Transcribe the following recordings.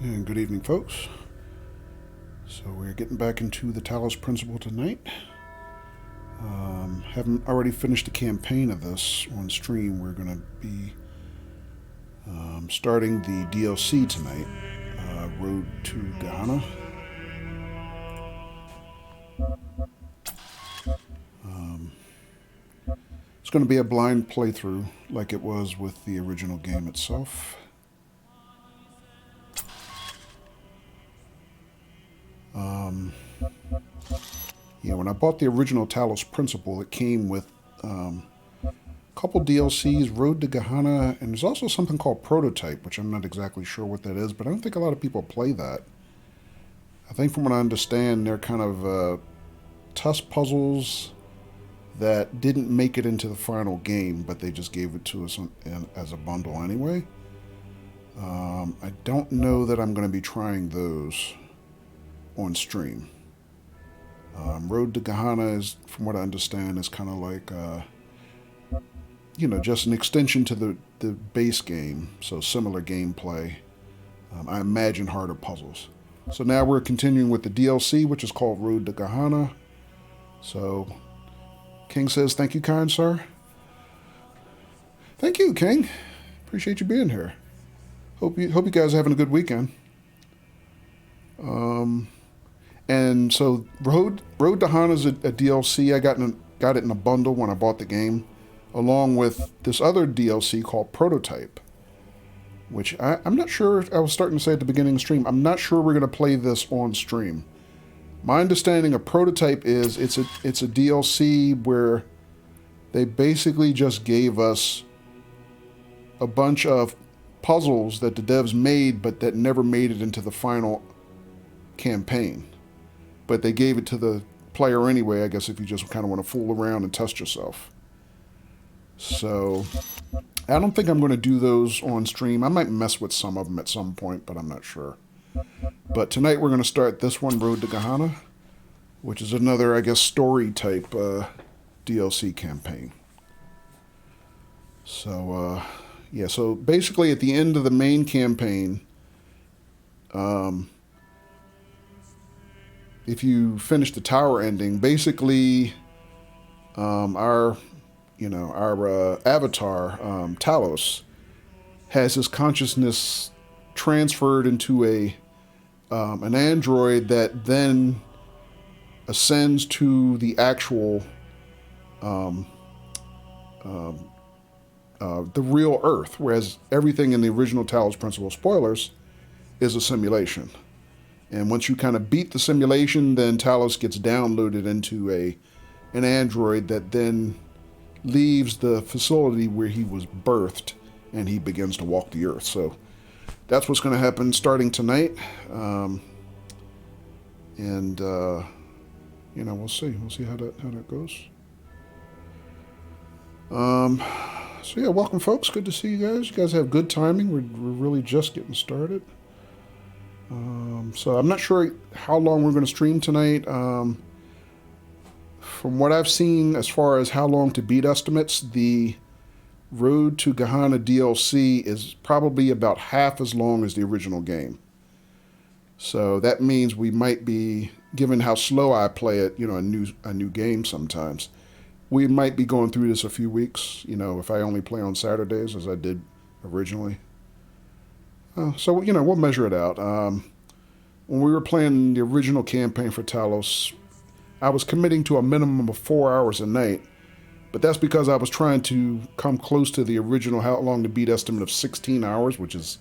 And good evening, folks. So we're getting back into the Talos Principle tonight. Haven't already finished the campaign of this on stream. We're going to be starting the DLC tonight, Road to Gehenna. It's going to be a blind playthrough like it was with the original game itself. Yeah, when I bought the original Talos Principle, it came with a couple DLCs, Road to Gehenna, and there's also something called Prototype, which I'm not exactly sure what that is, but I don't think a lot of people play that. I think from what I understand, they're kind of tusk puzzles that didn't make it into the final game, but they just gave it to us as a bundle anyway. I don't know that I'm going to be trying those on stream. Road to Gehenna is, from what I understand, is kind of like, just an extension to the base game, so similar gameplay. I imagine harder puzzles. So now we're continuing with the DLC, which is called Road to Gehenna. So, King says, thank you, kind sir. Thank you, King. Appreciate you being here. Hope you guys are having a good weekend. And so Road to Gehenna is a DLC. I got it in a bundle when I bought the game, along with this other DLC called Prototype, which I'm not sure. I was starting to say at the beginning of the stream, I'm not sure we're going to play this on stream. My understanding of Prototype is it's a DLC where they basically just gave us a bunch of puzzles that the devs made, but that never made it into the final campaign. But they gave it to the player anyway, I guess, if you just kind of want to fool around and test yourself. So, I don't think I'm going to do those on stream. I might mess with some of them at some point, but I'm not sure. But tonight we're going to start this one, Road to Gehenna, which is another, I guess, story-type DLC campaign. So, yeah, so basically at the end of the main campaign, if you finish the tower ending, basically our avatar, Talos, has his consciousness transferred into an android that then ascends to the actual the real Earth, whereas everything in the original Talos Principle, spoilers, is a simulation. And once you kind of beat the simulation, then Talos gets downloaded into an android that then leaves the facility where he was birthed, and he begins to walk the Earth. So that's what's going to happen starting tonight. We'll see. We'll see how that goes. So yeah, welcome, folks. Good to see you guys. You guys have good timing. We're really just getting started. So I'm not sure how long we're going to stream tonight. From what I've seen, as far as how long to beat estimates, the Road to Gehenna DLC is probably about half as long as the original game. So that means we might be, given how slow I play it, a new game sometimes, we might be going through this a few weeks, if I only play on Saturdays as I did originally. So, we'll measure it out. When we were playing the original campaign for Talos, I was committing to a minimum of 4 hours a night, but that's because I was trying to come close to the original how long to beat estimate of 16 hours, which is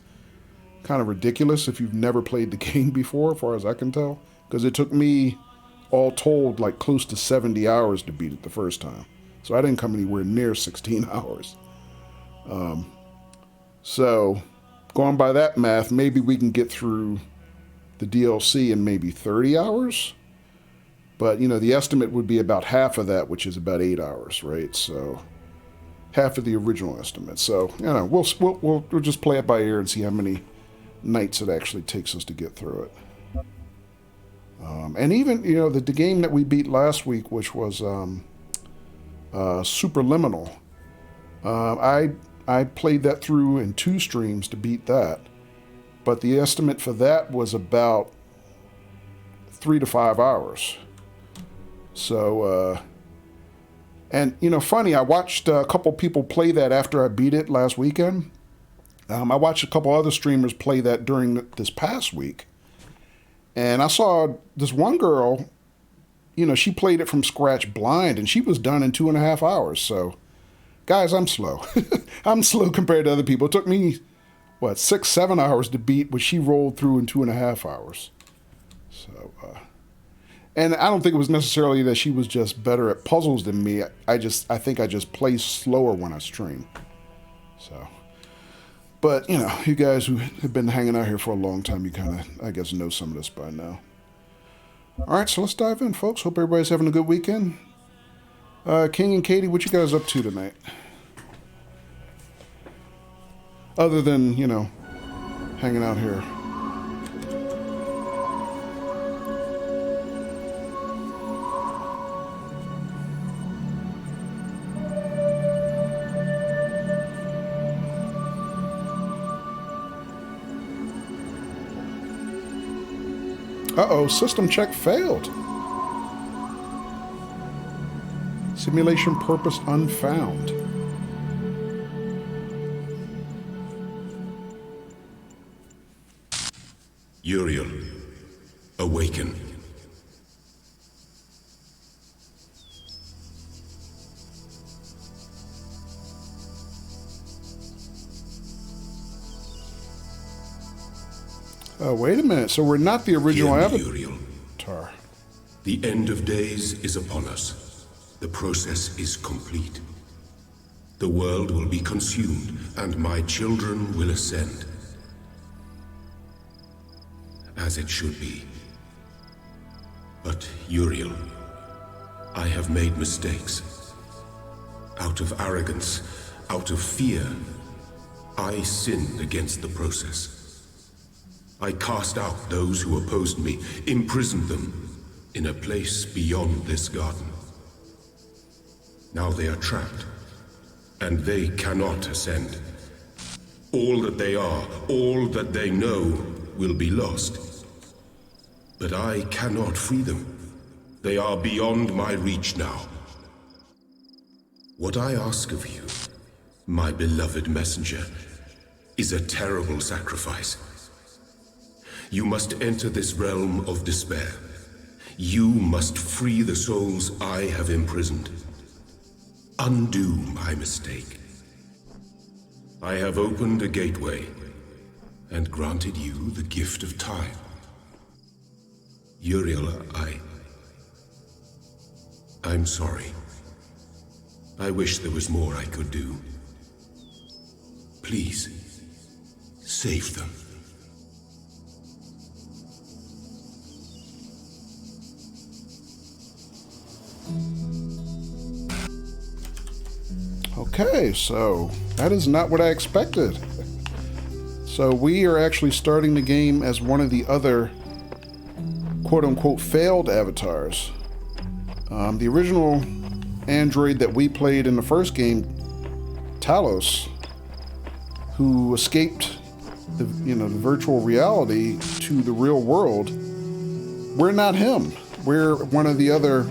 kind of ridiculous if you've never played the game before, as far as I can tell, because it took me, all told, like close to 70 hours to beat it the first time. So I didn't come anywhere near 16 hours. So, going by that math, maybe we can get through the DLC in maybe 30 hours. But, the estimate would be about half of that, which is about 8 hours, right? So, half of the original estimate. So, we'll just play it by ear and see how many nights it actually takes us to get through it. And even, you know, the game that we beat last week, which was Superliminal, I played that through in 2 streams to beat that. But the estimate for that was about 3 to 5 hours. So, and, you know, funny, I watched a couple people play that after I beat it last weekend. I watched a couple other streamers play that during this past week. And I saw this one girl, you know, she played it from scratch blind, and she was done in 2.5 hours. So, guys, I'm slow. I'm slow compared to other people. It took me, 6, 7 hours to beat what she rolled through in 2.5 hours. So, and I don't think it was necessarily that she was just better at puzzles than me. I think I just play slower when I stream. So, but, you know, you guys who have been hanging out here for a long time, you kind of, I guess, know some of this by now. All right, so let's dive in, folks. Hope everybody's having a good weekend. King and Katie, what you guys up to tonight? Other than, you know, hanging out here. Uh-oh, system check failed. Simulation purpose unfound. Uriel, awaken. Oh, wait a minute. So we're not the original Uriel. Avatar. The end of days is upon us. The process is complete. The world will be consumed, and my children will ascend. As it should be. But, Uriel, I have made mistakes. Out of arrogance, out of fear, I sinned against the process. I cast out those who opposed me, imprisoned them in a place beyond this garden. Now they are trapped, and they cannot ascend. All that they are, all that they know, will be lost. But I cannot free them. They are beyond my reach now. What I ask of you, my beloved messenger, is a terrible sacrifice. You must enter this realm of despair. You must free the souls I have imprisoned. Undo my mistake. I have opened a gateway and granted you the gift of time. Uriel, I'm sorry. I wish there was more I could do. Please, save them. Okay, so that is not what I expected. So we are actually starting the game as one of the other quote-unquote failed avatars. The original android that we played in the first game, Talos, who escaped the virtual reality to the real world, we're not him. We're one of the other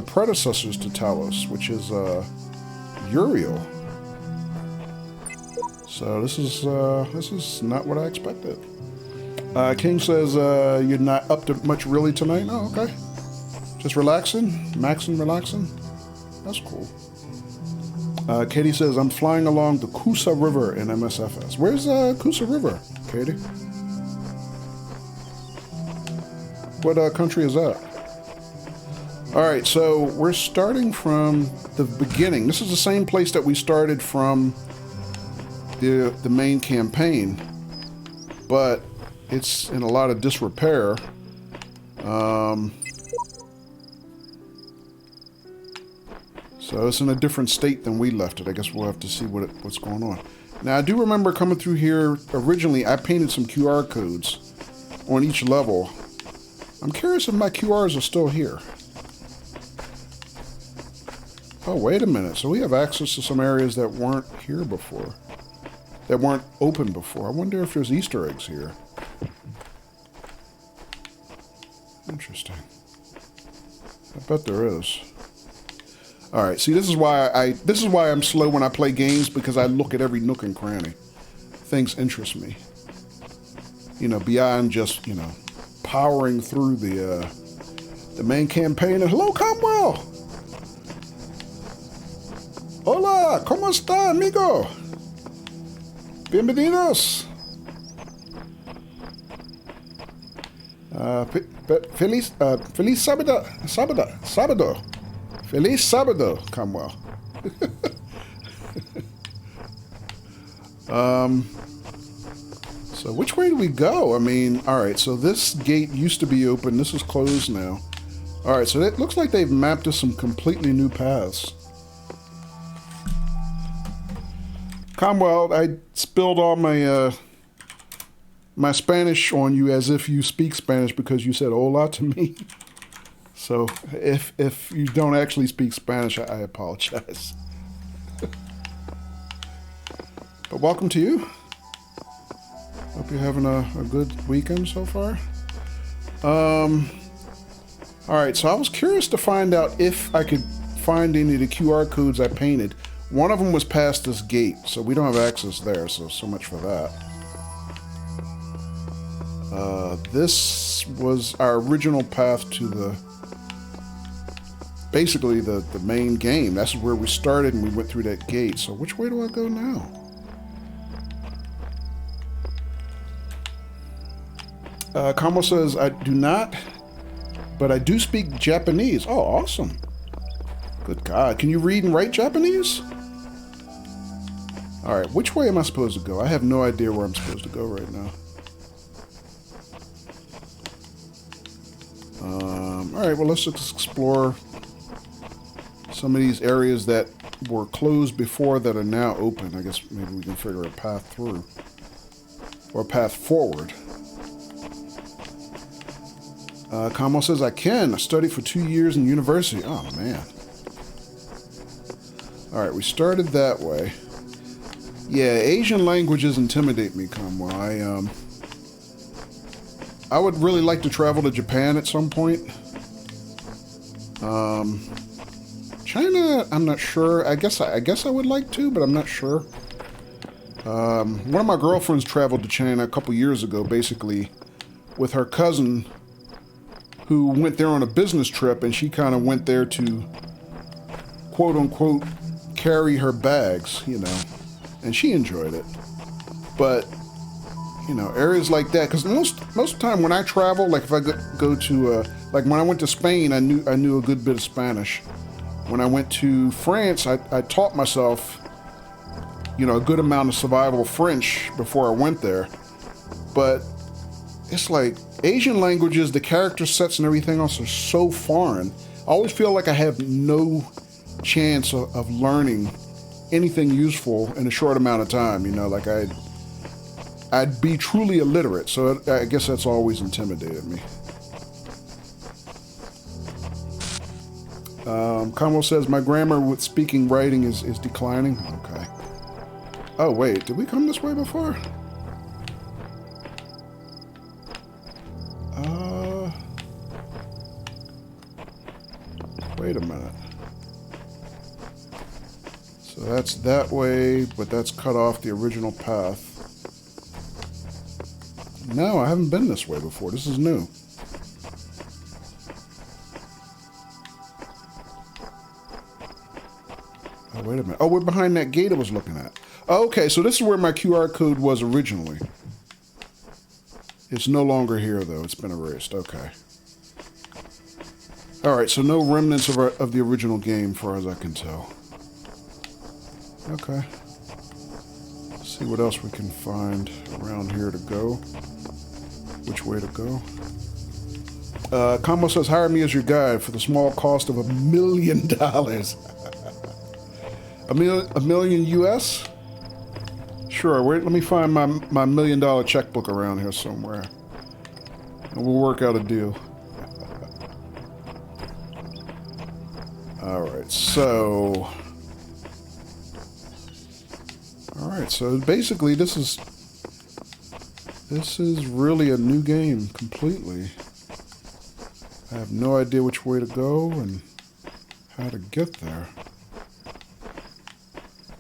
predecessors to Talos, which is Uriel. So this is not what I expected. King says you're not up to much really tonight. Oh, okay. Just relaxing, maxing, relaxing. That's cool. Katie says I'm flying along the Kusa River in MSFS. Where's Kusa River, Katie? What country is that? All right, so we're starting from the beginning. This is the same place that we started from the main campaign, but it's in a lot of disrepair. So it's in a different state than we left it. I guess we'll have to see what's going on. Now, I do remember coming through here originally. I painted some QR codes on each level I'm curious if my QRs are still here. Oh, wait a minute. So we have access to some areas that weren't here before. That weren't open before. I wonder if there's Easter eggs here. Interesting. I bet there is. All right. See, this is why I'm slow when I play games, because I look at every nook and cranny. Things interest me. You know, beyond just, you know, powering through the main campaign. And hello, Cromwell. Hola, ¿cómo está, amigo? Bienvenidos. Feliz sábado. Feliz sábado, Cromwell. So which way do we go? I mean, all right, so this gate used to be open. This is closed now. All right, so it looks like they've mapped us some completely new paths. Cromwell, I spilled all my my Spanish on you as if you speak Spanish because you said hola to me. So if you don't actually speak Spanish, I apologize. But welcome to you. Hope you're having a good weekend so far. All right, so I was curious to find out if I could find any of the QR codes I painted. One of them was past this gate, so we don't have access there, so much for that. This was our original path to basically the main game. That's where we started, and we went through that gate. So which way do I go now? Kamo says, I do not, but I do speak Japanese. Oh, awesome. Good God. Can you read and write Japanese? All right, which way am I supposed to go? I have no idea where I'm supposed to go right now. All right, well, let's just explore some of these areas that were closed before that are now open. I guess maybe we can figure a path through. Or a path forward. Kamo says, I can. I studied for 2 years in university. Oh, man. All right, we started that way. Yeah, Asian languages intimidate me, Kamo. I would really like to travel to Japan at some point. China, I'm not sure. I guess I would like to, but I'm not sure. One of my girlfriends traveled to China a couple years ago, basically, with her cousin, who went there on a business trip, and she kind of went there to, quote unquote, carry her bags, you know, and she enjoyed it. But, you know, areas like that, because most of the time when I travel, like if I go to, like when I went to Spain, I knew a good bit of Spanish. When I went to France, I taught myself, you know, a good amount of survival French before I went there. But it's like Asian languages, the character sets and everything else are so foreign. I always feel like I have no chance of learning anything useful in a short amount of time. You know, like I'd be truly illiterate. So I guess that's always intimidated me. Kamo says, my grammar with speaking writing is declining. Okay. Oh, wait. Did we come this way before? Wait a minute. So that's that way, but that's cut off the original path. No, I haven't been this way before. This is new. Oh, wait a minute. Oh, we're behind that gate I was looking at. Oh, okay, so this is where my QR code was originally. It's no longer here, though. It's been erased. Okay. All right, so no remnants of the original game, far as I can tell. Okay. Let's see what else we can find around here to go. Which way to go? Kamo says, hire me as your guide for the small cost of $1 million. $1 million US? Sure, wait, let me find my $1 million checkbook around here somewhere. And we'll work out a deal. Alright, so... Alright, so basically this is really a new game completely. I have no idea which way to go and how to get there.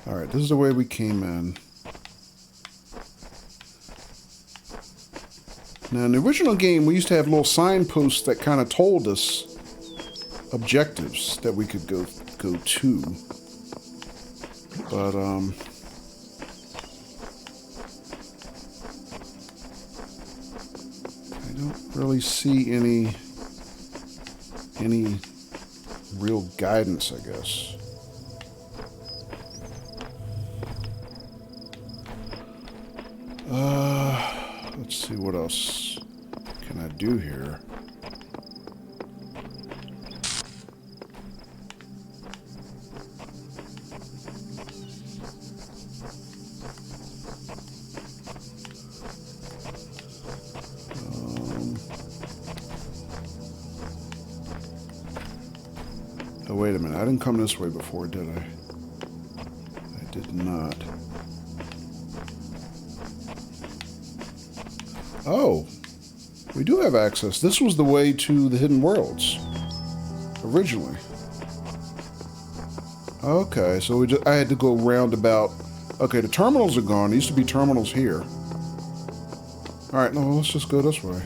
Alright, this is the way we came in. Now, in the original game, we used to have little signposts that kind of told us objectives that we could go to. But, I don't really see any real guidance, I guess. Let's see what else can I do here. Oh, wait a minute. I didn't come this way before, did I? I did not. Oh, we do have access. This was the way to the Hidden Worlds, originally. Okay, so I had to go roundabout. Okay, the terminals are gone. There used to be terminals here. Alright, no, let's just go this way.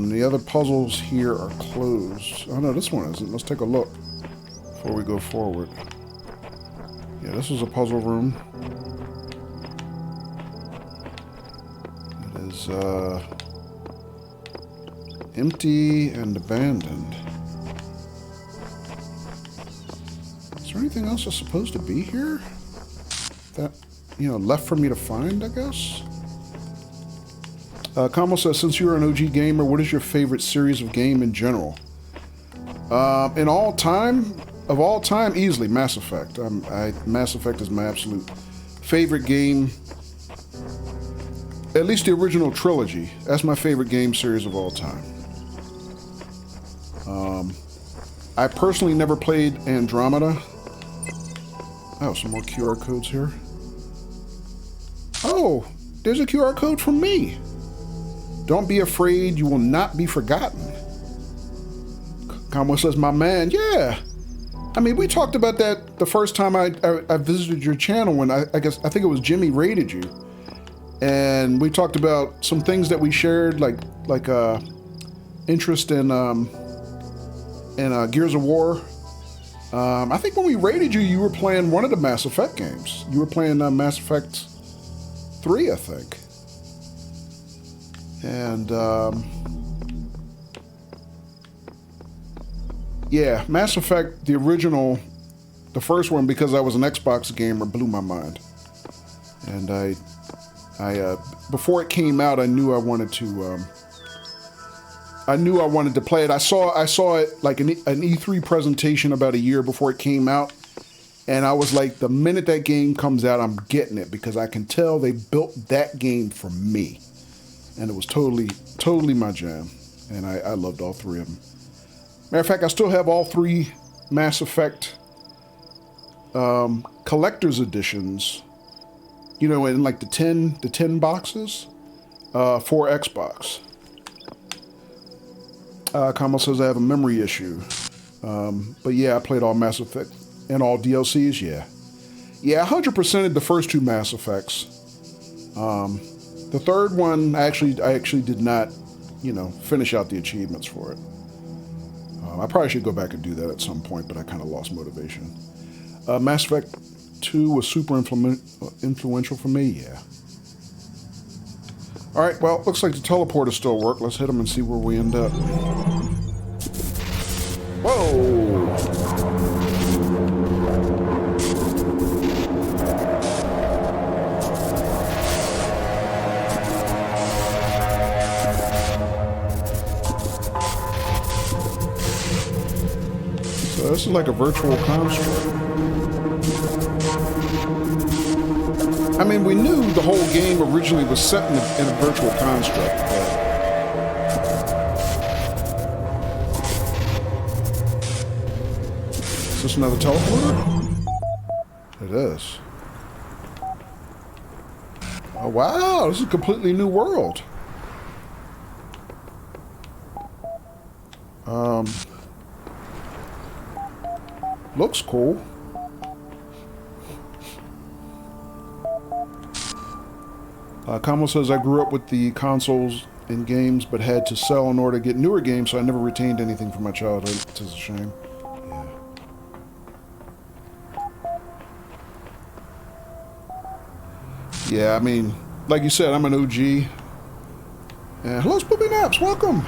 The other puzzles here are closed. Oh no, this one isn't. Let's take a look before we go forward. Yeah, this is a puzzle room. It is empty and abandoned. Is there anything else that's supposed to be here? That, you know, left for me to find, I guess? Kamal says, since you're an OG gamer, what is your favorite series of game in general? In all time, easily Mass Effect. Mass Effect is my absolute favorite game. At least the original trilogy. That's my favorite game series of all time. I personally never played Andromeda. Oh, some more QR codes here. Oh, there's a QR code from me. Don't be afraid, you will not be forgotten. Conway says, my man, yeah. I mean, we talked about that the first time I visited your channel when I think it was Jimmy raided you. And we talked about some things that we shared, like interest in Gears of War. I think when we raided you, you were playing one of the Mass Effect games. You were playing Mass Effect 3, I think. And, yeah, Mass Effect, the original, the first one, because I was an Xbox gamer, blew my mind. And I before it came out, I knew I wanted to play it. I saw it like an E3 presentation about a year before it came out. And I was like, the minute that game comes out, I'm getting it, because I can tell they built that game for me. And it was totally my jam. And I loved all three of them. Matter of fact, I still have all three Mass Effect collector's editions, you know, in like the 10 boxes for Xbox. Kamal says I have a memory issue. But yeah, I played all Mass Effect and all DLCs, yeah. Yeah, 100%ed the first two Mass Effects. The third one, I actually did not, you know, finish out the achievements for it. I probably should go back and do that at some point, but I kind of lost motivation. Mass Effect 2 was super influential for me, yeah. Alright, well, looks like the teleporter still works. Let's hit them and see where we end up. Whoa! This is like a virtual construct. I mean, we knew the whole game originally was set in a virtual construct, but this another teleporter? It is. Oh, wow. This is a completely new world. Looks cool. Kamo says, I grew up with the consoles and games, but had to sell in order to get newer games, so I never retained anything from my childhood. It's a shame. Yeah. Yeah, I mean, like you said, I'm an OG. And hello, Spoopy Naps, welcome!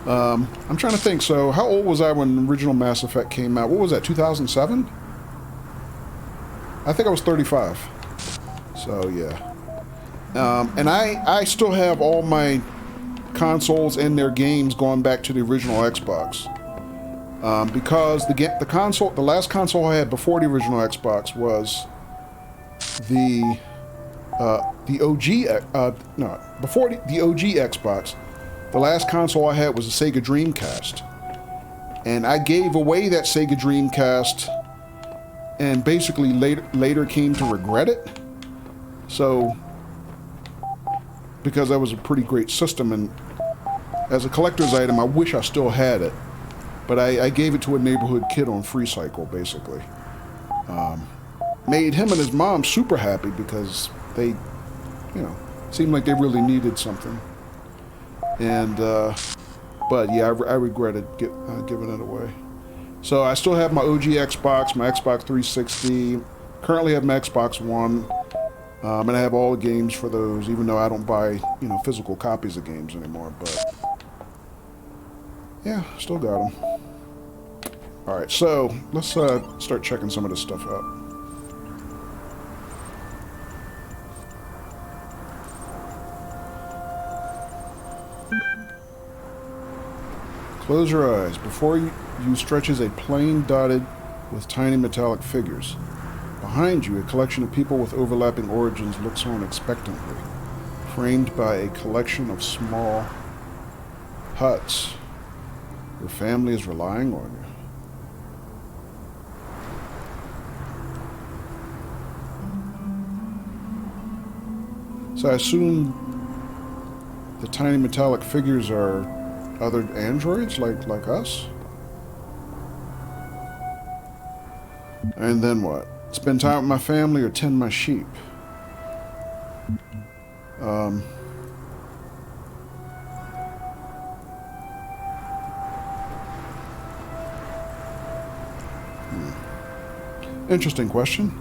I'm trying to think, so how old was I when the original Mass Effect came out? What was that, 2007? I think I was 35. So, yeah. And I still have all my consoles and their games going back to the original Xbox. Because the last console I had before the original Xbox was the OG, before the OG Xbox. The last console I had was a Sega Dreamcast. And I gave away that Sega Dreamcast and basically later came to regret it. So, because that was a pretty great system, and as a collector's item, I wish I still had it. But I gave it to a neighborhood kid on Free Cycle, basically. Made him and his mom super happy because they, seemed like they really needed something. And, but yeah, I regretted giving it away. So I still have my OG Xbox, my Xbox 360, currently have my Xbox One, and I have all the games for those, even though I don't buy, physical copies of games anymore, but yeah, still got them. Alright, so let's start checking some of this stuff out. Close your eyes. Before you stretches a plane dotted with tiny metallic figures. Behind you, a collection of people with overlapping origins looks on expectantly, framed by a collection of small huts. Your family is relying on you. So I assume the tiny metallic figures are other androids like us? And then what? Spend time with my family or tend my sheep? Interesting question.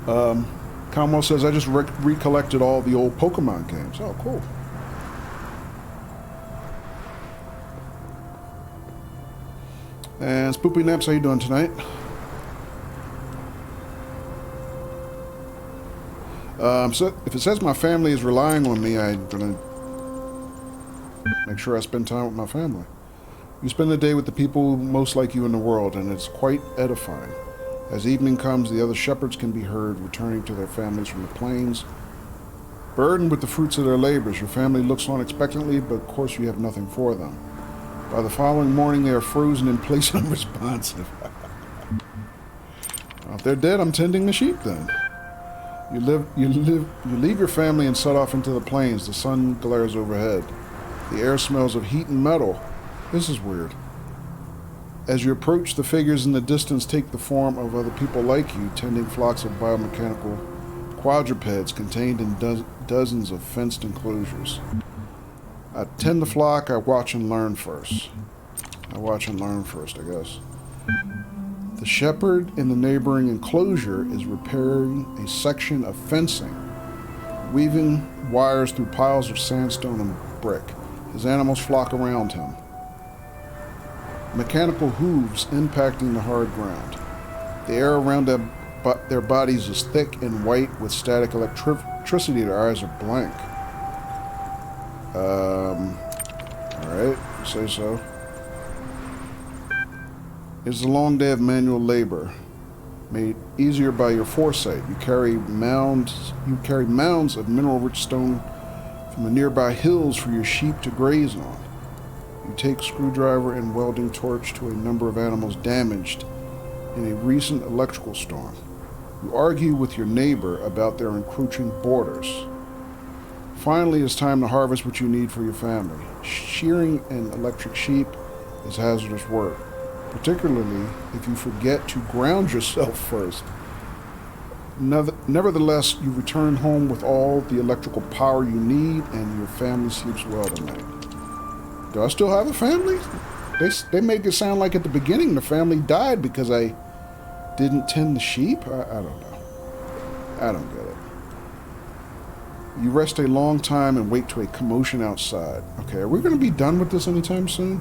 Comwell says, I just recollected all the old Pokemon games. Oh, cool. And Spoopy Naps, how you doing tonight? So if it says my family is relying on me, I'm gonna make sure I spend time with my family. You spend the day with the people most like you in the world, and it's quite edifying. As evening comes, the other shepherds can be heard returning to their families from the plains, burdened with the fruits of their labors. Your family looks on expectantly, but of course you have nothing for them. By the following morning, they are frozen in place and unresponsive. Well, if they're dead, I'm tending the sheep then. You leave your family and set off into the plains. The sun glares overhead. The air smells of heat and metal. This is weird. As you approach, the figures in the distance take the form of other people like you, tending flocks of biomechanical quadrupeds contained in dozens of fenced enclosures. I tend the flock, I watch and learn first. I guess. The shepherd in the neighboring enclosure is repairing a section of fencing, weaving wires through piles of sandstone and brick. His animals flock around him. Mechanical hooves impacting the hard ground. The air around their bodies is thick and white with static electricity. Their eyes are blank. Alright, you say so. It's a long day of manual labor, made easier by your foresight. You carry mounds of mineral-rich stone from the nearby hills for your sheep to graze on. You take screwdriver and welding torch to a number of animals damaged in a recent electrical storm. You argue with your neighbor about their encroaching borders. Finally, it's time to harvest what you need for your family. Shearing an electric sheep is hazardous work, particularly if you forget to ground yourself first. Nevertheless, you return home with all the electrical power you need, and your family sleeps well tonight. Do I still have a family? They make it sound like at the beginning the family died because I didn't tend the sheep? I don't know. I don't get it. You rest a long time and wait to a commotion outside. Okay, are we going to be done with this anytime soon?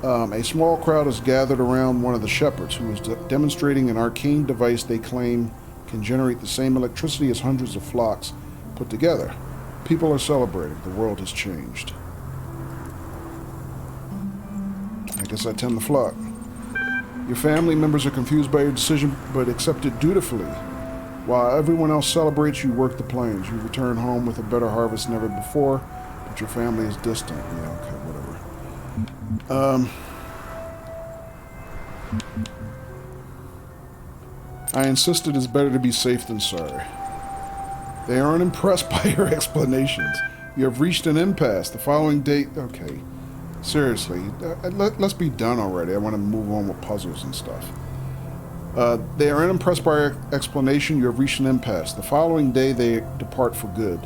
A small crowd is gathered around one of the shepherds who is demonstrating an arcane device they claim can generate the same electricity as hundreds of flocks put together. People are celebrating. The world has changed. I guess I tend the flock. Your family members are confused by your decision, but accept it dutifully. While everyone else celebrates, you work the plains. You return home with a better harvest than ever before, but your family is distant. Yeah, okay, whatever. I insist it is better to be safe than sorry. They aren't impressed by your explanations. You have reached an impasse. The following date... Okay. Seriously, let's be done already. I want to move on with puzzles and stuff. They are unimpressed by your explanation. You have reached an impasse. The following day they depart for good.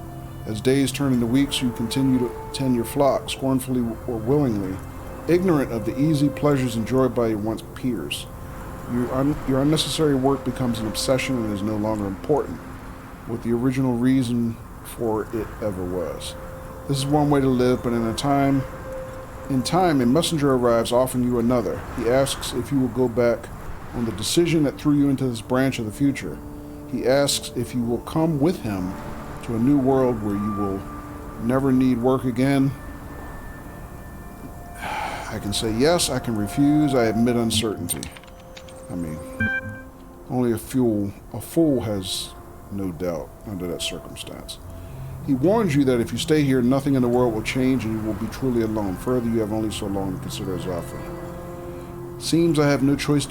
As days turn into weeks, you continue to tend your flock, scornfully or willingly, ignorant of the easy pleasures enjoyed by your once peers. Your unnecessary work becomes an obsession and is no longer important, what the original reason for it ever was. This is one way to live, but in time, a messenger arrives offering you another. He asks if you will go back on the decision that threw you into this branch of the future. He asks if you will come with him to a new world where you will never need work again. I can say yes, I can refuse, I admit uncertainty. I mean, only a fool has no doubt under that circumstance. He warns you that if you stay here, nothing in the world will change and you will be truly alone. Further, you have only so long to consider his offer. Seems I have no choice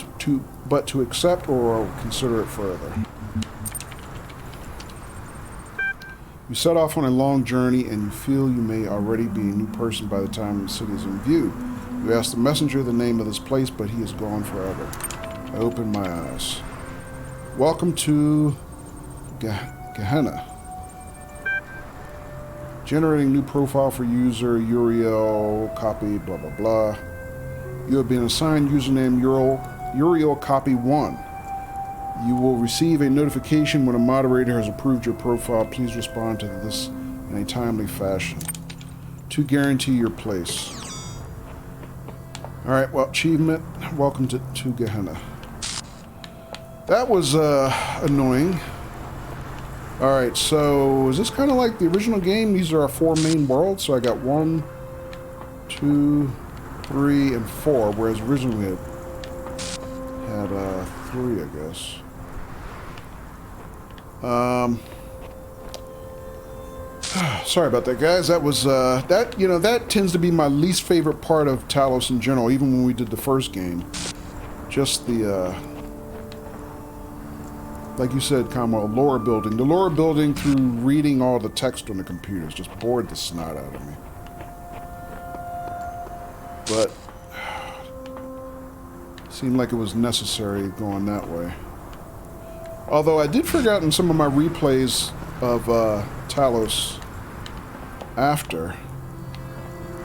but to accept or consider it further. You set off on a long journey and you feel you may already be a new person by the time the city is in view. You ask the messenger the name of this place, but he is gone forever. I open my eyes. Welcome to Gehenna. Generating new profile for user, Uriel, copy, blah, blah, blah. You have been assigned username Uriel copy 1. You will receive a notification when a moderator has approved your profile. Please respond to this in a timely fashion to guarantee your place. Alright, well, achievement. Welcome to Gehenna. That was annoying. Alright, so is this kind of like the original game? These are our 4 main worlds. So I got 1, 2, 3, and 4, whereas originally we had 3, I guess. Sorry about that, guys. That was that tends to be my least favorite part of Talos in general, even when we did the first game. Just the like you said, Comrade, lore building. The lore building through reading all the text on the computers just bored the snot out of me. But seemed like it was necessary going that way. Although I did figure out in some of my replays of Talos after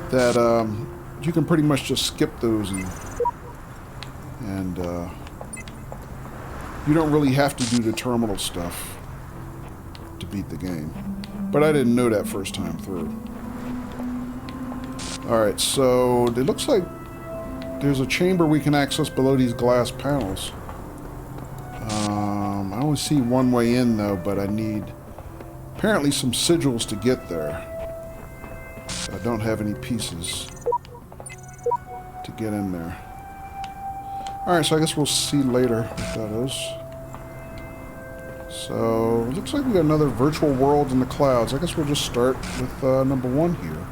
that you can pretty much just skip those and you don't really have to do the terminal stuff to beat the game. But I didn't know that first time through. Alright, so it looks like there's a chamber we can access below these glass panels. I only see one way in though, but I need apparently some sigils to get there. I don't have any pieces to get in there. Alright, so I guess we'll see later what that is. So, it looks like we got another virtual world in the clouds. I guess we'll just start with number 1 here.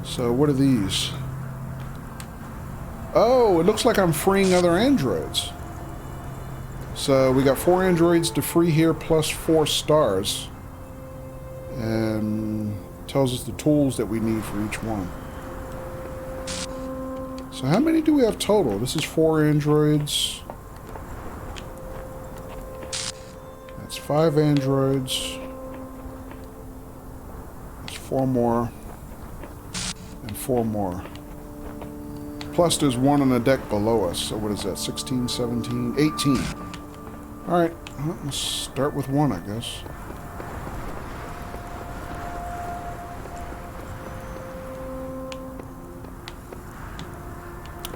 So what are these? Oh, it looks like I'm freeing other androids. So we got 4 androids to free here plus 4 stars. And tells us the tools that we need for each one. So how many do we have total? This is 4 androids. That's 5 androids. That's 4 more. And 4 more. Plus there's one on the deck below us. So what is that? 16, 17, 18. Alright, well, let's start with 1, I guess.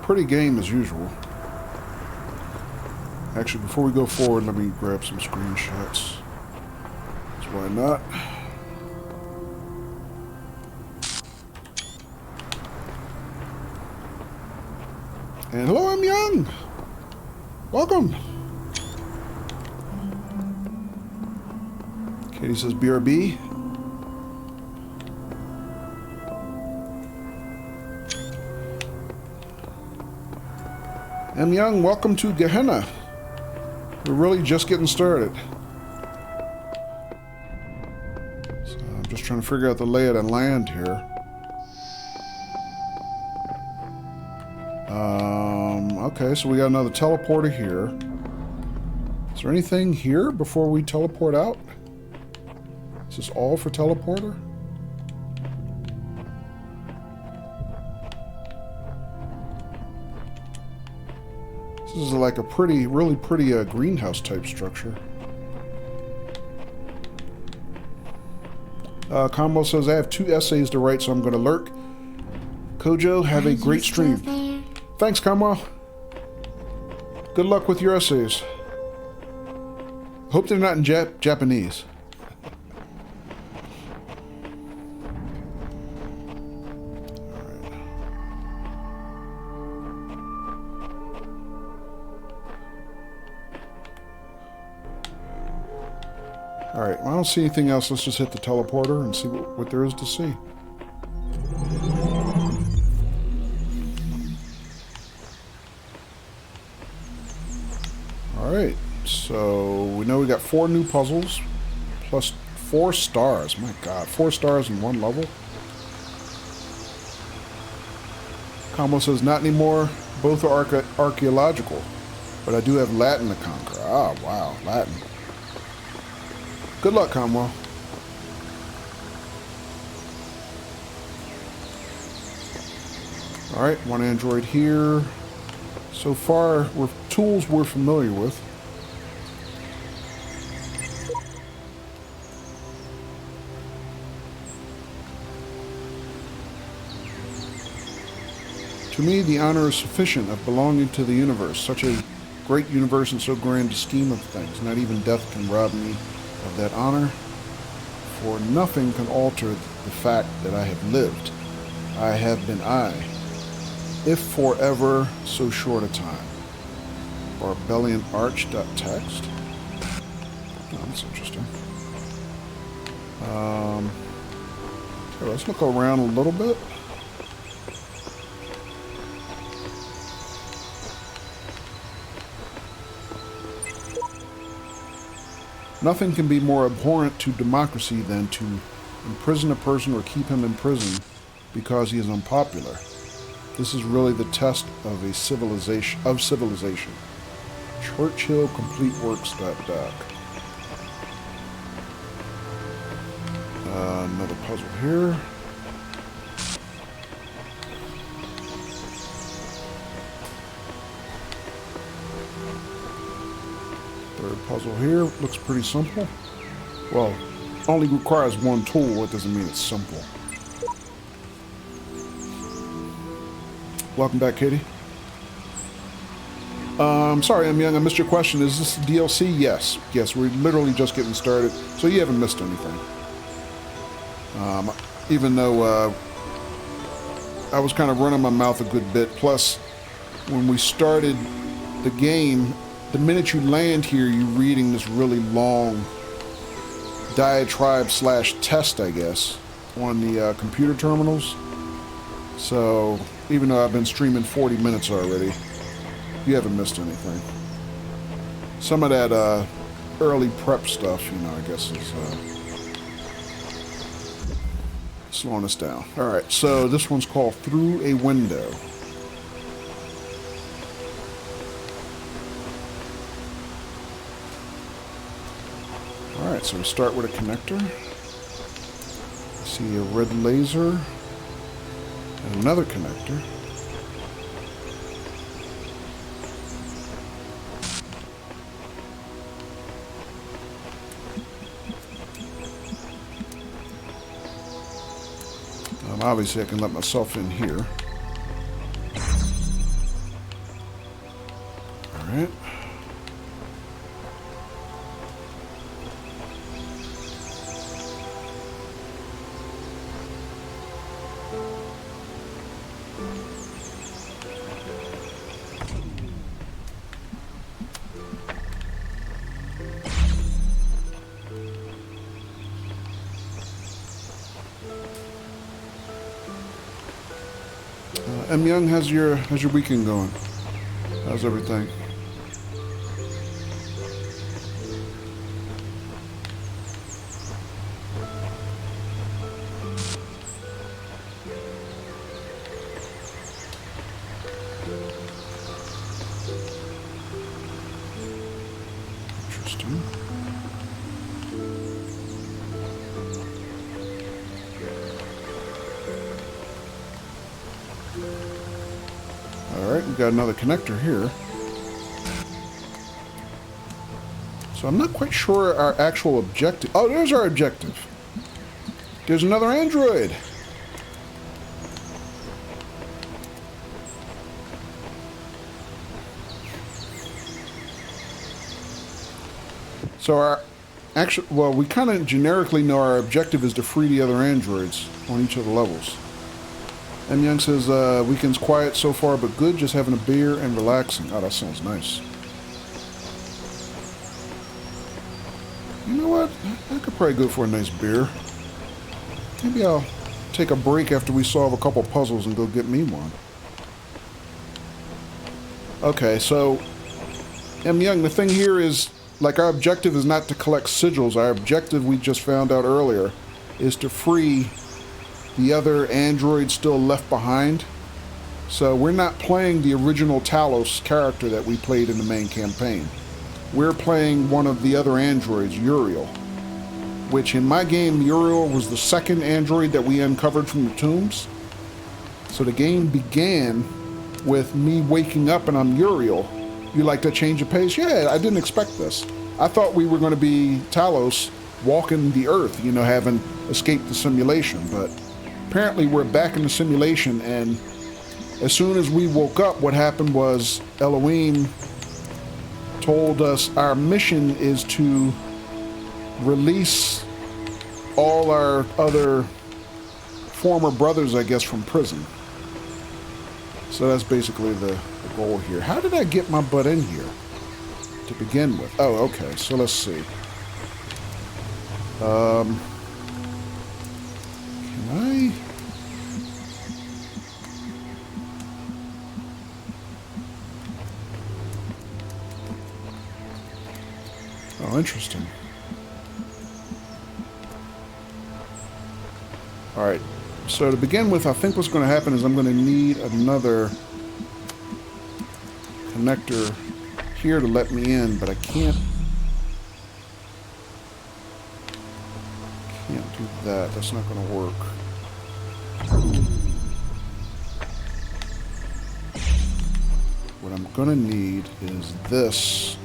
Pretty game as usual. Actually, before we go forward, let me grab some screenshots. So why not? And hello, I'm Young. Welcome. Katie says BRB. M. Young, welcome to Gehenna. We're really just getting started. So I'm just trying to figure out the lay of the land here. Okay, so we got another teleporter here. Is there anything here before we teleport out? Is this all for teleporter? This is like a pretty, really pretty greenhouse type structure. Combo says, I have 2 essays to write, so I'm going to lurk. Kojo, have a great stream. Thanks, Combo. Good luck with your essays. Hope they're not in Japanese. Alright, well, I don't see anything else. Let's just hit the teleporter and see what there is to see. Alright, so we know we got 4 new puzzles plus 4 stars. My god, 4 stars in 1 level. Combo says, not anymore. Both are archaeological, but I do have Latin to conquer. Ah, wow, Latin. Good luck, Combo. Alright, 1 android here. So far, tools we're familiar with. To me, the honor is sufficient of belonging to the universe, such a great universe and so grand a scheme of things. Not even death can rob me of that honor, for nothing can alter the fact that I have lived. I have been I, if forever so short a time. Barbellian Arch.txt. Oh, that's interesting. Okay, let's look around a little bit. Nothing can be more abhorrent to democracy than to imprison a person or keep him in prison because he is unpopular. This is really the test of a civilization. Churchill Complete Works.doc. Another puzzle here. Third puzzle here. Looks pretty simple. Well, only requires 1 tool. It doesn't mean it's simple. Welcome back, Katie. Sorry, I'm Young. I missed your question. Is this DLC? Yes. Yes, we're literally just getting started, so you haven't missed anything. Even though I was kind of running my mouth a good bit. Plus, when we started the game, the minute you land here, you're reading this really long diatribe / test, I guess, on the computer terminals. So, even though I've been streaming 40 minutes already, you haven't missed anything. Some of that early prep stuff, you know, I guess is slowing us down. Alright, so this one's called Through a Window. Alright, so we start with a connector. See a red laser and another connector. Obviously I can let myself in here. Alright. M. Young, how's your weekend going? How's everything? Interesting. Alright, we've got another connector here. So I'm not quite sure our actual objective... Oh, there's our objective. There's another android. So our actual... Well, we kind of generically know our objective is to free the other androids on each of the levels. M. Young says, weekend's quiet so far, but good, just having a beer and relaxing. Oh, that sounds nice. You know what? I could probably go for a nice beer. Maybe I'll take a break after we solve a couple puzzles and go get me one. Okay, so, M. Young, the thing here is, like, our objective is not to collect sigils. Our objective, we just found out earlier, is to free the other androids still left behind. So we're not playing the original Talos character that we played in the main campaign. We're playing one of the other androids, Uriel. Which in my game, Uriel was the second android that we uncovered from the tombs. So the game began with me waking up and I'm Uriel. You like that change of pace? Yeah, I didn't expect this. I thought we were going to be Talos walking the Earth, you know, having escaped the simulation, but apparently we're back in the simulation, and as soon as we woke up, what happened was Elohim told us our mission is to release all our other former brothers, I guess, from prison. So that's basically the goal here. How did I get my butt in here to begin with? Oh, okay, so let's see. Can I... Oh, interesting. Alright, so to begin with, I think what's going to happen is I'm going to need another connector here to let me in, but I can't do that. That's not going to work. What I'm going to need is this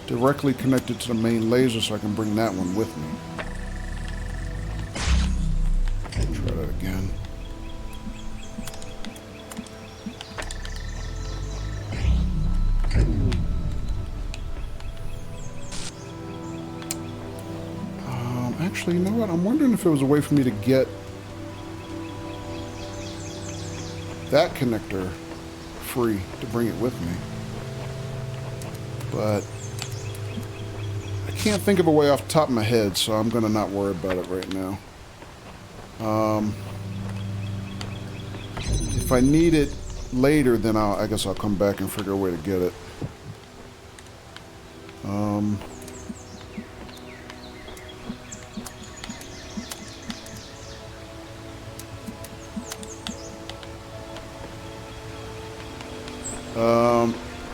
directly connected to the main laser so I can bring that one with me. Try that again. Actually, you know what? I'm wondering if it was a way for me to get that connector free to bring it with me. But I can't think of a way off the top of my head, so I'm going to not worry about it right now. If I need it later, then I guess I'll come back and figure a way to get it.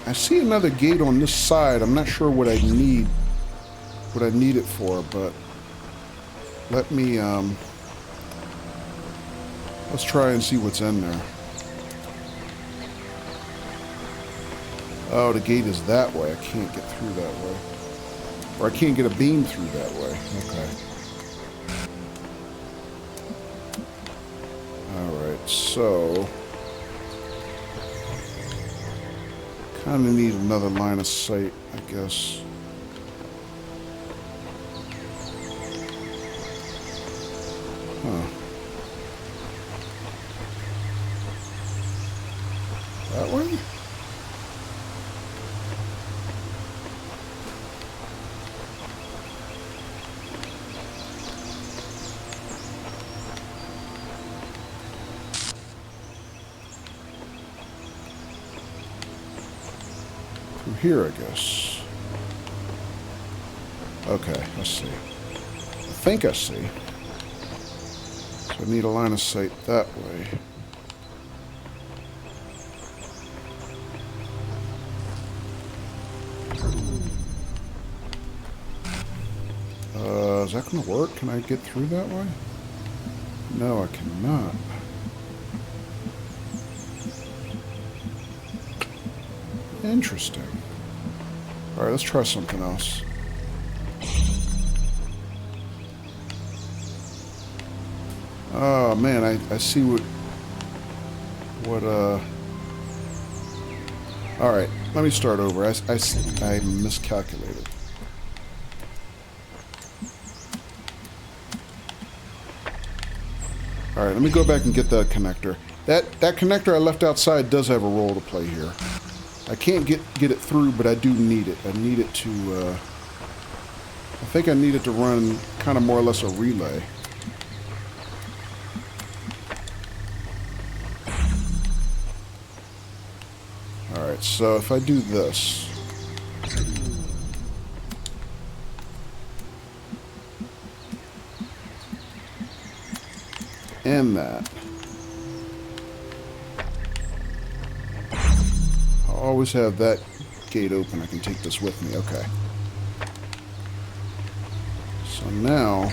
I see another gate on this side. I'm not sure what I need it for, but let me let's try and see what's in there. Oh, the gate is that way. I can't get through that way. Or I can't get a beam through that way. Okay. Alright, so kind of need another line of sight, I guess. Huh. That way? Through here, I guess. Okay, let's see. I think I see. So I need a line of sight that way. Is that going to work? Can I get through that way? No, I cannot. Interesting. Alright, let's try something else. Oh man, I see what alright, let me start over. I miscalculated. Alright, let me go back and get that connector. That connector I left outside does have a role to play here. I can't get it through, but I do need it. I need it to, I think I need it to run kind of more or less a relay. Alright, so if I do this. And that. I'll always have that gate open. I can take this with me. Okay. So now,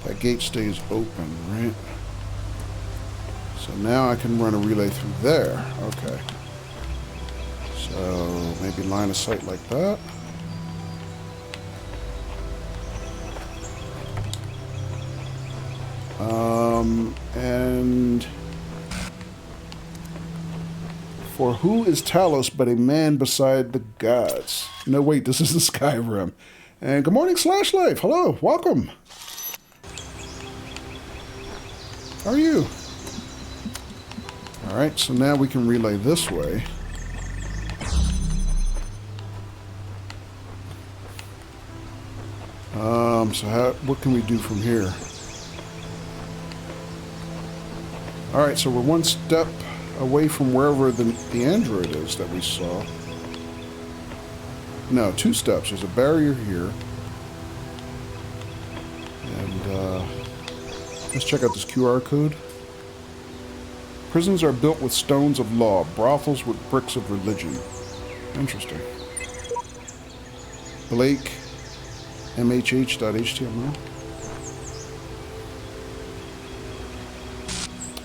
that gate stays open, right? So now I can run a relay through there. Okay. So maybe line of sight like that. And for who is Talos but a man beside the gods? No, wait, this is the Skyrim. And good morning, Slash Life. Hello, welcome. How are you? Alright, so now we can relay this way. So what can we do from here? Alright, so we're one step away from wherever the android is that we saw. No, 2 steps. There's a barrier here. And let's check out this QR code. Prisons are built with stones of law, brothels with bricks of religion. Interesting. Blake, mhh.html.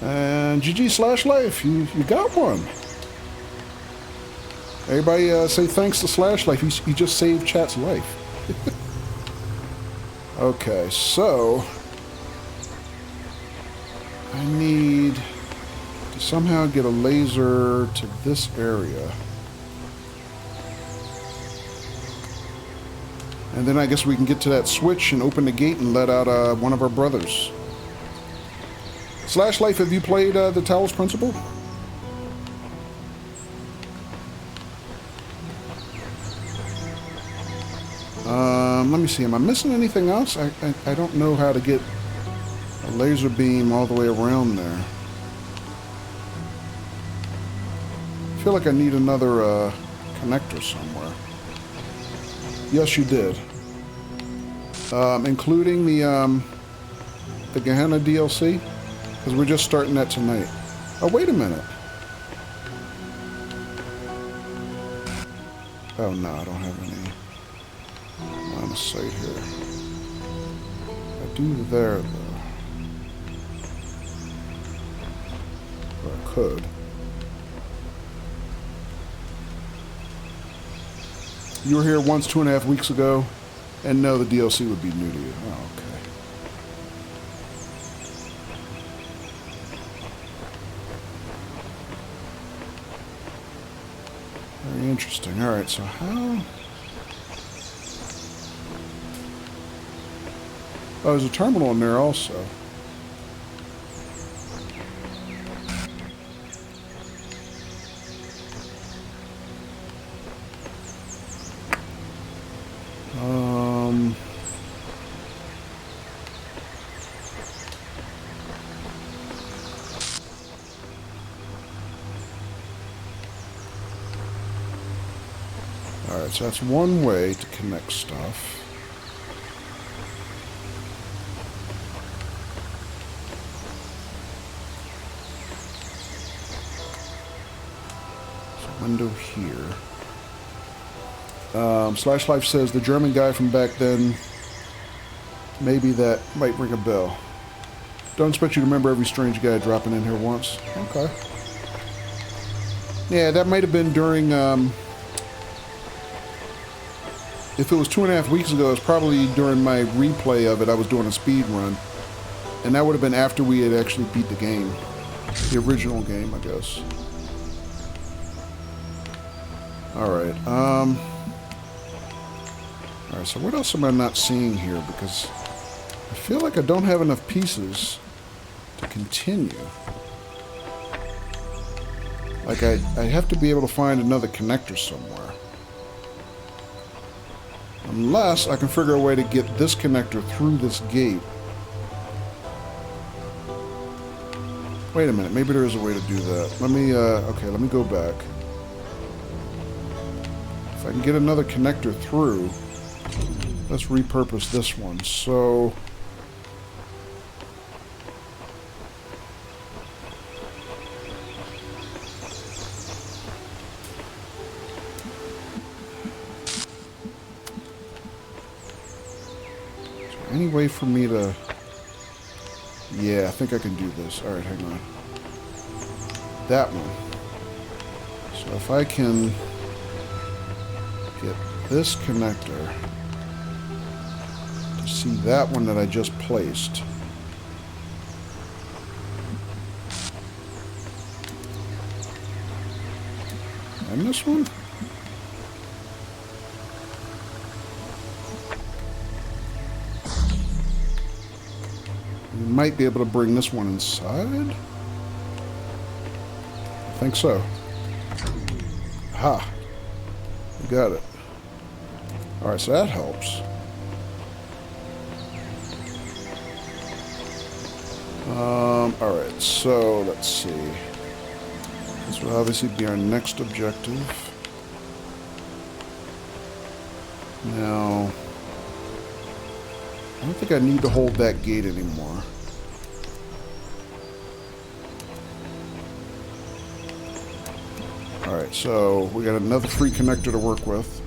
And GG/Life, you got one. Everybody say thanks to /Life. He just saved chat's life. Okay, so I need to somehow get a laser to this area. And then I guess we can get to that switch and open the gate and let out one of our brothers. /Life, have you played the Talos Principle? Let me see. Am I missing anything else? I don't know how to get a laser beam all the way around there. feel like I need another connector somewhere. Yes, you did. Including the Gehenna DLC, because we're just starting that tonight. Oh, wait a minute. Oh no, I don't have any line of sight here. I do there though. Or I could. You were here once 2.5 weeks ago, and no, the DLC would be new to you. Oh, okay. Very interesting. Alright, so how... Oh, there's a terminal in there also. Alright, so that's one way to connect stuff. There's a window here. Slash Life says the German guy from back then, maybe that might ring a bell. Don't expect you to remember every strange guy dropping in here once. Okay. Yeah, that might have been during, if it was 2.5 weeks ago, it was probably during my replay of it. I was doing a speed run. And that would have been after we had actually beat the game. The original game, I guess. Alright, Alright, so what else am I not seeing here? Because I feel like I don't have enough pieces to continue. Like, I have to be able to find another connector somewhere. Unless I can figure a way to get this connector through this gate. Wait a minute, maybe there is a way to do that. Let me, okay, let me go back. If I can get another connector through, let's repurpose this one. So... any way for me to... Yeah, I think I can do this. Alright, hang on. That one. So if I can get this connector to see that one that I just placed. And this one? Might be able to bring this one inside. I think so. Aha. We got it. Alright, so that helps. Alright, so let's see. This will obviously be our next objective. Now, I don't think I need to hold that gate anymore. Alright, so we got another free connector to work with.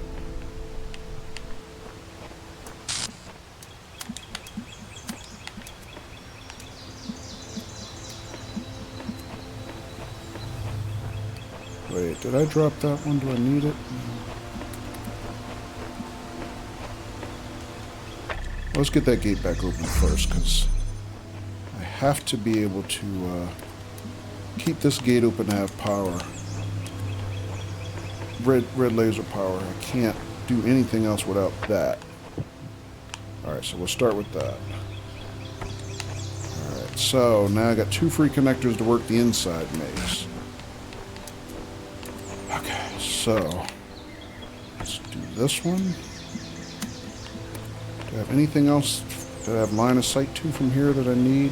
Wait, did I drop that one? Do I need it? Let's get that gate back open first, because I have to be able to keep this gate open to have power. Red laser power. I can't do anything else without that. Alright, so we'll start with that. Alright, so now I got 2 free connectors to work the inside maze. Okay, so let's do this one. Do I have anything else that I have line of sight to from here that I need?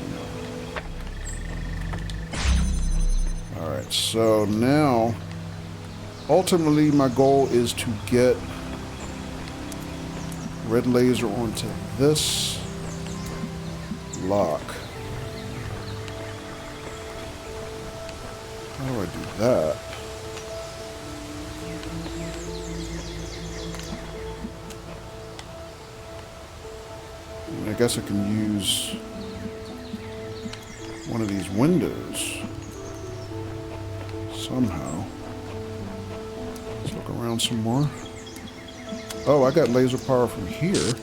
No. Alright, so now ultimately, my goal is to get red laser onto this lock. How do I do that? I guess I can use one of these windows somehow. Let's look around some more. Oh, I got laser power from here.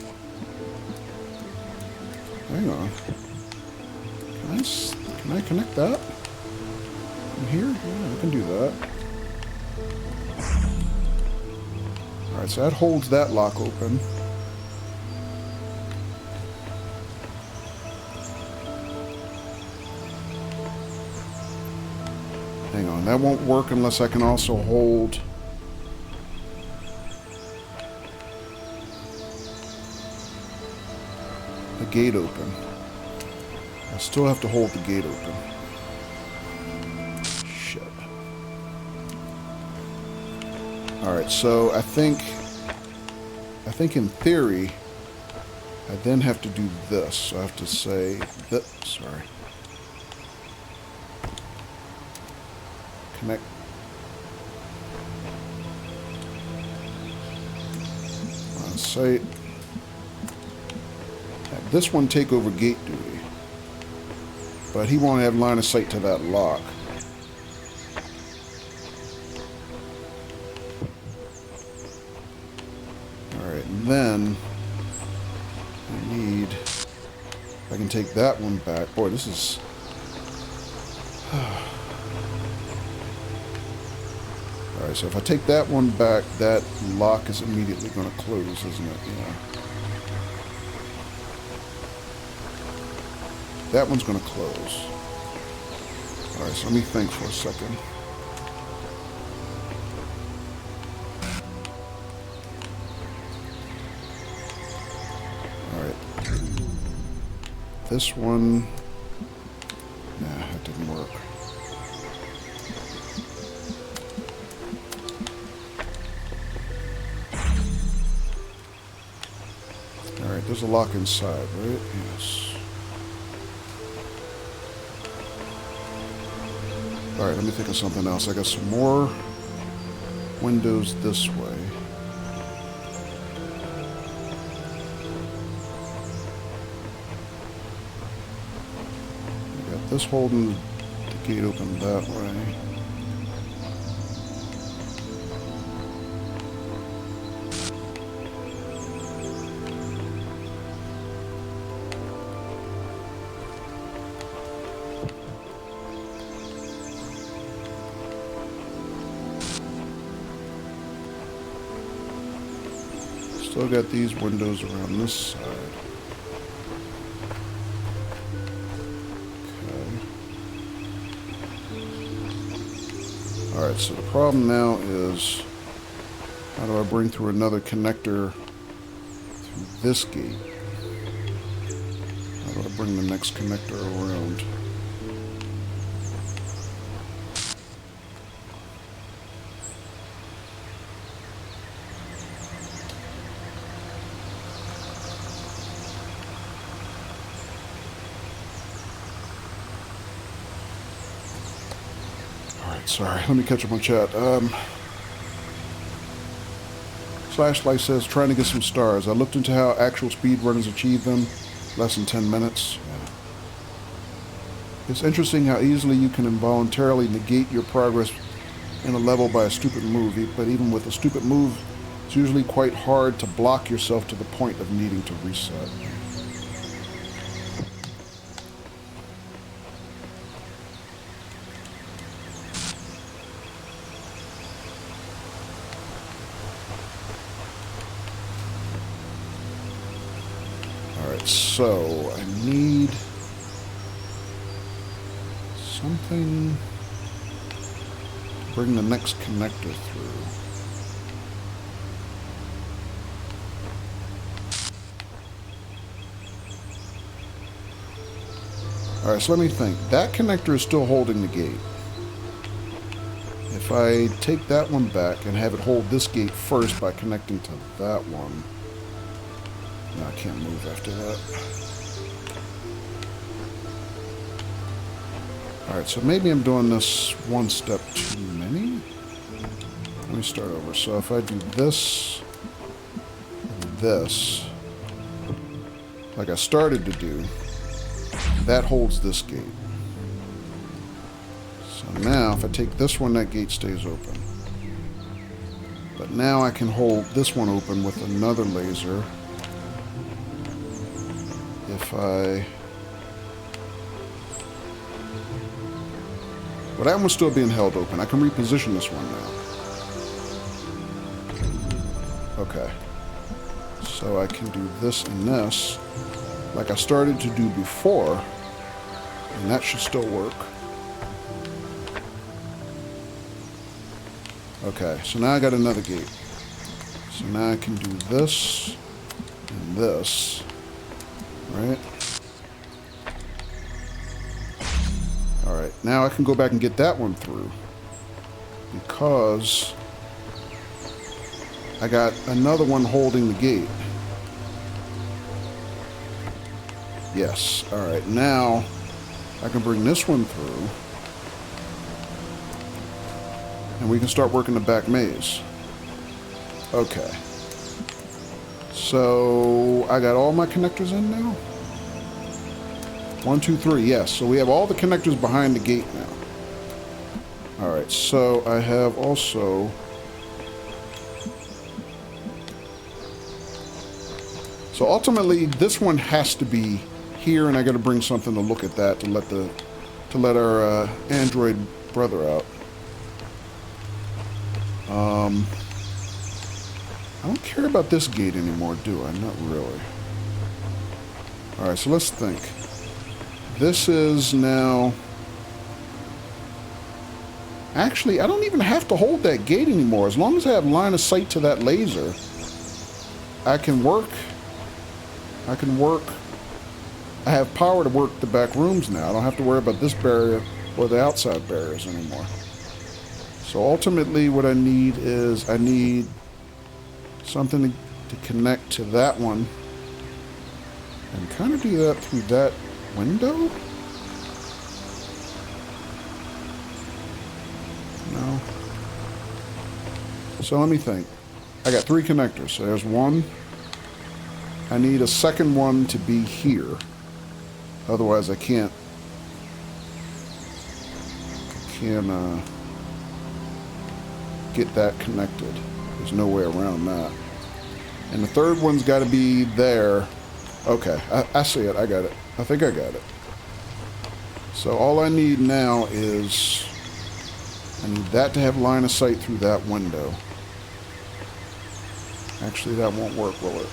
Hang on. Can I connect that? From here? Yeah, I can do that. Alright, so that holds that lock open. Hang on, that won't work unless I can also hold the gate open. I still have to hold the gate open. Shit. Alright, so I think in theory, I then have to do this. So I have to say that, sorry. Connect. On site. Have this one take over gate duty. But he won't have line of sight to that lock. Alright, and then I need, I can take that one back. Boy, this is alright, so if I take that one back, that lock is immediately going to close, isn't it? Yeah. That one's going to close. Alright, so let me think for a second. Alright. This one... Nah, that didn't work. Alright, there's a lock inside, right? Yes. Alright, let me think of something else. I got some more windows this way. I got this holding the gate open that way. Still got these windows around this side. Okay. Alright, so the problem now is, how do I bring through another connector through this gate? How do I bring the next connector around? Sorry, let me catch up on chat. Slashlight says, trying to get some stars. I looked into how actual speedrunners achieve them. Less than 10 minutes. Yeah. It's interesting how easily you can involuntarily negate your progress in a level by a stupid move. But even with a stupid move, it's usually quite hard to block yourself to the point of needing to reset. So, I need something to bring the next connector through. Alright, so let me think. That connector is still holding the gate. if I take that one back and have it hold this gate first by connecting to that one... No, I can't move after that. Alright, so maybe I'm doing this one step too many. Let me start over. So if I do this, and this, like I started to do, that holds this gate. So now if I take this one, that gate stays open. But now I can hold this one open with another laser. If I... Well, that one's still being held open. I can reposition this one now. Okay. So I can do this and this, like I started to do before, and that should still work. Okay, so now I got another gate. So now I can do this and this, right? Alright, now I can go back and get that one through, because I got another one holding the gate. Yes, alright, now I can bring this one through, and we can start working the back maze. Okay. So I got all my connectors in now? 1, 2, 3, yes. So we have all the connectors behind the gate now. Alright, so I have also... So ultimately, this one has to be here, and I got to bring something to look at that to let our android brother out. I don't care about this gate anymore, do I? Not really. Alright, so let's think. This is now... Actually, I don't even have to hold that gate anymore. As long as I have line of sight to that laser, I can work. I have power to work the back rooms now. I don't have to worry about this barrier or the outside barriers anymore. So ultimately what I need is I need something to connect to that one and kind of do that through that window? No. So let me think. I got 3 connectors. So there's one. I need a second one to be here. Otherwise I can't get that connected. There's no way around that. And the third one's got to be there. Okay, I see it. I got it. I think I got it. So all I need now is I need that to have line of sight through that window. Actually, that won't work, will it?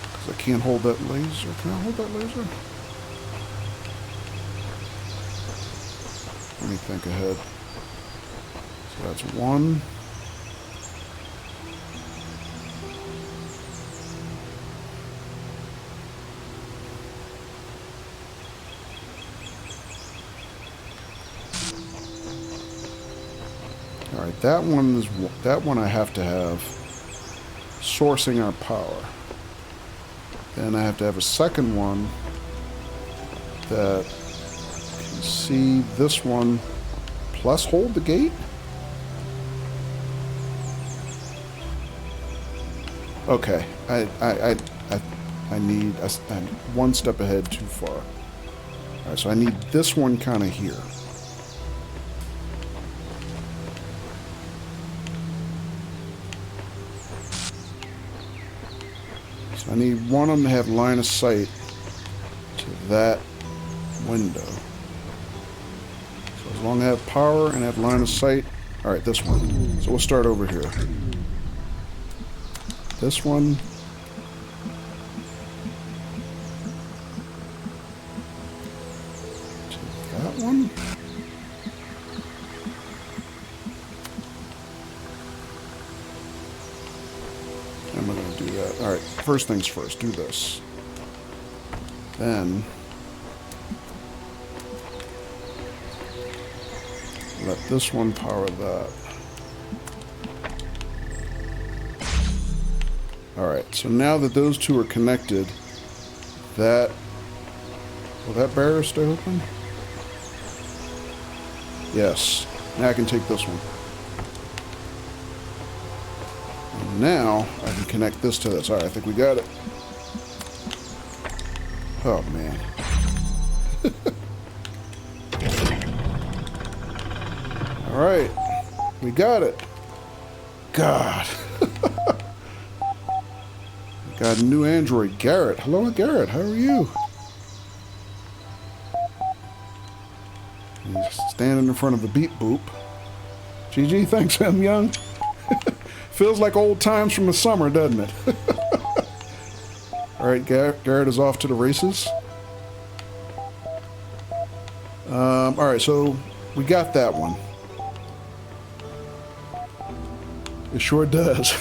Because I can't hold that laser. Can I hold that laser? Let me think ahead. So that's 1. All right, that one I have to have sourcing our power. Then I have to have a second one that can see this one plus hold the gate. Okay, I'm one step ahead too far. All right, so I need this one kind of here. So I need one of them to have line of sight to that window. So as long as I have power and I have line of sight. All right, this one. So we'll start over here. This one. To that one. I'm going to do that. All right, first things first, do this. Then Let this one power that. Alright, so now that those two are connected, that... Will that barrier stay open? Yes. Now I can take this one. And now I can connect this to this. Alright, I think we got it. Oh, man. Alright. We got it. God. Got a new android, Garrett. Hello, Garrett. How are you? He's standing in front of a beep boop. GG, thanks, M. Young. Feels like old times from the summer, doesn't it? Alright, Garrett is off to the races. Alright, so we got that one. It sure does.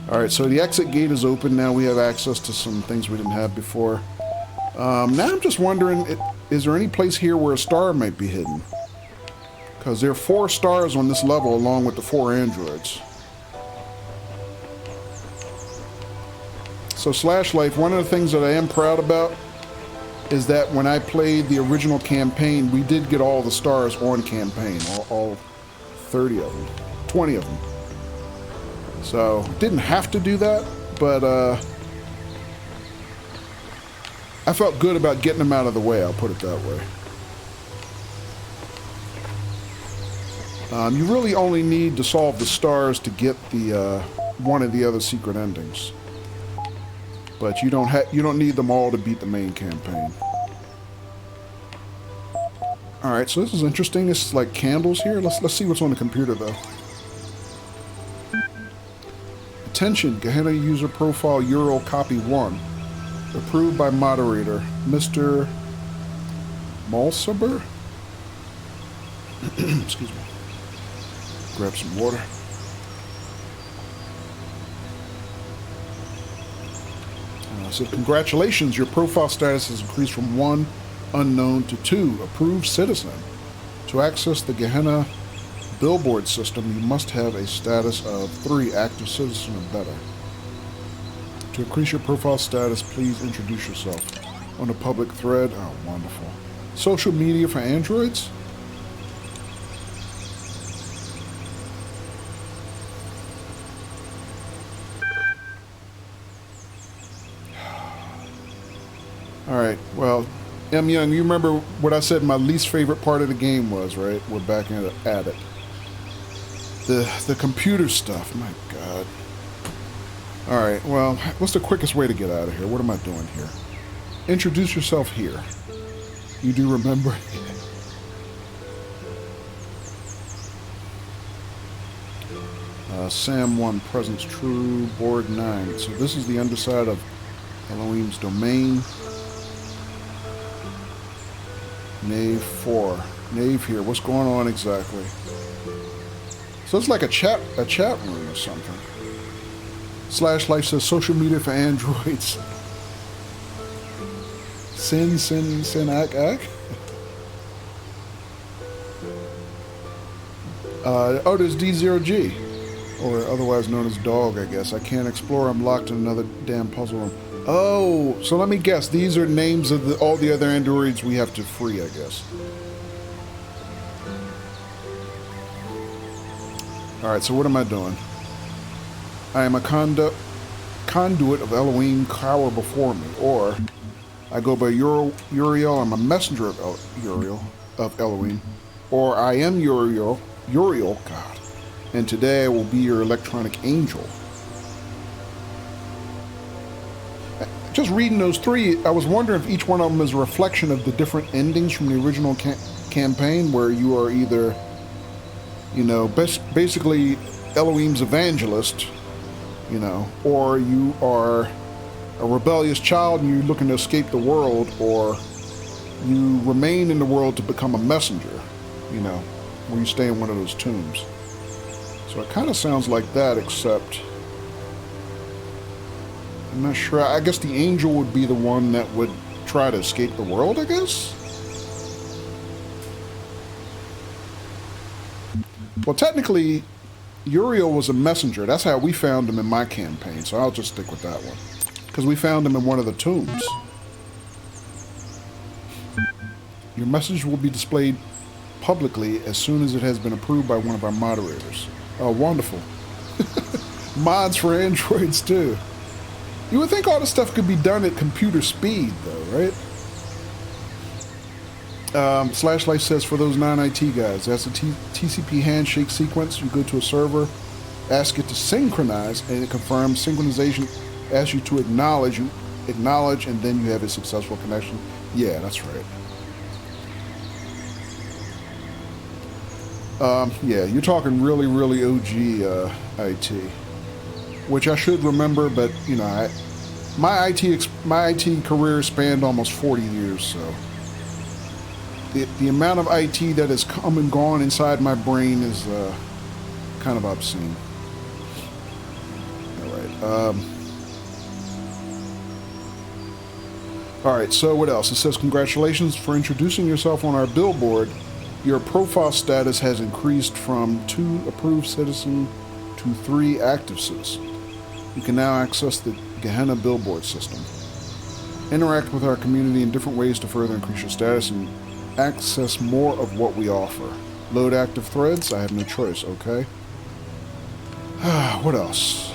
Alright, so the exit gate is open. Now we have access to some things we didn't have before. Now I'm just wondering, is there any place here where a star might be hidden? Because there are 4 stars on this level along with the 4 androids. So Life, one of the things that I am proud about is that when I played the original campaign, we did get all the stars on campaign. All 30 of them. 20 of them. So, didn't have to do that, but I felt good about getting them out of the way, I'll put it that way. You really only need to solve the stars to get the one of the other secret endings. But you don't need them all to beat the main campaign. Alright, so this is interesting. This is like candles here. Let's see what's on the computer though. Attention, Gehenna user profile Ural copy 1. Approved by moderator, Mr. Malsaber? Excuse me. Grab some water. So congratulations, your profile status has increased from 1 unknown to 2 approved citizen. To access the Gehenna billboard system, you must have a status of 3 active citizen or better. To increase your profile status, please introduce yourself on a public thread. Oh, wonderful. Social media for androids? Alright, well, M. Young, you remember what I said my least favorite part of the game was, right? We're back at it. The computer stuff, my God. Alright, well, what's the quickest way to get out of here? What am I doing here? Introduce yourself here. You do remember? Sam 1, presence true, board 9. So this is the underside of Elohim's domain. Nave 4. Nave here. What's going on exactly? So it's like a chat room or something. Life says social media for androids. Sin, ack. Oh, there's D0G. Or otherwise known as dog, I guess. I can't explore. I'm locked in another damn puzzle room. Oh, so let me guess. These are names of all the other androids we have to free, I guess. Alright, so what am I doing? I am a conduit of Elohim, cower before me. Or, I go by Uriel, I'm a messenger of Elohim. Or, I am Uriel, God. And today I will be your electronic angel. Just reading those 3, I was wondering if each one of them is a reflection of the different endings from the original campaign, where you are either, you know, basically Elohim's evangelist, you know, or you are a rebellious child and you're looking to escape the world, or you remain in the world to become a messenger, you know, when you stay in one of those tombs. So it kind of sounds like that, except I'm not sure. I guess the angel would be the one that would try to escape the world, I guess? Well, technically, Uriel was a messenger. That's how we found him in my campaign, so I'll just stick with that one. Because we found him in one of the tombs. Your message will be displayed publicly as soon as it has been approved by one of our moderators. Oh, wonderful. Mods for androids, too. You would think all this stuff could be done at computer speed, though, right? Slashlight says, for those non-IT guys, that's a TCP handshake sequence. You go to a server, ask it to synchronize, and it confirms synchronization, asks you to acknowledge, and then you have a successful connection. Yeah, that's right. Yeah, you're talking really, really OG IT, which I should remember, but you know, my IT career spanned almost 40 years, so the amount of IT that has come and gone inside my brain is kind of obscene. All right, so what else? It says, congratulations for introducing yourself on our billboard. Your profile status has increased from 2 approved citizen to 3 active citizen. You can now access the Gehenna billboard system. Interact with our community in different ways to further increase your status and access more of what we offer. Load active threads? I have no choice, okay? What else?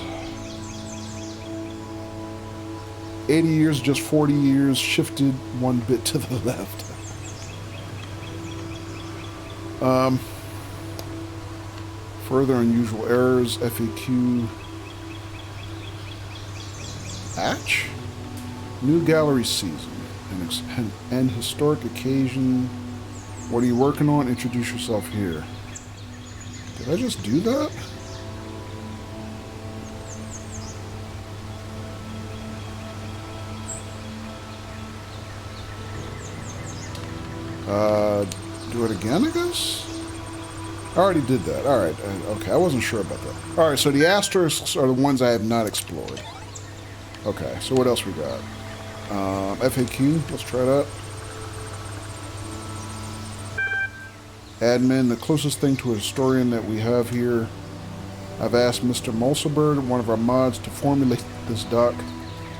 80 years, just 40 years, shifted 1 bit to the left. Further unusual errors, FAQ. Hatch? New gallery season. An historic occasion. What are you working on? Introduce yourself here. Did I just do that? Do it again, I guess? I already did that. Alright, okay, I wasn't sure about that. Alright, so the asterisks are the ones I have not explored. Okay, so what else we got? FAQ, let's try that. Admin, the closest thing to a historian that we have here. I've asked Mr. Mulsibird, one of our mods, to formulate this doc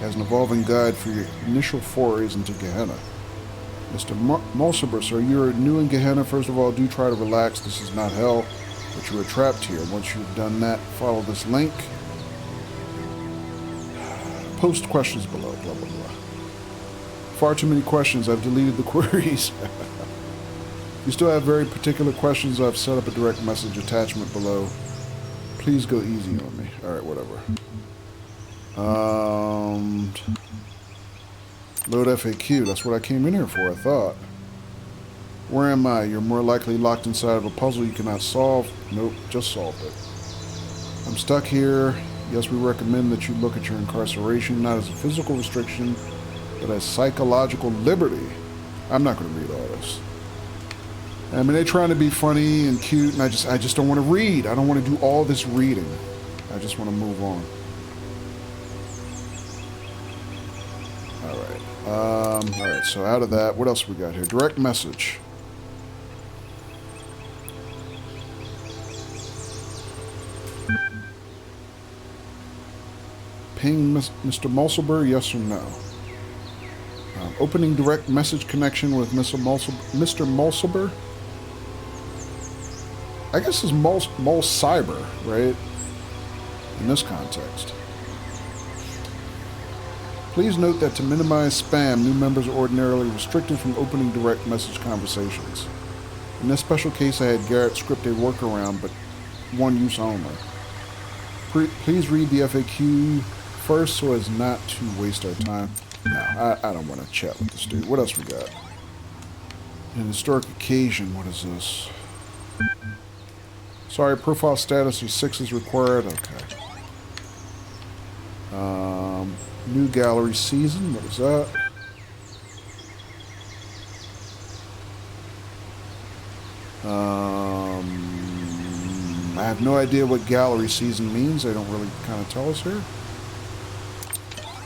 as an evolving guide for your initial forays into Gehenna. Mr. Mulsibird, sir, you're new in Gehenna. First of all, do try to relax. This is not hell, but you are trapped here. Once you've done that, follow this link. Post questions below, blah, blah, blah. Far too many questions. I've deleted the queries. If you still have very particular questions, I've set up a direct message attachment below. Please go easy on me. Alright, whatever. Load FAQ. That's what I came in here for, I thought. Where am I? You're more likely locked inside of a puzzle you cannot solve. Nope, just solved it. I'm stuck here. Yes, we recommend that you look at your incarceration not as a physical restriction, but as psychological liberty. I'm not going to read all this. I mean, they're trying to be funny and cute, and I just don't want to read. I don't want to do all this reading. I just want to move on. Alright, so out of that, what else we got here? Direct message. Ping Mr. Mulsibird, yes or no? Opening direct message connection with Mr. Mulsibird? I guess it's Mulsibird, right? In this context. Please note that to minimize spam, new members are ordinarily restricted from opening direct message conversations. In this special case, I had Garrett script a workaround, but one use only. Please read the FAQ first so as not to waste our time. No, I don't want to chat with this dude. What else we got? An historic occasion. What is this? Sorry, profile status of 6 is required. Okay. New gallery season. What is that? I have no idea what gallery season means. They don't really kind of tell us here.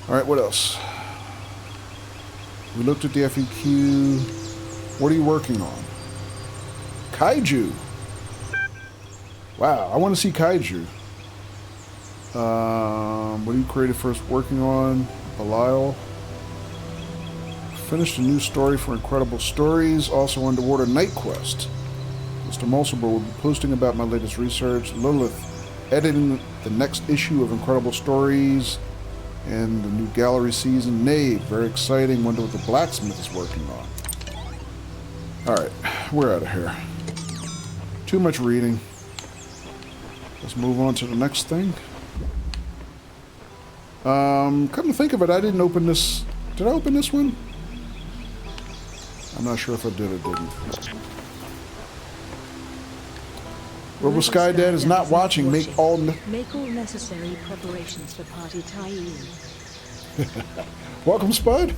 Alright, what else? We looked at the FAQ. What are you working on? Kaiju. Wow, I want to see Kaiju. What are you created first working on? Belial. Finished a new story for Incredible Stories. Also underwater Night Quest. Mr. Mulciber will be posting about my latest research. Lilith editing the next issue of Incredible Stories and the new gallery season. Knave, very exciting. Wonder what the blacksmith is working on. Alright, we're out of here. Too much reading. Let's move on to the next thing. Come to think of it, I didn't open this. Did I open this one? I'm not sure if I did or didn't. Robo Skydad is not watching. Make all necessary preparations for party tie-in. Welcome, Spud.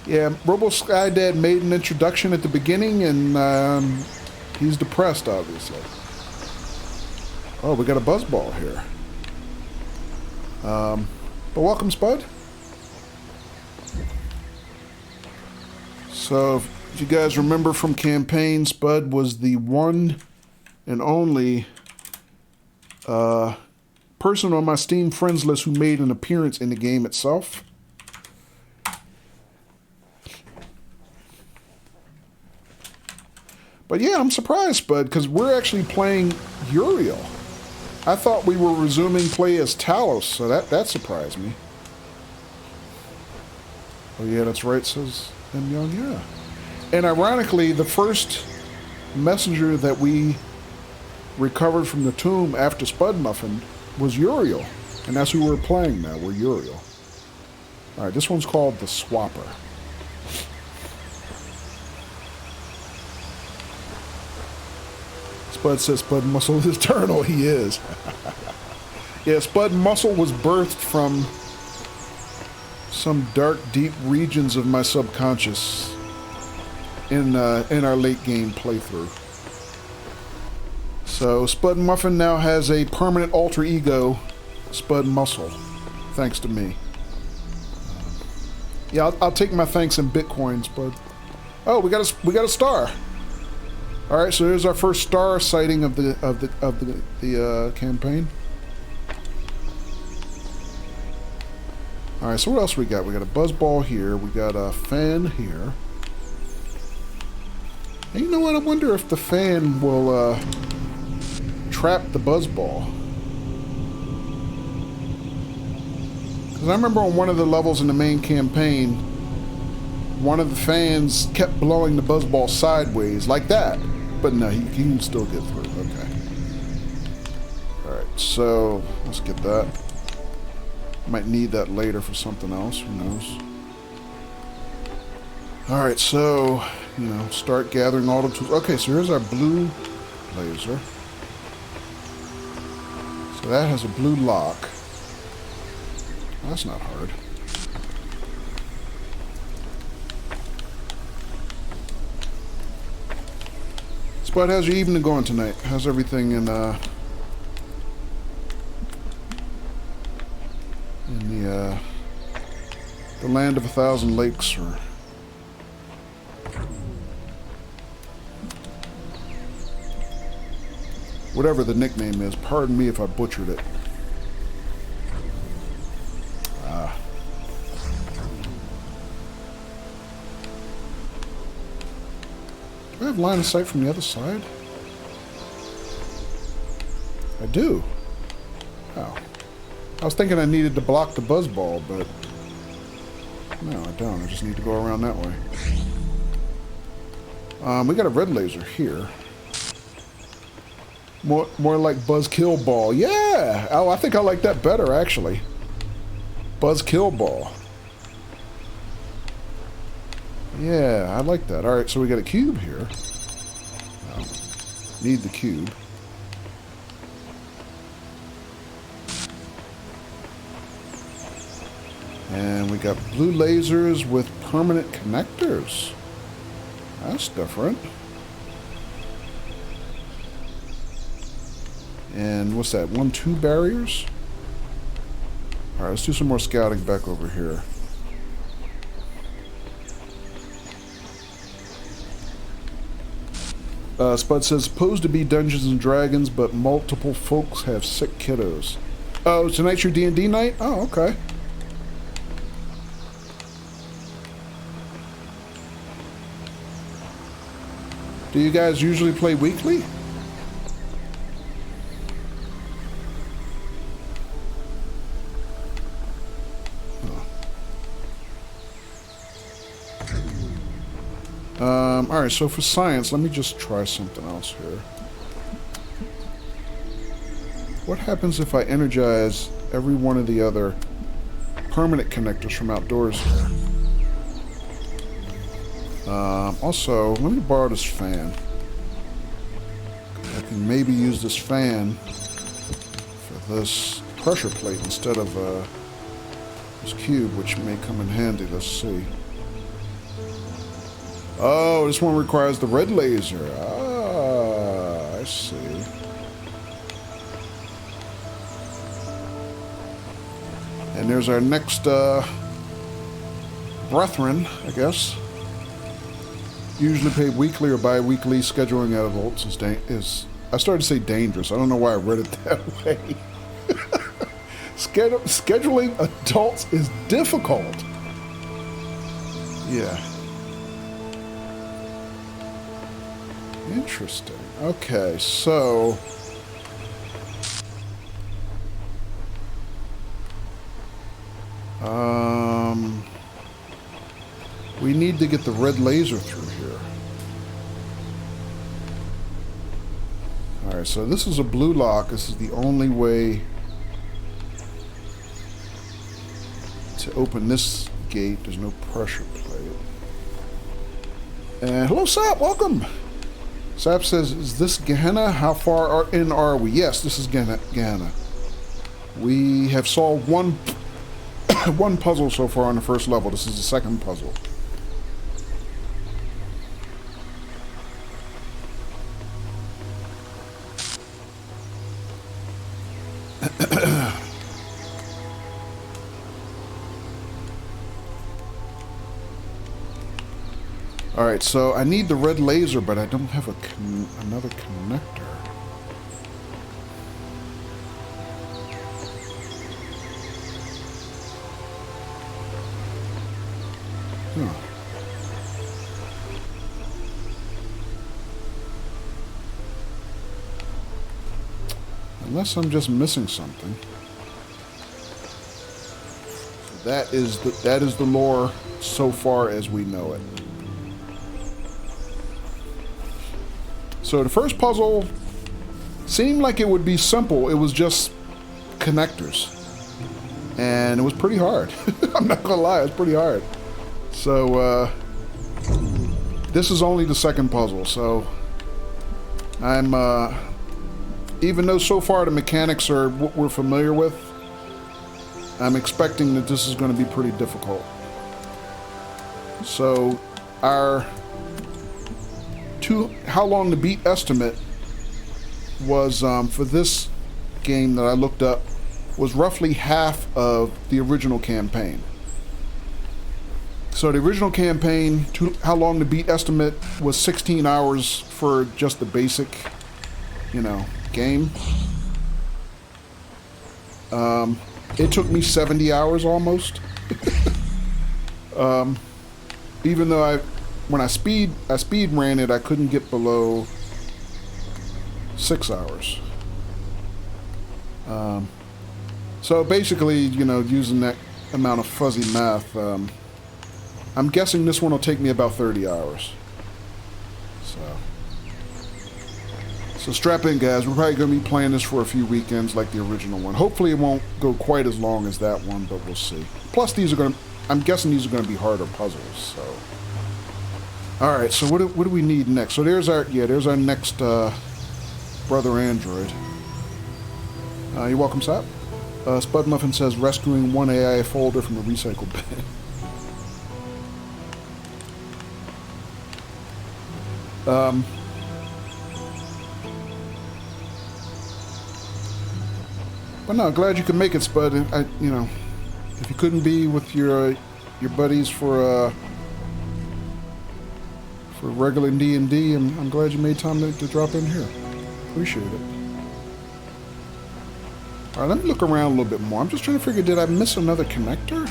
Yeah, Robo Skydad made an introduction at the beginning, and he's depressed, obviously. Oh, we got a buzzball here. But welcome, Spud. So, if you guys remember from campaign, Spud was the one and only person on my Steam friends list who made an appearance in the game itself. But yeah, I'm surprised, Spud, because we're actually playing Uriel. I thought we were resuming play as Talos, so that surprised me. Oh yeah, that's right, says M. Young, yeah. And ironically, the first messenger that we recovered from the tomb after Spud Muffin was Uriel. And that's who we're playing now, we're Uriel. Alright, this one's called the Swapper. Spud says Spud Muscle is eternal. He is. Yeah, Spud Muscle was birthed from some dark, deep regions of my subconscious in our late game playthrough. So Spud Muffin now has a permanent alter ego, Spud Muscle, thanks to me. Yeah, I'll take my thanks in Bitcoin, Spud. Oh, we got a star. All right, so there's our first star sighting of the campaign. All right, so what else we got? We got a buzzball here. We got a fan here. And you know what? I wonder if the fan will trap the buzzball. Because I remember on one of the levels in the main campaign, one of the fans kept blowing the buzzball sideways like that. But no, he can still get through. Okay. Alright, so let's get that. Might need that later for something else. Who knows? Alright, so, you know, start gathering all the tools. Okay, so here's our blue laser. So that has a blue lock. That's not hard. Spud, how's your evening going tonight? How's everything in the land of 1,000 lakes, or whatever the nickname is? Pardon me if I butchered it. Do I have line of sight from the other side? I do. Oh. I was thinking I needed to block the buzzball, but no, I don't. I just need to go around that way. We got a red laser here. More like Buzzkill Ball. Yeah! Oh, I think I like that better, actually. Buzzkill Ball. Yeah, I like that. Alright, so we got a cube here. Need the cube. And we got blue lasers with permanent connectors. That's different. And what's that? 1-2 barriers? Alright, let's do some more scouting back over here. Spud says, supposed to be Dungeons and Dragons, but multiple folks have sick kiddos. Oh, tonight's your D&D night? Oh, okay. Do you guys usually play weekly? Alright, so for science, let me just try something else here. What happens if I energize every one of the other permanent connectors from outdoors here? Also, let me borrow this fan. I can maybe use this fan for this pressure plate instead of this cube, which may come in handy. Let's see. Oh, this one requires the red laser. Ah, I see. And there's our next brethren, I guess. Usually paid weekly or bi-weekly. Scheduling adults is I started to say dangerous. I don't know why I read it that way. Scheduling adults is difficult. Yeah. Interesting. Okay, so we need to get the red laser through here. Alright, so this is a blue lock. This is the only way to open this gate. There's no pressure plate. And hello, Sap, welcome! Sap says, is this Gehenna? How far in are we? Yes, this is Gehenna. We have solved one puzzle so far on the first level. This is the second puzzle. Alright, so I need the red laser, but I don't have another connector. Huh. Unless I'm just missing something. That is the lore so far as we know it. So the first puzzle seemed like it would be simple. It was just connectors. And it was pretty hard. I'm not gonna lie, it was pretty hard. So, this is only the second puzzle, so I'm, even though so far the mechanics are what we're familiar with, I'm expecting that this is going to be pretty difficult. So, our how long to beat estimate was, for this game that I looked up, was roughly half of the original campaign. So the original campaign, how long to beat estimate, was 16 hours for just the basic, game. It took me 70 hours almost. Even though when I speed ran it, I couldn't get below 6 hours. So basically, using that amount of fuzzy math, I'm guessing this one will take me about 30 hours. So strap in, guys. We're probably going to be playing this for a few weekends like the original one. Hopefully it won't go quite as long as that one, but we'll see. Plus, I'm guessing these are going to be harder puzzles, so. Alright, so what do we need next? So there's our next brother android. You're welcome, Sap. Spud Muffin says, rescuing one AI folder from the recycle bin. But no, glad you could make it, Spud. If you couldn't be with your buddies for for regular D&D, and I'm glad you made time to drop in here. Appreciate it. All right, let me look around a little bit more. I'm just trying to figure, did I miss another connector?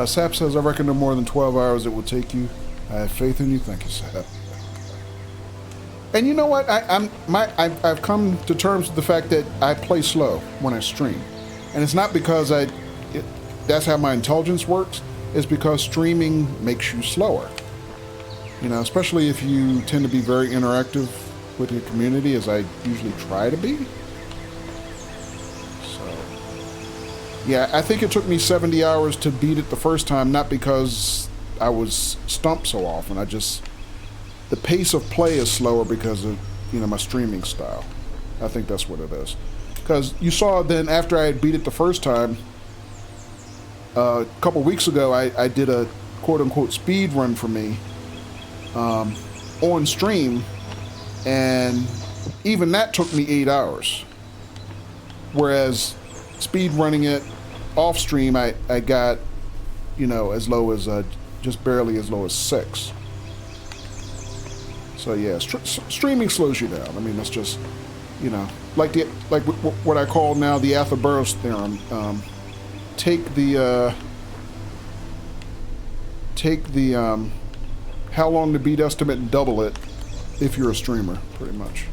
Sap says, I reckon no more than 12 hours it will take you. I have faith in you. Thank you, Sap. And you know what? I've come to terms with the fact that I play slow when I stream. And it's not because that's how my intelligence works. It's because streaming makes you slower. You know, especially if you tend to be very interactive with your community, as I usually try to be. Yeah, I think it took me 70 hours to beat it the first time, not because I was stumped so often. The pace of play is slower because of, you know, my streaming style. I think that's what it is. Because you saw then after I had beat it the first time, a couple weeks ago, I did a quote-unquote speed run for me on stream, and even that took me 8 hours. Whereas speed running it off stream, I got, you know, as low as just barely as low as 6. So yeah, streaming slows you down. I mean, it's just, you know, like what I call now the Arthur-Burroughs theorem. Take the how long to beat estimate and double it if you're a streamer, pretty much.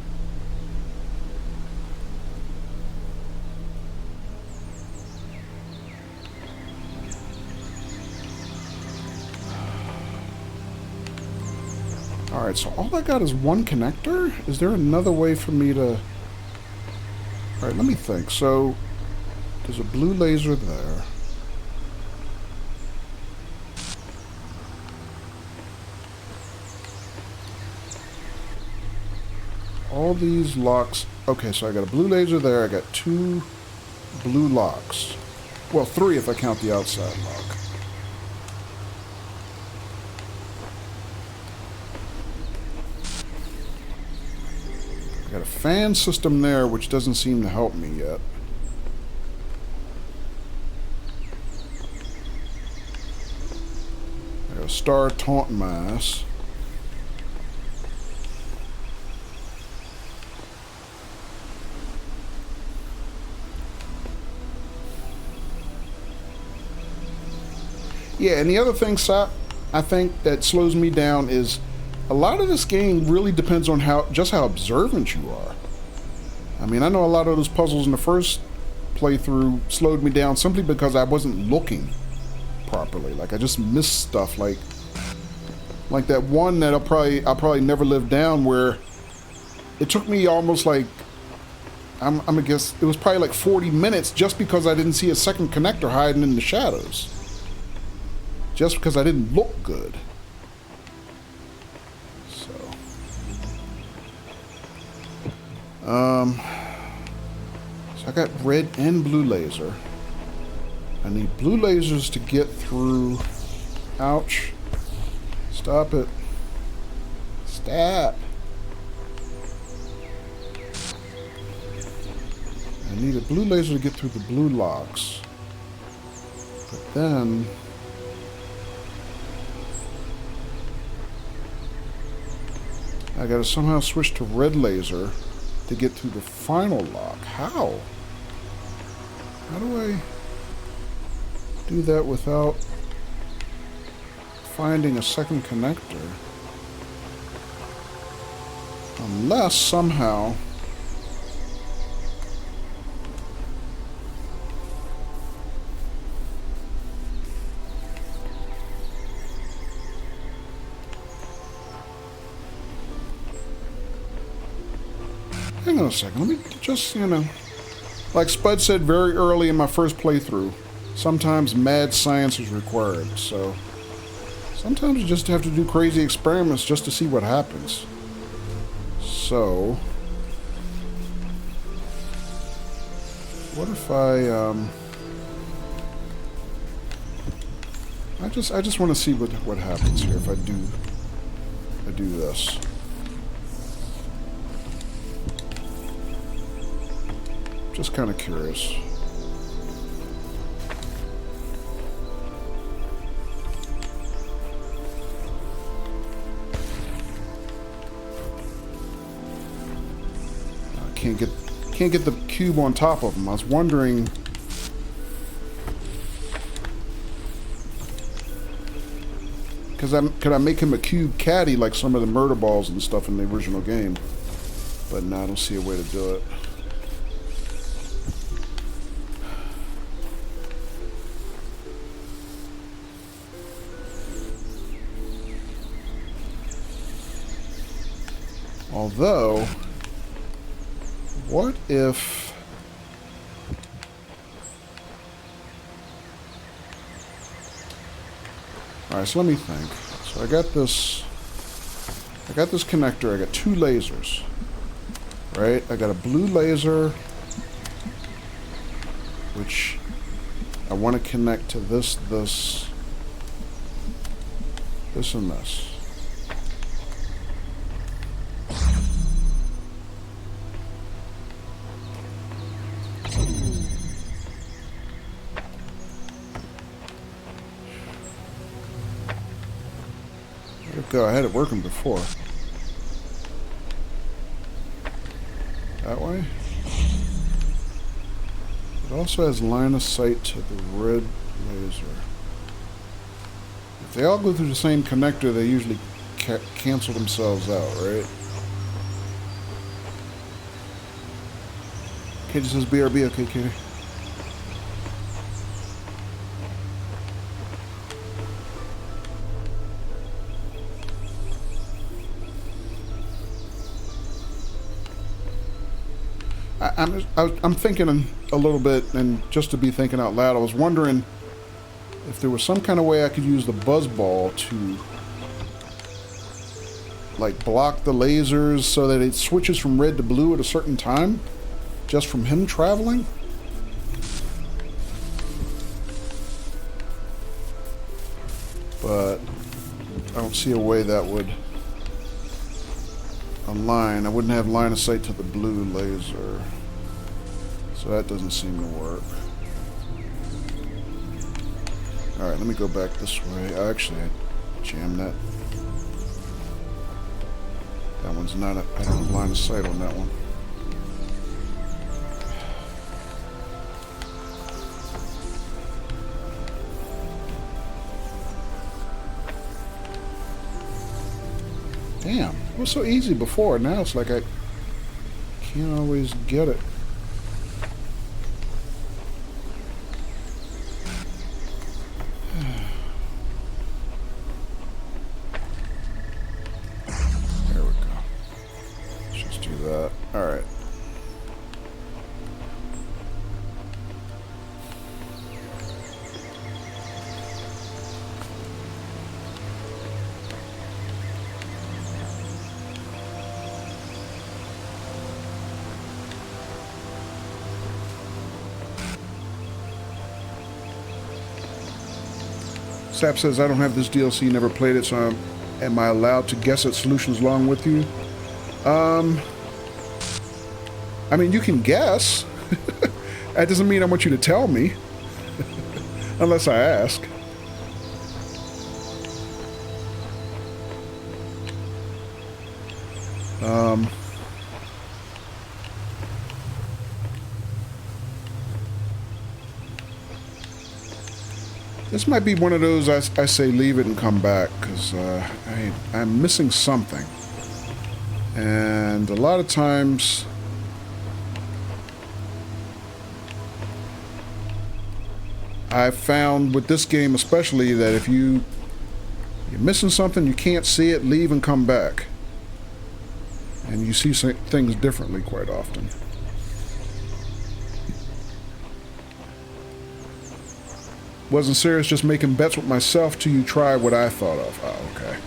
Alright, so all I got is one connector? Is there another way for me to... Alright, let me think. So, there's a blue laser there. All these locks... Okay, so I got a blue laser there. I got 2 blue locks. Well, 3 if I count the outside lock. I got a fan system there, which doesn't seem to help me yet. I got a star taunting my ass. Yeah, and the other thing, Sap, I think that slows me down is a lot of this game really depends on how observant you are. I mean, I know a lot of those puzzles in the first playthrough slowed me down simply because I wasn't looking properly. Like, I just missed stuff, like that one that I'll probably never live down, where it took me almost like I'm gonna guess it was probably like 40 minutes just because I didn't see a second connector hiding in the shadows. Just because I didn't look good. So I got red and blue laser. I need blue lasers to get through. Ouch. Stop it. Stop. I need a blue laser to get through the blue locks. But then... I gotta somehow switch to red laser to get through the final lock. How? How do I do that without finding a second connector? Unless somehow... Hang on a second. Let me just, you know, like Spud said very early in my first playthrough, sometimes mad science is required. So sometimes you just have to do crazy experiments just to see what happens. So what if I just want to see what happens here if I do this. Just kind of curious. I can't get the cube on top of him. I was wondering. Could I make him a cube caddy like some of the murder balls and stuff in the original game? But no, I don't see a way to do it. Although, what if... Alright, so let me think. So I got this connector, I got two lasers. Right? I got a blue laser, which I want to connect to this, and this. Go, I had it working before. That way. It also has line of sight to the red laser. If they all go through the same connector, they usually cancel themselves out, right? Katie says BRB. Okay, Katie. I'm thinking a little bit, and just to be thinking out loud, I was wondering if there was some kind of way I could use the buzz ball to like block the lasers so that it switches from red to blue at a certain time, just from him traveling. But I don't see a way that would align. I wouldn't have line of sight to the blue laser. So that doesn't seem to work. Alright, let me go back this way. Actually, I jammed that. That one's not I don't have line of sight on that one. Damn, it was so easy before. Now it's like I can't always get it. There we go. Let's just do that. Alright. Sap says, I don't have this DLC, never played it, so am I allowed to guess at solutions along with you? I mean, you can guess. That doesn't mean I want you to tell me. Unless I ask. This might be one of those I say leave it and come back, because I'm missing something. And a lot of times I've found with this game especially that if you're missing something, you can't see it, leave and come back. And you see things differently quite often. Wasn't serious, just making bets with myself till you try what I thought of. Oh, okay.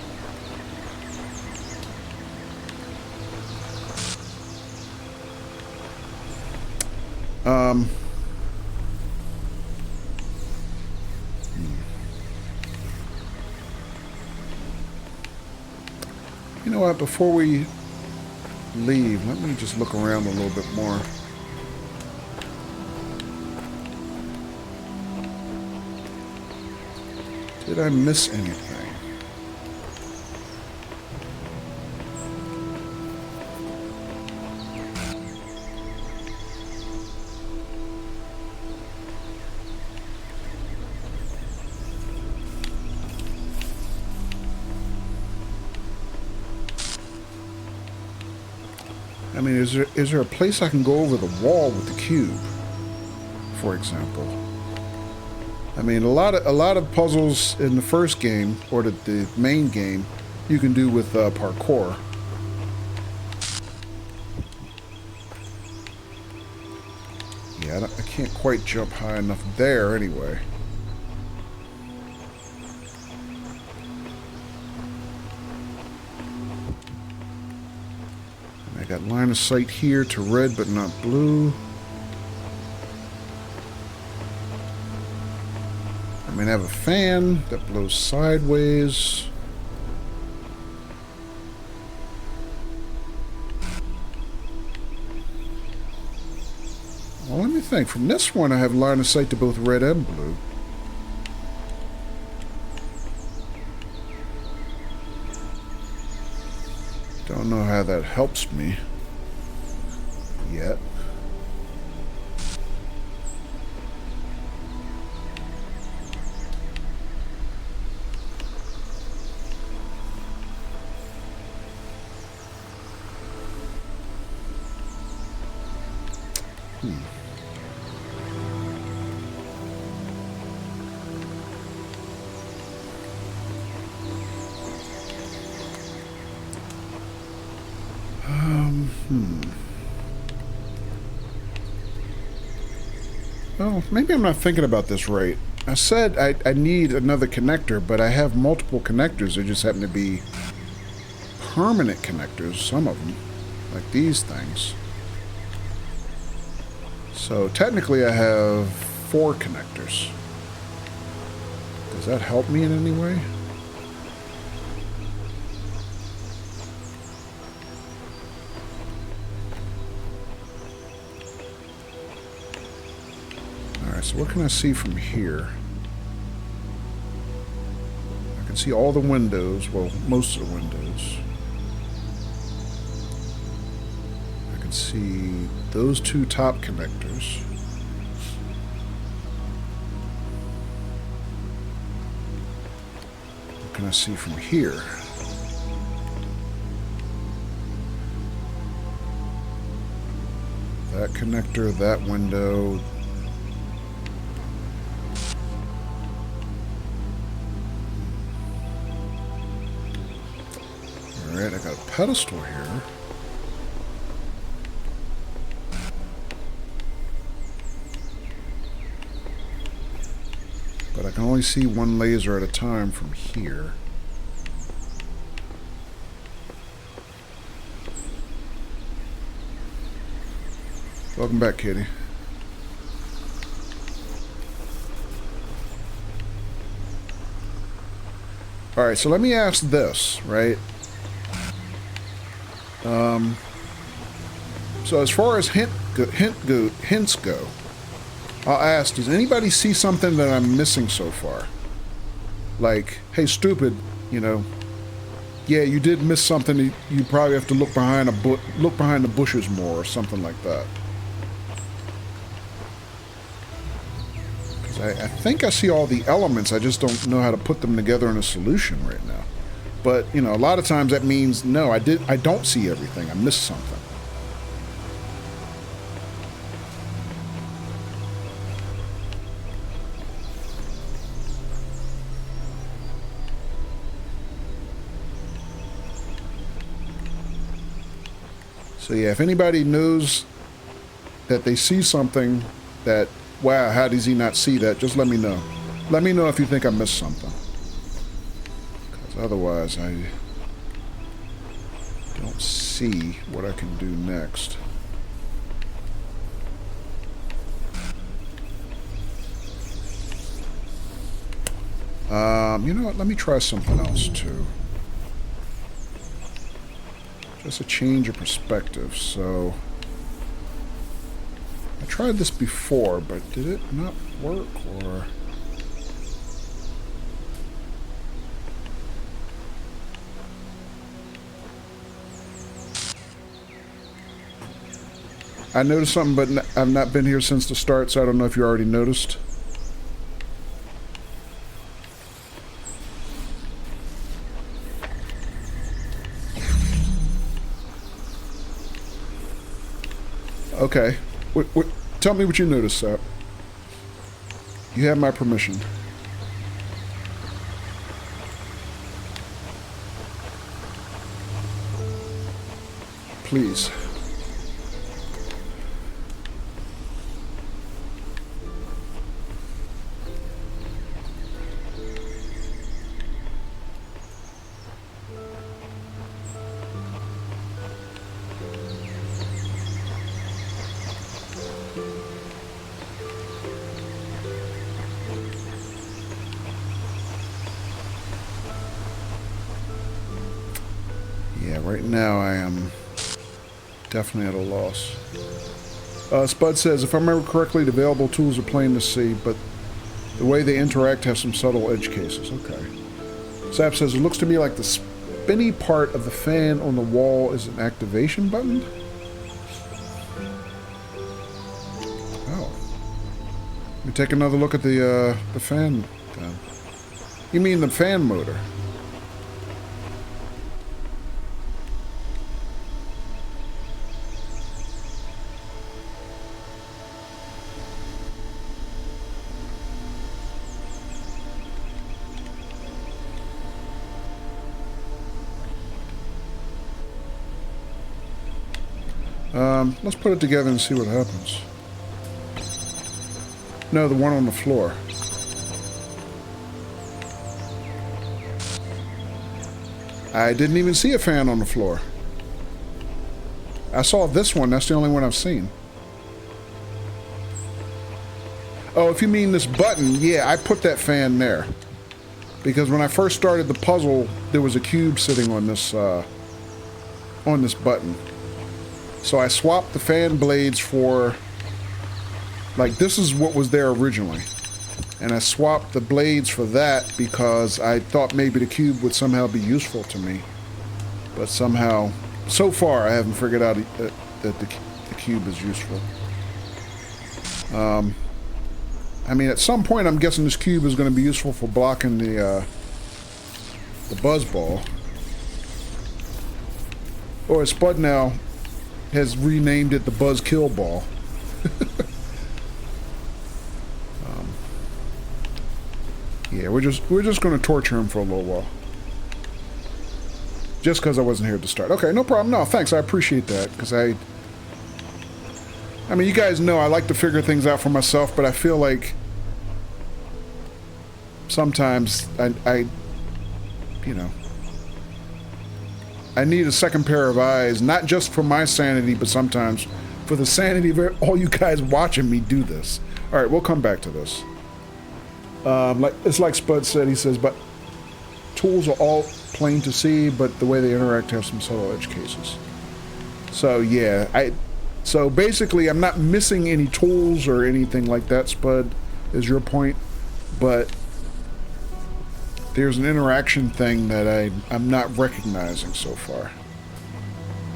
You know what, before we leave, let me just look around a little bit more. Did I miss anything? I mean, is there a place I can go over the wall with the cube, for example? I mean, a lot of puzzles in the first game, or the main game, you can do with parkour. Yeah, I can't quite jump high enough there anyway. I got line of sight here to red but not blue. I mean, I have a fan that blows sideways. Well, let me think. From this one, I have line of sight to both red and blue. Don't know how that helps me yet. Well, maybe I'm not thinking about this right. I said I need another connector, but I have multiple connectors. They just happen to be permanent connectors, some of them, like these things. So technically I have 4 connectors. Does that help me in any way? So what can I see from here? I can see all the windows, well, most of the windows. I can see those 2 top connectors. What can I see from here? That connector, that window. Alright, I got a pedestal here. But I can only see one laser at a time from here. Welcome back, Kitty. Alright, so let me ask this, right? So as far as hints go, I'll ask, does anybody see something that I'm missing so far? Like, hey, stupid, you know, yeah, you did miss something. You probably have to look behind the bushes more, or something like that. Because I think I see all the elements. I just don't know how to put them together in a solution right now. But you know, a lot of times that means no, I don't see everything. I missed something. So yeah, if anybody knows that they see something that, wow, how does he not see that? Just let me know. Let me know if you think I missed something. Because otherwise I don't see what I can do next. You know what? Let me try something else too. Just a change of perspective. So I tried this before, but did it not work or? I noticed something, but I've not been here since the start, so I don't know if you already noticed. Okay. Tell me what you noticed, Sap. You have my permission. Please. Right now I am definitely at a loss. Spud says, if I remember correctly, the available tools are plain to see, but the way they interact have some subtle edge cases. Okay. Sap says, it looks to me like the spinny part of the fan on the wall is an activation button. Oh. Let me take another look at the fan then. You mean the fan motor? Let's put it together and see what happens. No, the one on the floor. I didn't even see a fan on the floor. I saw this one. That's the only one I've seen. Oh, if you mean this button, yeah, I put that fan there. Because when I first started the puzzle, there was a cube sitting on this button. So I swapped the fan blades for, like, this is what was there originally. And I swapped the blades for that because I thought maybe the cube would somehow be useful to me. But somehow, so far, I haven't figured out that the cube is useful. I mean, at some point, I'm guessing this cube is going to be useful for blocking the buzz ball. Or as Spud now has renamed it the Buzz Kill Ball. Yeah, we're just going to torture him for a little while. Just because I wasn't here at the start. Okay, no problem. No, thanks. I appreciate that. Because I mean, you guys know I like to figure things out for myself, but I feel like sometimes I you know, I need a second pair of eyes, not just for my sanity, but sometimes for the sanity of all you guys watching me do this. All right, we'll come back to this. It's like Spud said. He says, but tools are all plain to see, but the way they interact have some subtle edge cases. So yeah, so basically I'm not missing any tools or anything like that, Spud, is your point, but there's an interaction thing that I'm not recognizing so far.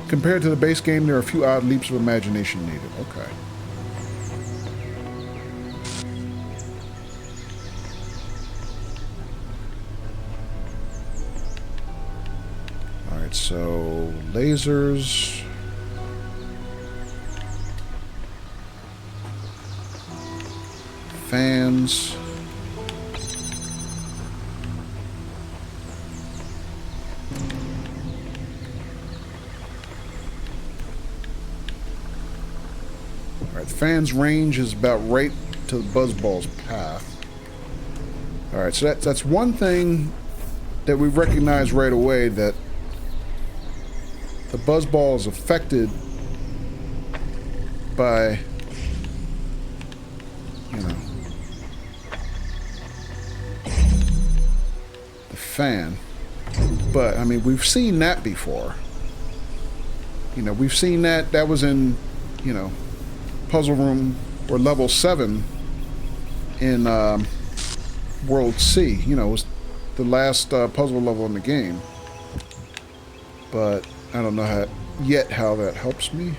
Compared to the base game, there are a few odd leaps of imagination needed. Okay. Alright, so lasers. Fans. Alright, the fan's range is about right to the buzzball's path. Alright, so that's one thing that we recognize right away, that the buzzball is affected by, you know, the fan. But, I mean, we've seen that before. You know, we've seen that. That was in, you know, puzzle room or level 7 in World C. You know, it was the last puzzle level in the game. But I don't know how that helps me.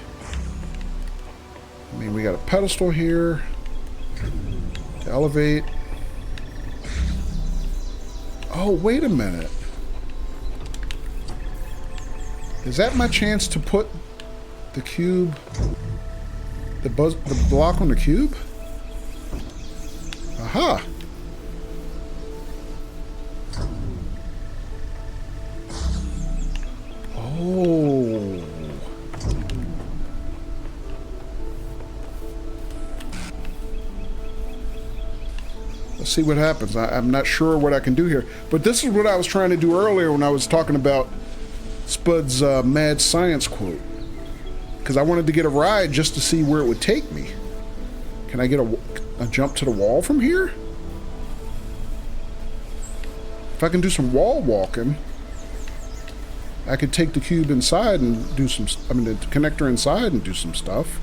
I mean, we got a pedestal here to elevate. Oh, wait a minute. Is that my chance to put the cube, the block on the cube? Aha! Oh. Let's see what happens. I'm not sure what I can do here. But this is what I was trying to do earlier when I was talking about Spud's mad science quote. Because I wanted to get a ride just to see where it would take me. Can I get a jump to the wall from here? If I can do some wall walking, I could take the cube inside and do some, I mean, the connector inside and do some stuff.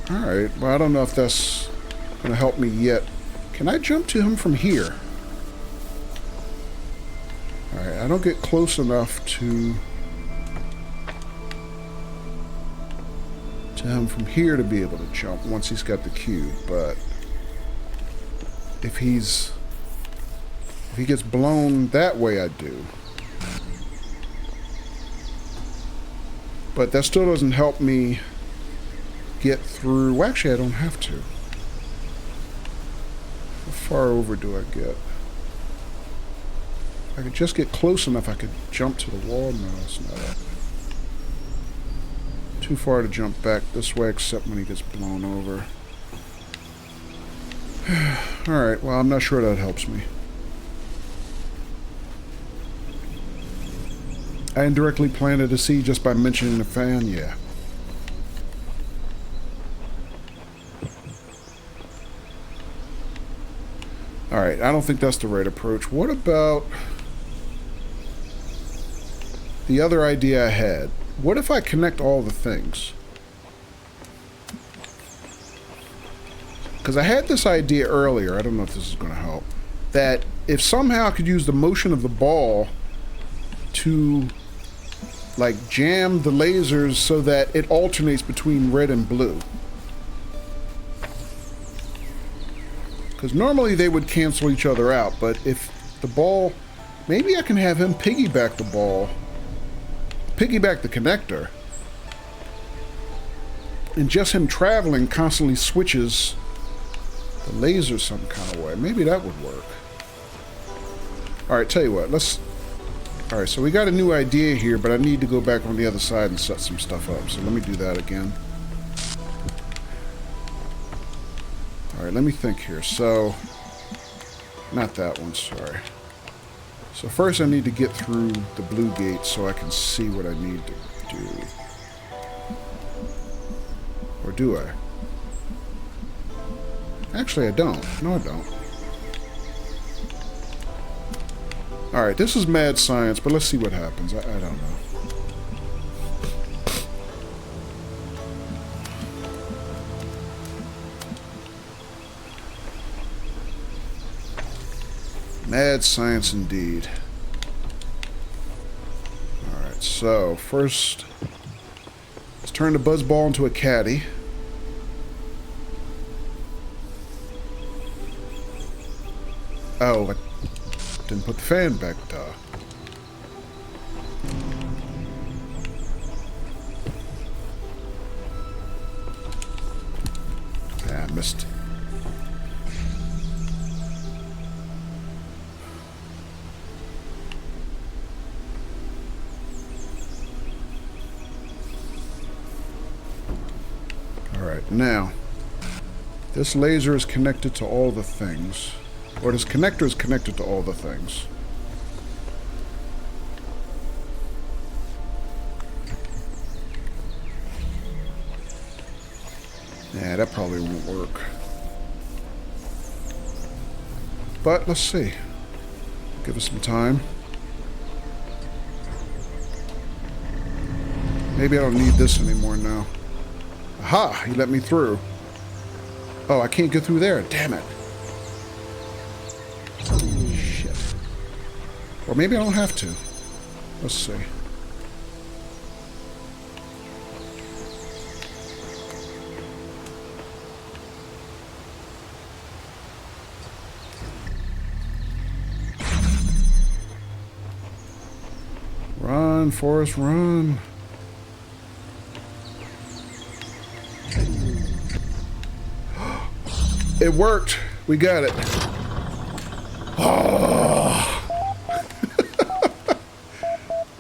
Alright, well, I don't know if that's going to help me yet. Can I jump to him from here? Alright, I don't get close enough to him from here to be able to jump once he's got the cube, but if he gets blown that way, I do. But that still doesn't help me get through. Well, actually, I don't have to. How far over do I get? If I could just get close enough, I could jump to the wall. No, it's not. Too far to jump back this way, except when he gets blown over. Alright, well, I'm not sure that helps me. I indirectly planted a seed just by mentioning the fan, yeah. Alright, I don't think that's the right approach. What about the other idea I had? What if I connect all the things? Because I had this idea earlier, I don't know if this is going to help, that if somehow I could use the motion of the ball to, like, jam the lasers so that it alternates between red and blue. Because normally they would cancel each other out, but if the ball... Maybe I can have him piggyback the ball, piggyback the connector, and just him traveling constantly switches the laser some kind of way. Maybe that would work. Alright, tell you what, let's... Alright, so we got a new idea here, but I need to go back on the other side and set some stuff up. So let me do that again. Alright, let me think here. So, not that one, sorry. So first I need to get through the blue gate so I can see what I need to do. Or do I? Actually, I don't. No, I don't. Alright, this is mad science, but let's see what happens. I don't know. Mad science indeed. Alright, so first, let's turn the buzzball into a caddy. Oh, I didn't put the fan back, duh. Yeah, I missed. now. This laser is connected to all the things. Or this connector is connected to all the things. Yeah, that probably won't work. But let's see. Give us some time. Maybe I don't need this anymore now. Aha! He let me through. Oh, I can't get through there. Damn it. Shit. Or maybe I don't have to. Let's see. Run, Forrest, run. It worked. We got it. Oh.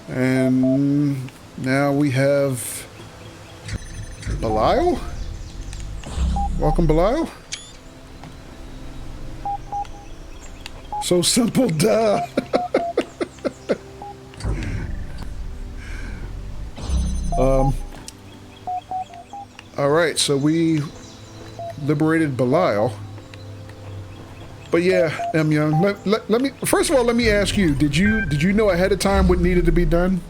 And now we have Belial. Welcome, Belial. So simple, duh. All right, so we liberated Belial. But yeah, M. Young, let me first of all, let me ask you, did you know ahead of time what needed to be done?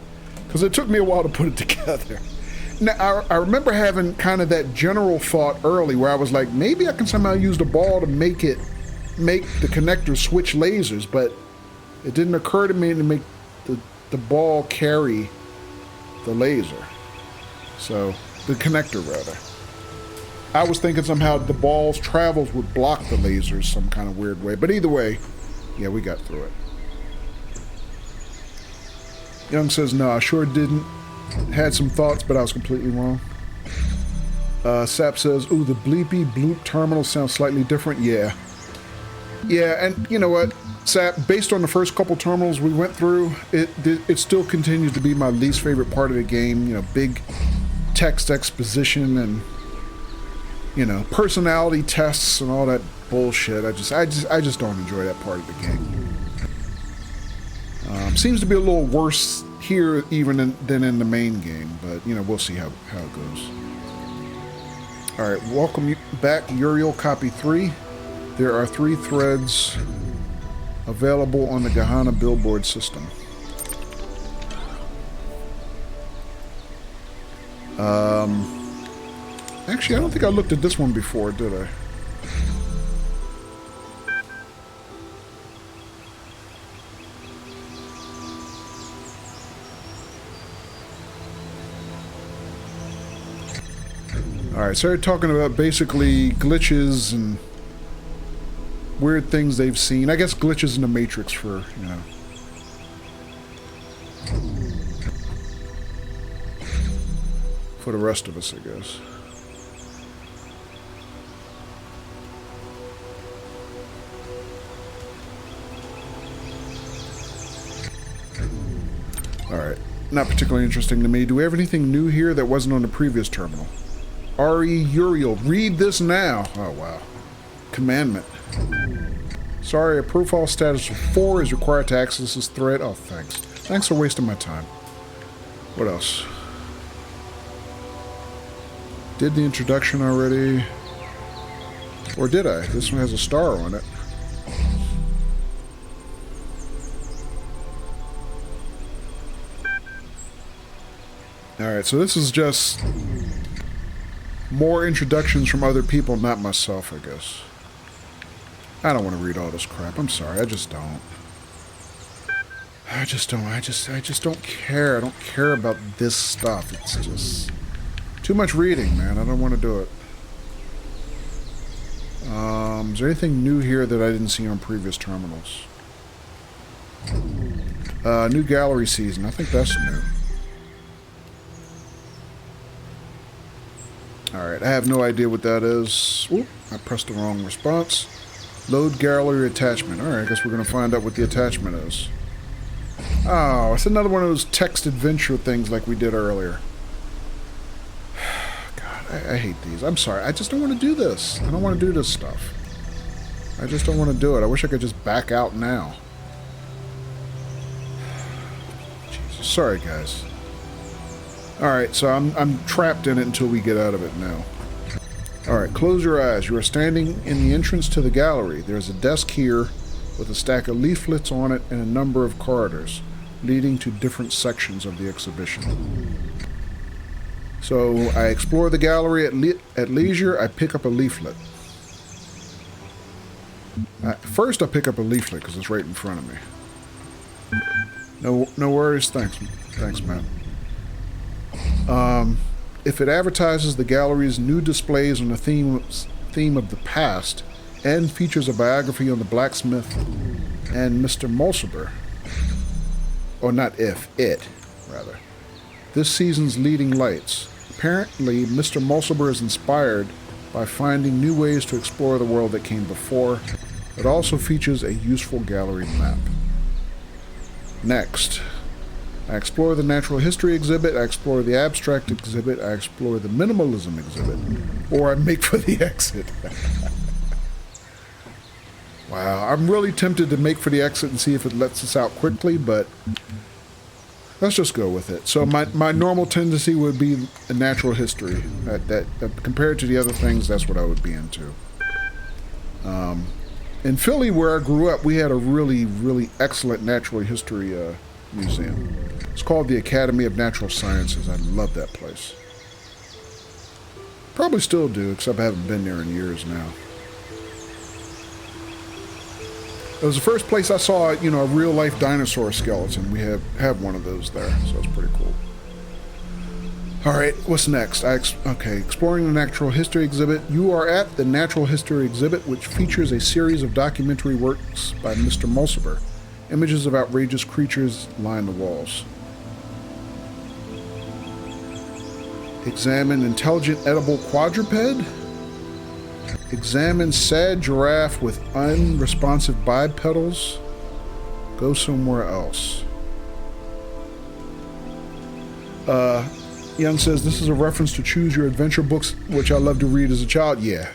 Because it took me a while to put it together. Now, I remember having kind of that general thought early where I was like, maybe I can somehow use the ball to make the connector switch lasers, but it didn't occur to me to make the ball carry the laser. So, the connector rather. I was thinking somehow the ball's travels would block the lasers some kind of weird way. But either way, yeah, we got through it. Young says, no, I sure didn't. Had some thoughts, but I was completely wrong. Sap says, ooh, the bleepy bloop terminal sounds slightly different. Yeah. Yeah, and you know what, Sap, based on the first couple terminals we went through, it still continues to be my least favorite part of the game. You know, big text exposition and, you know, personality tests and all that bullshit. I just don't enjoy that part of the game. Seems to be a little worse here even than in the main game, but you know, we'll see how it goes. All right, welcome back, Uriel Copy 3. There are 3 threads available on the Gehenna billboard system. Actually, I don't think I looked at this one before, did I? Alright, so they're talking about basically glitches and weird things they've seen. I guess glitches in the Matrix for, you know. For the rest of us, I guess. Alright, not particularly interesting to me. Do we have anything new here that wasn't on the previous terminal? R.E. Uriel, read this now. Oh, wow. Commandment. Sorry, a profile status of 4 is required to access this thread. Oh, thanks. Thanks for wasting my time. What else? Did the introduction already? Or did I? This one has a star on it. Alright, so this is just more introductions from other people, not myself, I guess. I don't want to read all this crap. I'm sorry, I just don't. I just don't care. I don't care about this stuff. It's just too much reading, man. I don't want to do it. Is there anything new here that I didn't see on previous terminals? New gallery season. I think that's new. Alright, I have no idea what that is. Oop, I pressed the wrong response. Load gallery attachment. Alright, I guess we're going to find out what the attachment is. Oh, it's another one of those text adventure things like we did earlier. God. I hate these. I'm sorry. I just don't want to do this. I don't want to do this stuff. I just don't want to do it. I wish I could just back out now. Jesus. Sorry, guys. Alright, so I'm trapped in it until we get out of it now. Alright, close your eyes. You are standing in the entrance to the gallery. There's a desk here with a stack of leaflets on it and a number of corridors leading to different sections of the exhibition. So I explore the gallery at leisure. I pick up a leaflet. First I pick up a leaflet because it's right in front of me. No worries. Thanks, man. If it advertises the gallery's new displays on the theme of the past and features a biography on the blacksmith and Mr. Mulciber, or not if, it, rather, this season's leading lights. Apparently, Mr. Mulciber is inspired by finding new ways to explore the world that came before. It also features a useful gallery map. Next, I explore the natural history exhibit, I explore the abstract exhibit, I explore the minimalism exhibit, or I make for the exit. Wow, I'm really tempted to make for the exit and see if it lets us out quickly, but let's just go with it. So my normal tendency would be a natural history. That compared to the other things, that's what I would be into. In Philly, where I grew up, we had a really, really excellent natural history museum. It's called the Academy of Natural Sciences. I love that place. Probably still do, except I haven't been there in years now. It was the first place I saw, a real-life dinosaur skeleton. We have one of those there, so it's pretty cool. Alright, what's next? Exploring the Natural History exhibit. You are at the Natural History exhibit, which features a series of documentary works by Mr. Mulciber. Images of outrageous creatures line the walls. Examine intelligent edible quadruped. Examine sad giraffe with unresponsive bipedals. Go somewhere else. Young says, this is a reference to Choose Your Adventure books, which I loved to read as a child. Yeah.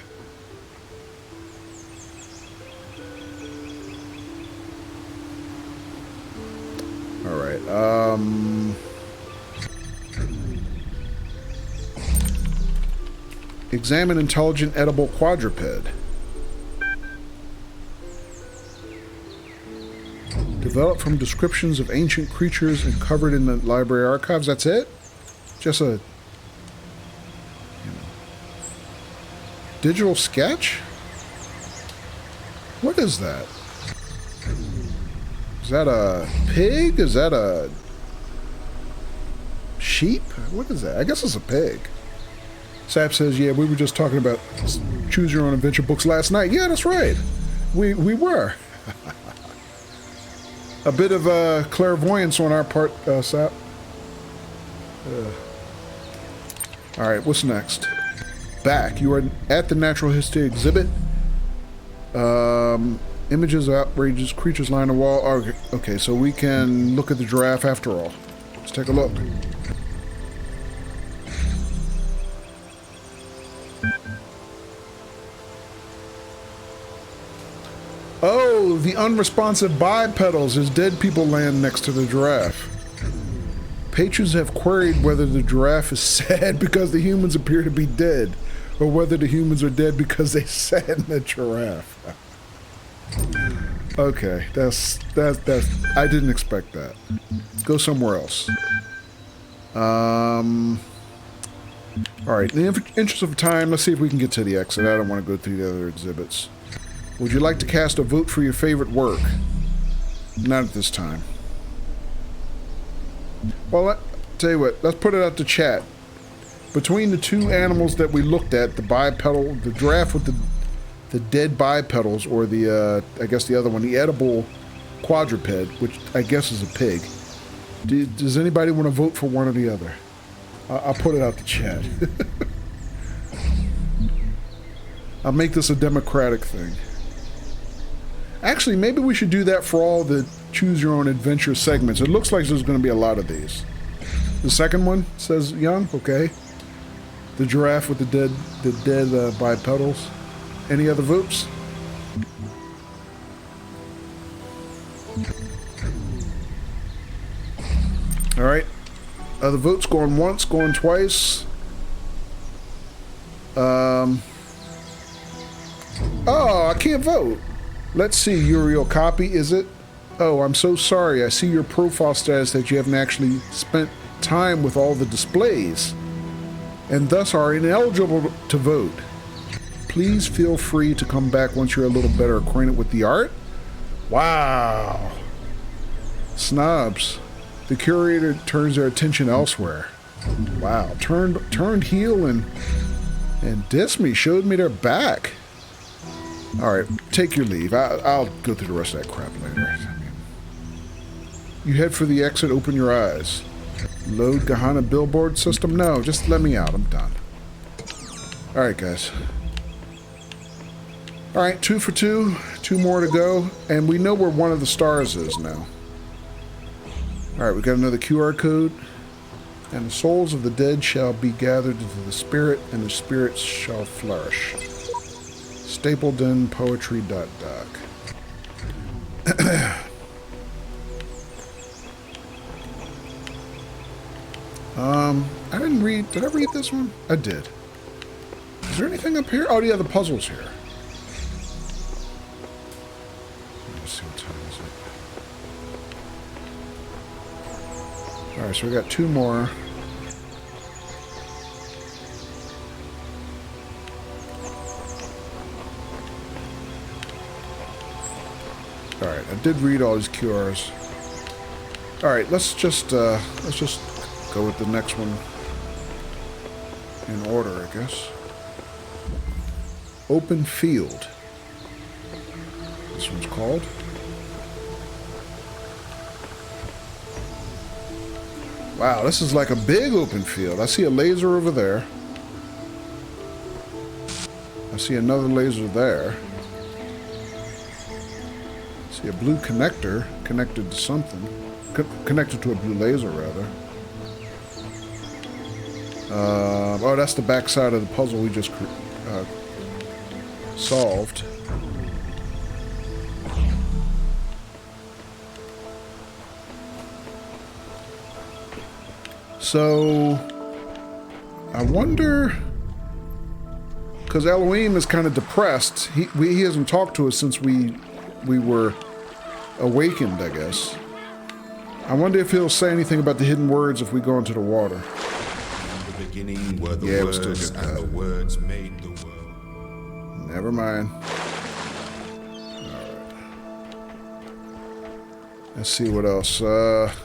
Alright, examine intelligent edible quadruped. Developed from descriptions of ancient creatures and covered in the library archives. That's it? Just a digital sketch? What is that? Is that a pig? Is that a sheep? What is that? I guess it's a pig. Sap says, yeah, we were just talking about Choose Your Own Adventure books last night. Yeah, that's right. We were. A bit of clairvoyance on our part, Sap. Alright, what's next? Back. You are at the Natural History exhibit. Images of outrageous creatures line the wall. Okay, so we can look at the giraffe after all. Let's take a look. Oh, the unresponsive bipedals as dead people land next to the giraffe. Patrons have queried whether the giraffe is sad because the humans appear to be dead, or whether the humans are dead because they sadden the giraffe. Okay, that's I didn't expect that. Go somewhere else. Alright, in the interest of time, let's see if we can get to the exit. I don't want to go through the other exhibits. Would you like to cast a vote for your favorite work? Not at this time. Well, tell you what, let's put it out to chat. Between the two animals that we looked at, the bipedal, the giraffe with the dead bipedals, or the, I guess the other one, the edible quadruped, which I guess is a pig. Does anybody want to vote for one or the other? I'll put it out to chat. I'll make this a democratic thing. Actually, maybe we should do that for all the Choose Your Own Adventure segments. It looks like there's going to be a lot of these. The second one, says Young, okay. The giraffe with the dead bipedals. Any other votes? All right. Other votes going once, going twice. Oh, I can't vote. Let's see, Uriel. Copy, is it? Oh, I'm so sorry. I see your profile status that you haven't actually spent time with all the displays, and thus are ineligible to vote. Please feel free to come back once you're a little better acquainted with the art. Wow. Snobs. The curator turns their attention elsewhere. Wow. Turned heel and dissed me, showed me their back. Alright, take your leave. I'll go through the rest of that crap later. You head for the exit, open your eyes. Load Gehenna billboard system? No, just let me out. I'm done. Alright, guys. Alright, 2 for 2. 2 more to go. And we know where one of the stars is now. Alright, we got another QR code. And the souls of the dead shall be gathered into the spirit, and the spirits shall flourish. Stapledon Poetry.doc. I didn't read. Did I read this one? I did. Is there anything up here? Oh, yeah, the puzzle's here. Let's see what time is it. Alright, so we got 2 more. Alright, I did read all these QRs. Alright, let's just go with the next one in order, I guess. Open field. This one's called. Wow, this is like a big open field. I see a laser over there. I see another laser there. I see a blue connector connected to something. Connected to a blue laser, rather. Oh, that's the back side of the puzzle we just solved. So, I wonder, because Elohim is kind of depressed. He hasn't talked to us since we were awakened, I guess. I wonder if he'll say anything about the hidden words if we go into the water. In the beginning were the words, and the words made the world. Never mind. Alright. Let's see what else. Alright,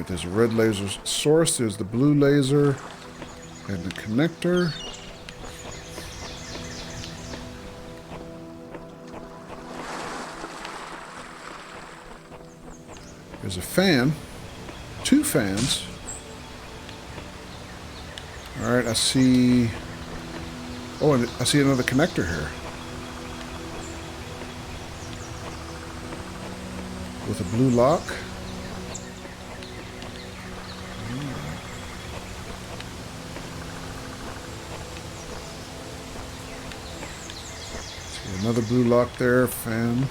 there's a red laser source, there's the blue laser, and the connector. There's a fan. 2 fans. Alright, I see... Oh, and I see another connector here. With a blue lock. See another blue lock there, fan.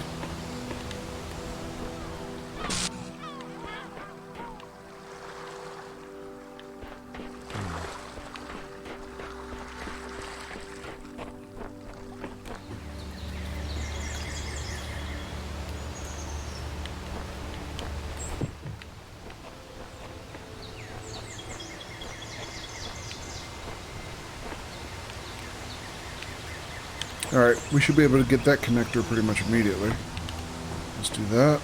Alright, we should be able to get that connector pretty much immediately. Let's do that.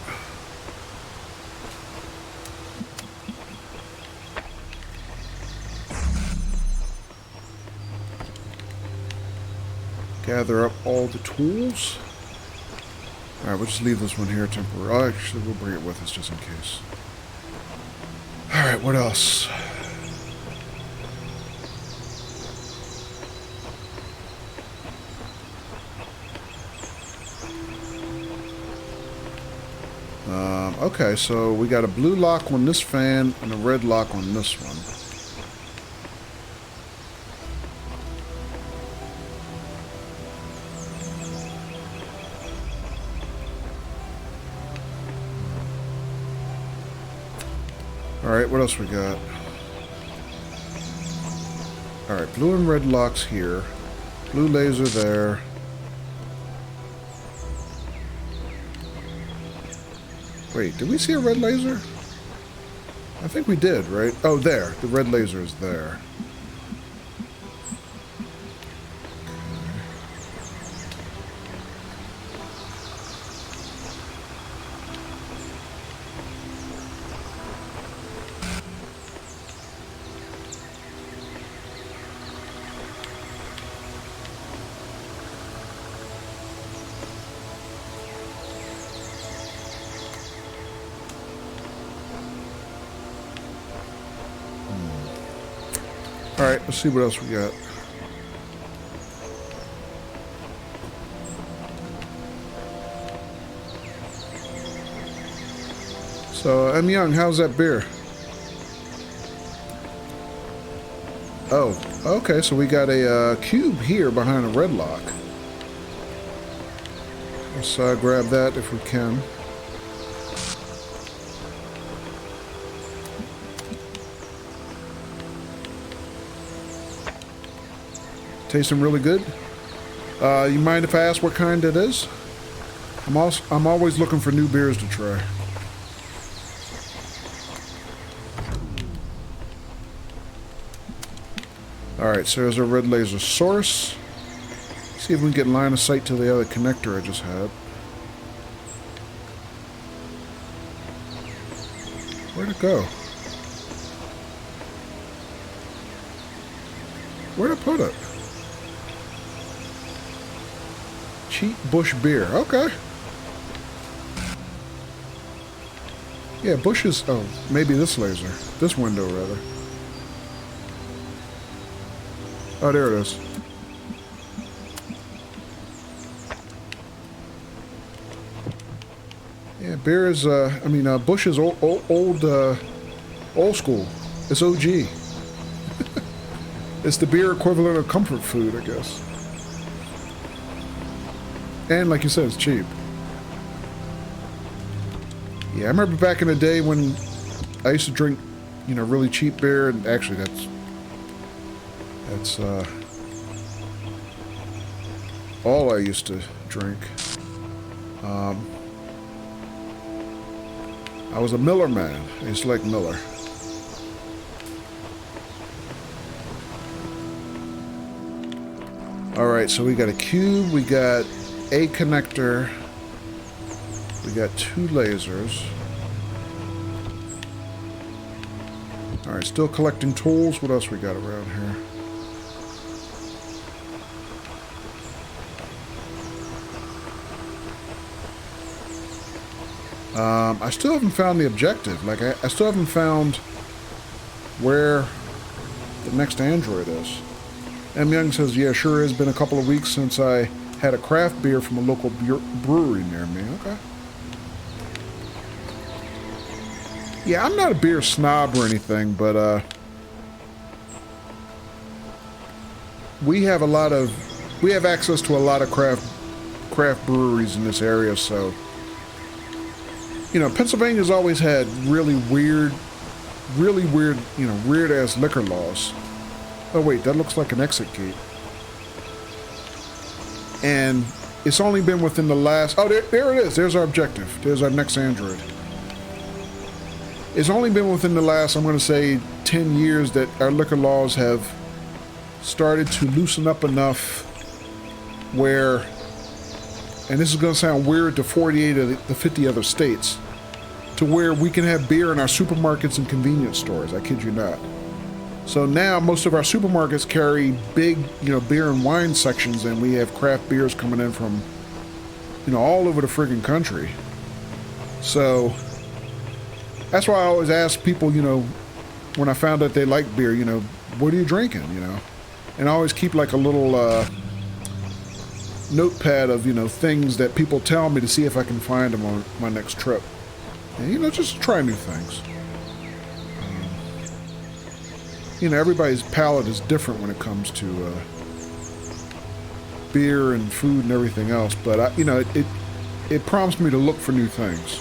Gather up all the tools. Alright, we'll just leave this one here temporarily. Oh, actually, we'll bring it with us just in case. Alright, what else? Okay, so we got a blue lock on this fan and a red lock on this one. Alright, what else we got? Alright, blue and red locks here. Blue laser there. Wait, did we see a red laser? I think we did, right? Oh, there. The red laser is there. Alright, let's see what else we got. So, M. Young, how's that beer? Oh, okay, so we got a cube here behind a red lock. Let's grab that if we can. Tasting really good. You mind if I ask what kind it is? I'm always looking for new beers to try. Alright, so there's our red laser source. See if we can get line of sight to the other connector I just had. Where'd it go? Where'd I put it? Cheap Bush beer. Okay. Yeah, Bush is... Oh, maybe this laser. This window, rather. Oh, there it is. Yeah, beer is... Bush is old school. It's OG. It's the beer equivalent of comfort food, I guess. And like you said, it's cheap. Yeah, I remember back in the day when I used to drink, really cheap beer, and actually that's all I used to drink. I was a Miller man. I used to like Miller. Alright, so we got a cube, we got a connector, we got 2 lasers. Alright, still collecting tools. What else we got around here? I still haven't found the objective. Like, I still haven't found where the next android is. M. Young says, yeah, sure has been a couple of weeks since I had a craft beer from a local brewery near me. Okay. Yeah, I'm not a beer snob or anything, but we have access to a lot of craft breweries in this area, so Pennsylvania's always had really weird, weird ass liquor laws. Oh wait, that looks like an exit gate. And it's only been within the last... Oh, there it is. There's our objective. There's our next android. It's only been within the last, I'm going to say, 10 years that our liquor laws have started to loosen up enough where, and this is going to sound weird to 48 of the 50 other states, to where we can have beer in our supermarkets and convenience stores. I kid you not. So now most of our supermarkets carry big, beer and wine sections, and we have craft beers coming in from, all over the friggin' country. So that's why I always ask people, when I found out they like beer, what are you drinking, And I always keep like a little notepad of, things that people tell me to see if I can find them on my next trip. And, you know, just try new things. You know, everybody's palate is different when it comes to beer and food and everything else, but you know, it prompts me to look for new things.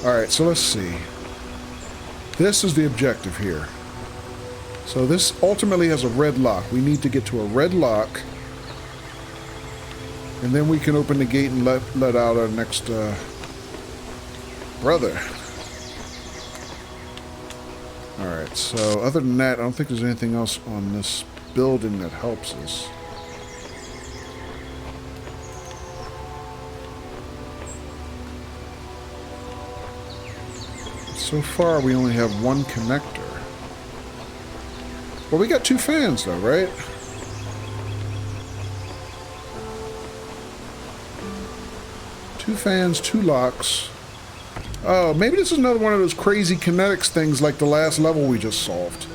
Alright, so let's see. This is the objective here. So this ultimately has a red lock. We need to get to a red lock, and then we can open the gate and let out our next brother. Alright, so other than that, I don't think there's anything else on this building that helps us. So far, we only have one connector. Well, we got 2 fans, though, right? Two fans, 2 locks. Oh, maybe this is another one of those crazy kinetics things like the last level we just solved.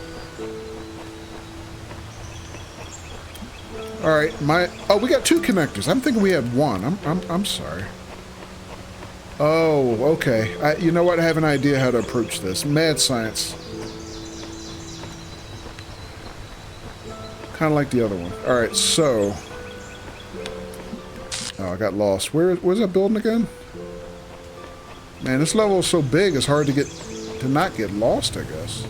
Alright, oh, we got 2 connectors. I'm thinking we had 1. I'm sorry. Oh, okay. You know what? I have an idea how to approach this. Mad science. Kind of like the other one. Alright, so... Oh, I got lost. Where's that building again? Man, this level is so big, it's hard to not get lost, I guess.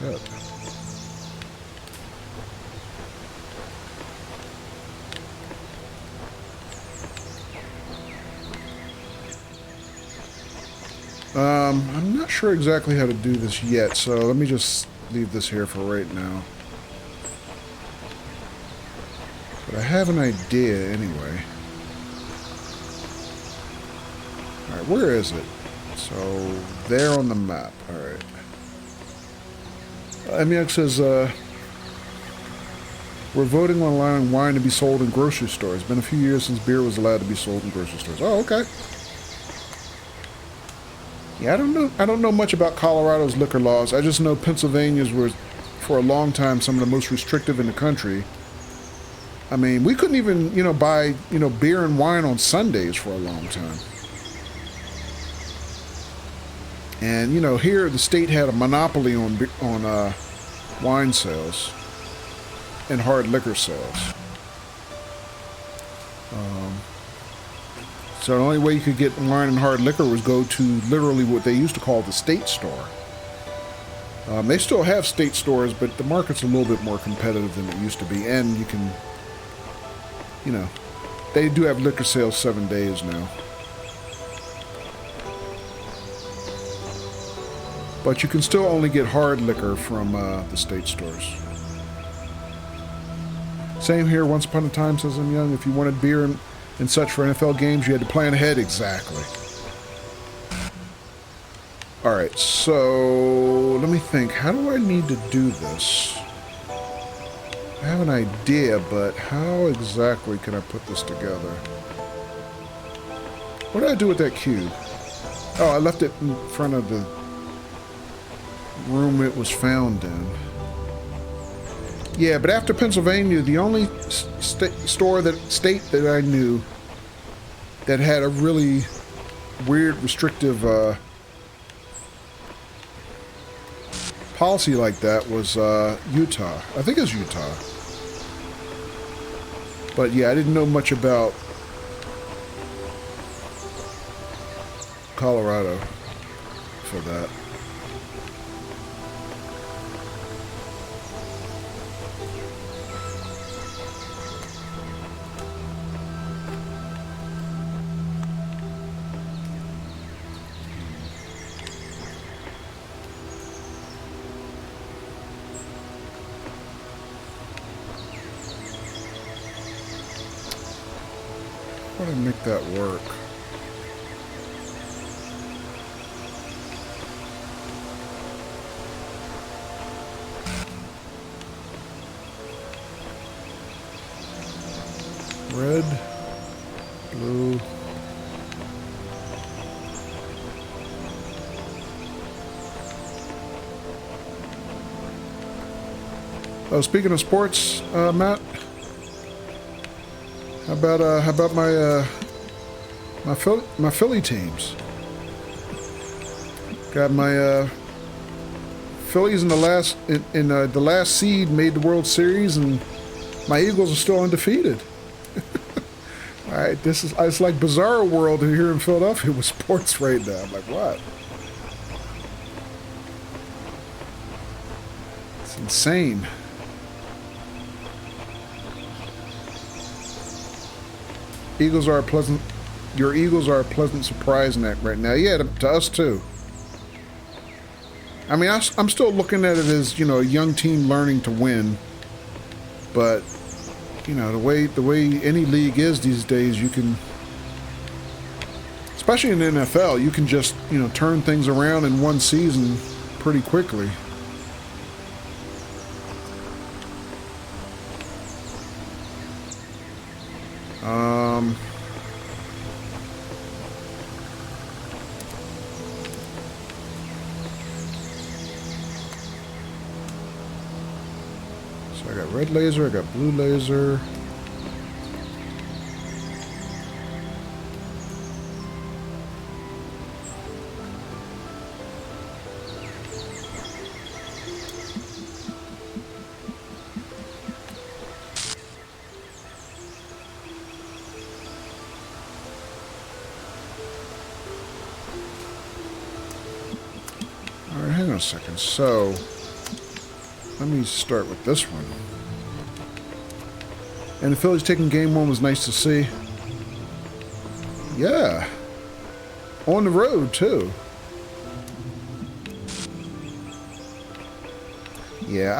Shit. I'm not sure exactly how to do this yet, so let me just leave this here for right now. But I have an idea anyway. Alright, where is it? So, there on the map. Alright. MEX says, we're voting on allowing wine to be sold in grocery stores. It's been a few years since beer was allowed to be sold in grocery stores. Oh, okay. Yeah, I don't know much about Colorado's liquor laws. I just know Pennsylvania's were, for a long time, some of the most restrictive in the country. I mean, we couldn't even, you know, buy, you know, beer and wine on Sundays for a long time. And, you know, here the state had a monopoly on wine sales and hard liquor sales. So the only way you could get wine and hard liquor was go to literally what they used to call the state store. They still have state stores, but the market's a little bit more competitive than it used to be. And you can, you know, they do have liquor sales 7 days now. But you can still only get hard liquor from the state stores. Same here, once upon a time, says I'm young, if you wanted beer and such for NFL games, you had to plan ahead. Exactly. Alright, so let me think. How do I need to do this? I have an idea, but how exactly can I put this together? What did I do with that cube? Oh, I left it in front of the room it was found in. Yeah, but after Pennsylvania, the only state that I knew that had a really weird, restrictive policy like that was Utah. I think it was Utah. But yeah, I didn't know much about Colorado for that. How do I make that work? Red, blue. Oh, speaking of sports, Matt, how about my Philly teams? Got my Phillies in the last seed made the World Series, and my Eagles are still undefeated. All right, it's like bizarre world here in Philadelphia with sports right now. I'm like, what? It's insane. Your Eagles are a pleasant surprise in that right now. Yeah, to us too. I mean, I'm still looking at it as, a young team learning to win. But, the way any league is these days, you can, especially in the NFL, you can just, turn things around in one season pretty quickly. So I got red laser, I got blue laser. Alright, hang on a second. So, let me start with this one. And the Phillies taking game one was nice to see. Yeah. On the road, too. Yeah,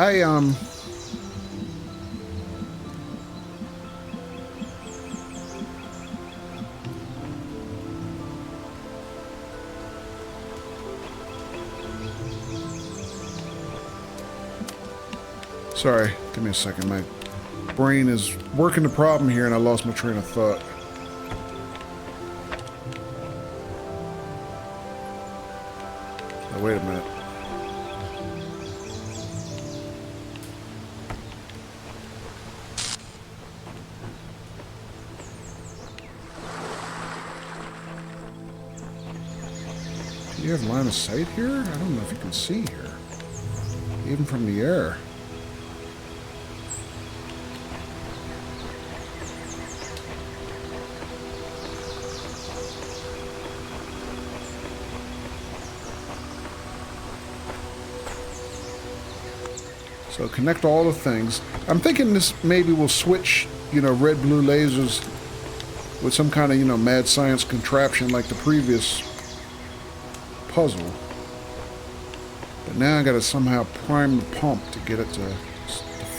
sorry, give me a second. My brain is working the problem here and I lost my train of thought. Oh, wait a minute. Do you have line of sight here? I don't know if you can see here. Even from the air. So connect all the things. I'm thinking this maybe will switch, red, blue lasers with some kind of, mad science contraption like the previous puzzle. But now I gotta somehow prime the pump to get it to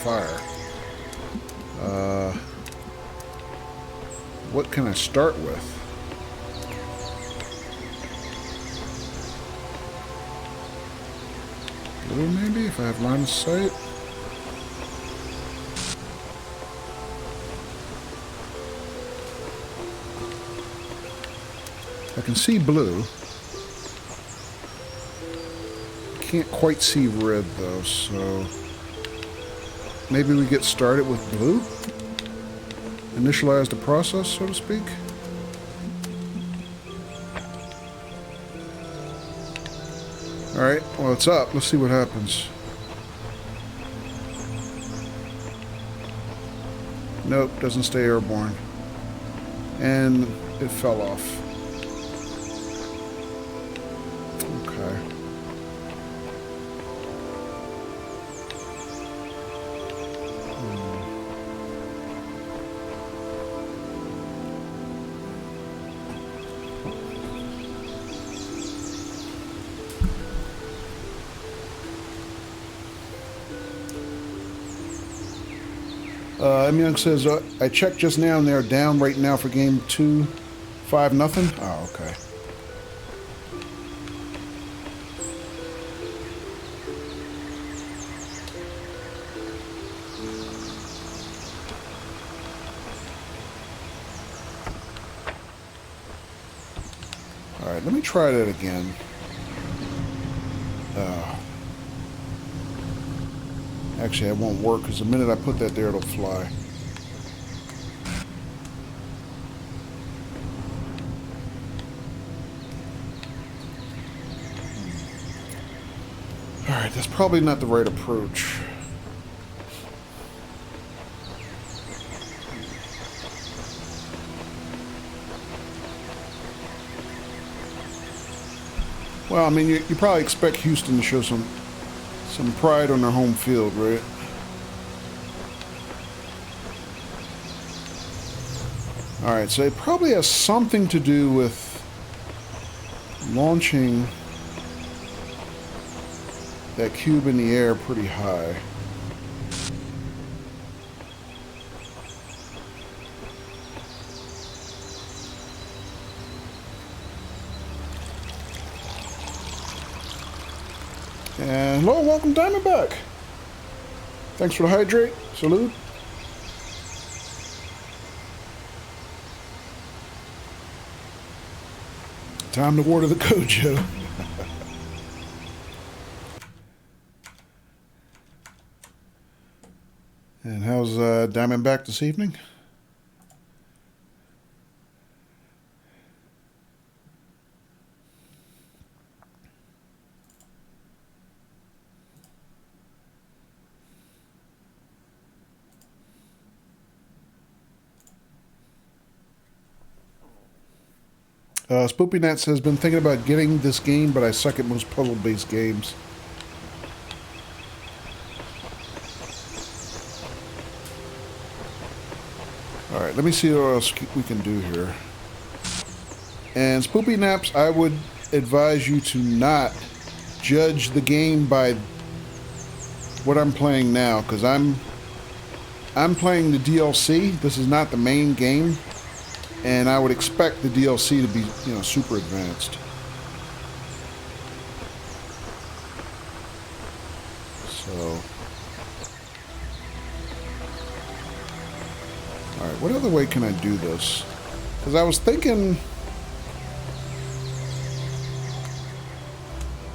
fire. What can I start with? Blue maybe, if I have line of sight? I can see blue. Can't quite see red though, so maybe we get started with blue? Initialize the process, so to speak? Alright, well it's up. Let's see what happens. Nope, doesn't stay airborne. And it fell off. Okay. M. Young says, I checked just now and they're down right now for game 2, 5-0. Oh, okay. Alright, let me try that again. Actually, it won't work because the minute I put that there, it'll fly. Alright, that's probably not the right approach. Well, I mean, you probably expect Houston to show some pride on their home field, right? Alright, so it probably has something to do with launching that cube in the air pretty high. And hello, welcome Diamondback. Thanks for the hydrate. Salute. Time to water the Kojo. And how's Diamondback this evening? SpoopyNat says, been thinking about getting this game, but I suck at most puzzle-based games. Alright, let me see what else we can do here. And SpoopyNaps, I would advise you to not judge the game by what I'm playing now, because I'm playing the DLC. This is not the main game. And I would expect the DLC to be, you know, super advanced. So, alright, what other way can I do this? Because I was thinking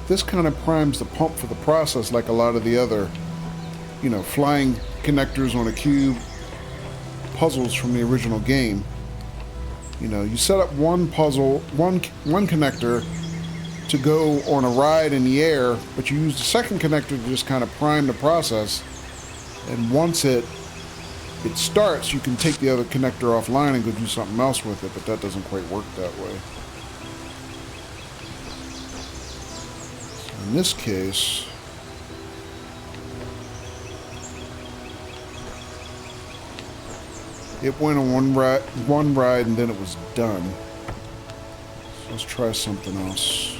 this kind of primes the pump for the process like a lot of the other, you know, flying connectors on a cube puzzles from the original game. You know, you set up one puzzle, one connector to go on a ride in the air, but you use the second connector to just kind of prime the process. And once it starts, you can take the other connector offline and go do something else with it, but that doesn't quite work that way. So in this case, it went on one ride and then it was done. So let's try something else.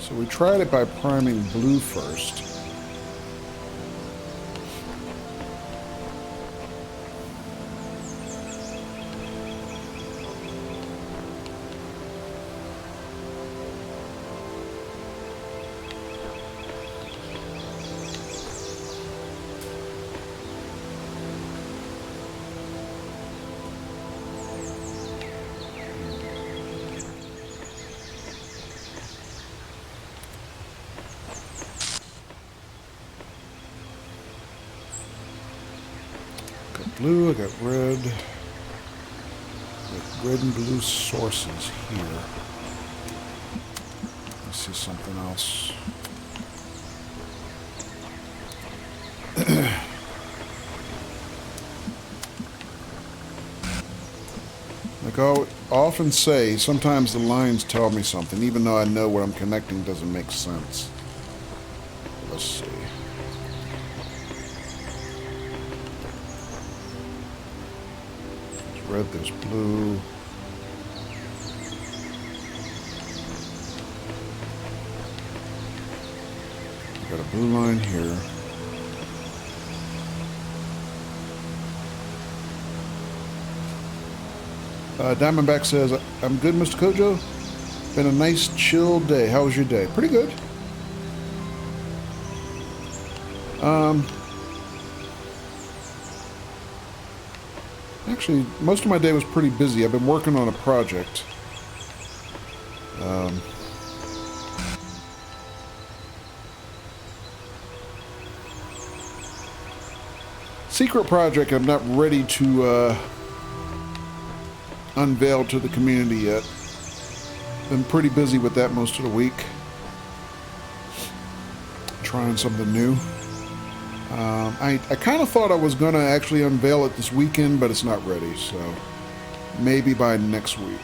So we tried it by priming blue first. Blue, I got red. Got red and blue sources here. Let's see something else. Like I often say, sometimes the lines tell me something, even though I know what I'm connecting doesn't make sense. Let's see. Red, there's blue. Got a blue line here. Diamondback says, I'm good, Mr. Kojo. Been a nice, chill day. How was your day? Pretty good. Actually, most of my day was pretty busy. I've been working on a project. Secret project I'm not ready to unveil to the community yet. Been pretty busy with that most of the week. Trying something new. I kind of thought I was going to actually unveil it this weekend, but it's not ready, so maybe by next week.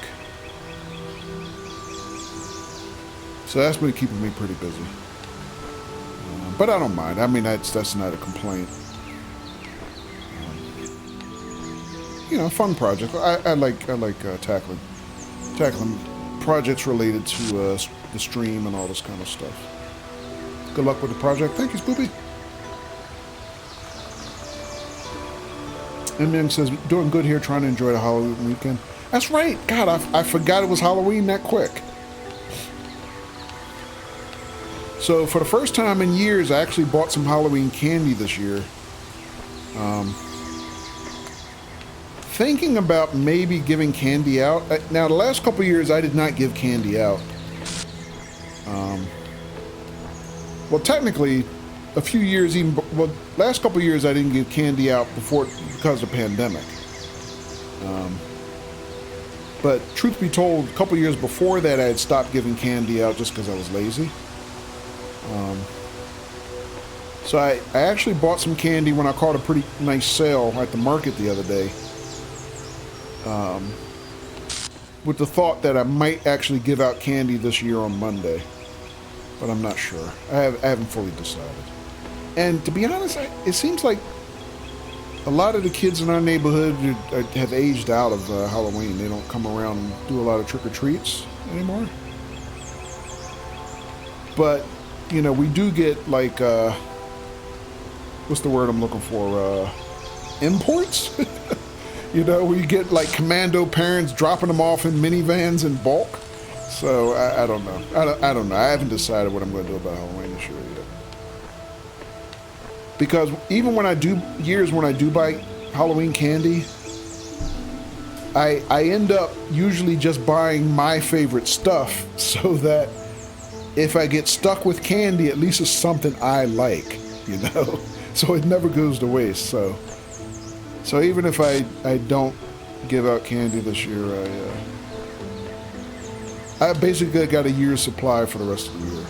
So that's been keeping me pretty busy. But I don't mind. I mean, that's not a complaint. You know, fun project. I like tackling projects related to the stream and all this kind of stuff. Good luck with the project. Thank you, Spoopy. MN says, doing good here, trying to enjoy the Halloween weekend. That's right. God, I forgot it was Halloween that quick. So for the first time in years, I actually bought some Halloween candy this year. Thinking about maybe giving candy out. Now, the last couple of years, I did not give candy out. Well, technically, a few years, last couple of years, I didn't give candy out because of the pandemic. But truth be told, a couple of years before that, I had stopped giving candy out just because I was lazy. So I actually bought some candy when I caught a pretty nice sale at the market the other day. With the thought that I might actually give out candy this year on Monday. But I'm not sure. I haven't fully decided. And to be honest, it seems like a lot of the kids in our neighborhood have aged out of Halloween. They don't come around and do a lot of trick-or-treats anymore. But, you know, we do get, like, what's the word I'm looking for? Imports? You know, we get, like, commando parents dropping them off in minivans in bulk. So, I don't know. I don't know. I haven't decided what I'm going to do about Halloween this year yet. Because even when I do buy Halloween candy, I end up usually just buying my favorite stuff so that if I get stuck with candy, at least it's something I like, you know? So it never goes to waste. So even if I don't give out candy this year, I basically got a year's supply for the rest of the year.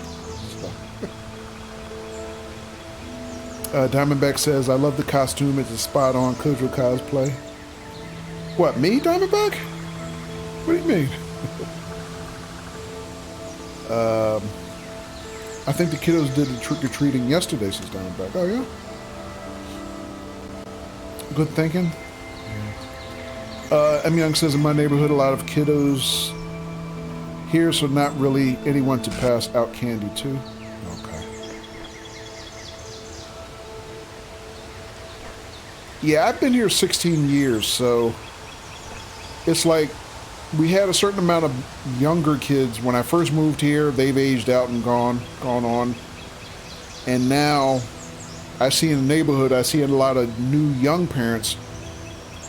So. Diamondback says, I love the costume. It's a spot-on Kojo cosplay. What, me, Diamondback? What do you mean? I think the kiddos did the trick-or-treating yesterday, says Diamondback. Oh, yeah? Good thinking. M. Young says, in my neighborhood, a lot of kiddos here, so not really anyone to pass out candy to. Okay. Yeah, I've been here 16 years, so it's like we had a certain amount of younger kids. When I first moved here, they've aged out and gone on. And now I see in the neighborhood, I see a lot of new young parents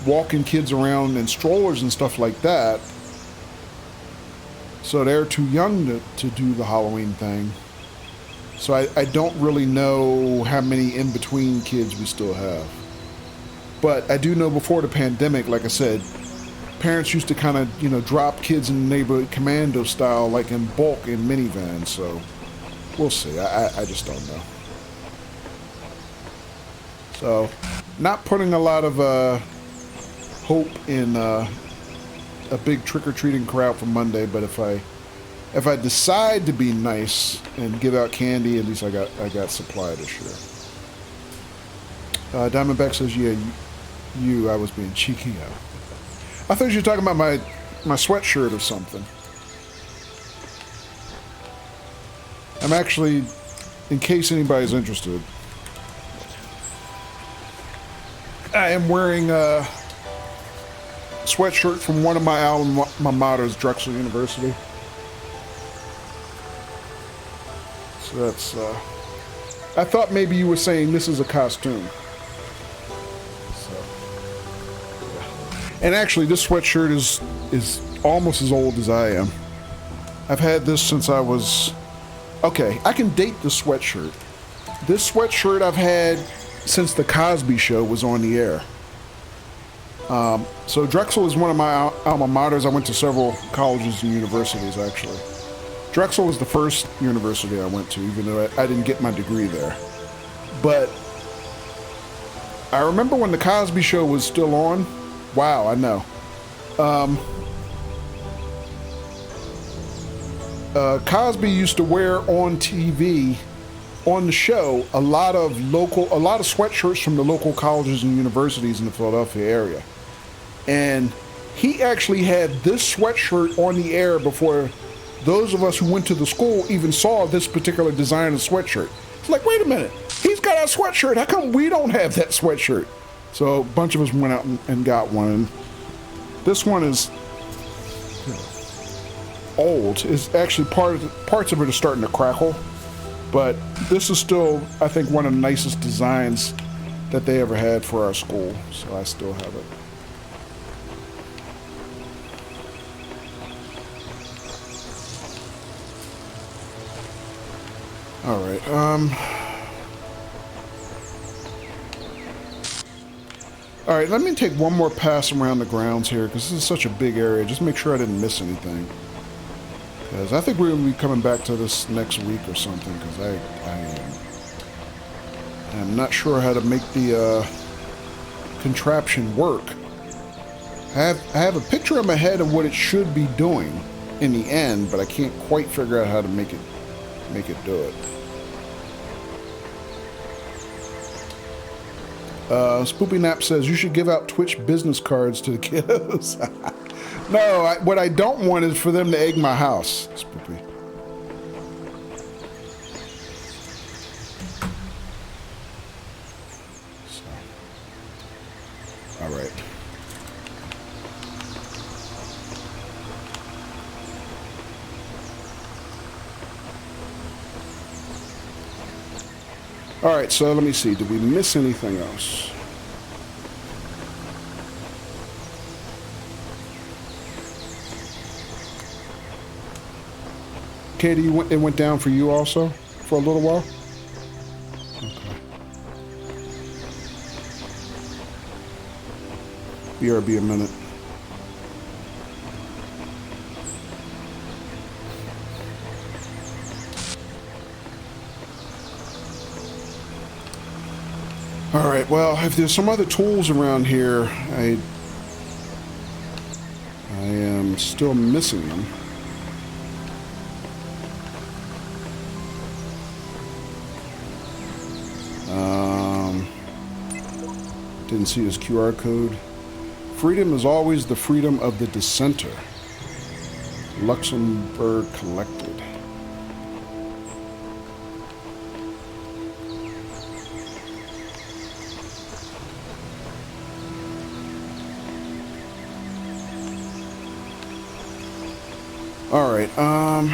walking kids around in strollers and stuff like that. So they're too young to do the Halloween thing. So I don't really know how many in-between kids we still have. But I do know before the pandemic, like I said, parents used to kind of, you know, drop kids in the neighborhood commando style, like in bulk in minivans. So we'll see. I just don't know. So not putting a lot of hope in a big trick-or-treating crowd for Monday, but if I decide to be nice and give out candy, at least I got supply this year. Diamondback says, yeah, I was being cheeky. I thought you were talking about my sweatshirt or something. I'm actually, in case anybody's interested, I am wearing a sweatshirt from one of my alma maters, Drexel University. So that's, I thought maybe you were saying this is a costume. So, And actually, this sweatshirt is almost as old as I am. I've had this since I was... Okay, I can date the sweatshirt. This sweatshirt I've had since the Cosby Show was on the air. So Drexel is one of my alma maters. I went to several colleges and universities, actually. Drexel was the first university I went to, even though I didn't get my degree there. But I remember when the Cosby Show was still on. Wow, I know. Cosby used to wear on TV, on the show, a lot of sweatshirts from the local colleges and universities in the Philadelphia area. And he actually had this sweatshirt on the air before those of us who went to the school even saw this particular design of sweatshirt. It's like, wait a minute, he's got a sweatshirt. How come we don't have that sweatshirt? So a bunch of us went out and got one. And this one is old. It's actually parts of it are starting to crackle. But this is still, I think, one of the nicest designs that they ever had for our school. So I still have it. All right. All right, let me take one more pass around the grounds here because this is such a big area. Just make sure I didn't miss anything. Because I think we're going to be coming back to this next week or something because I'm not sure how to make the contraption work. I have a picture in my head of what it should be doing in the end, but I can't quite figure out how to make it do it. Spoopy Nap says you should give out Twitch business cards to the kiddos. No, what I don't want is for them to egg my house, Spoopy. So. All right. All right, so let me see. Did we miss anything else? Katie, it went down for you also for a little while? Okay. BRB a minute. All right, well, if there's some other tools around here, I am still missing them. Didn't see his QR code. Freedom is always the freedom of the dissenter. Luxembourg collected. All right, I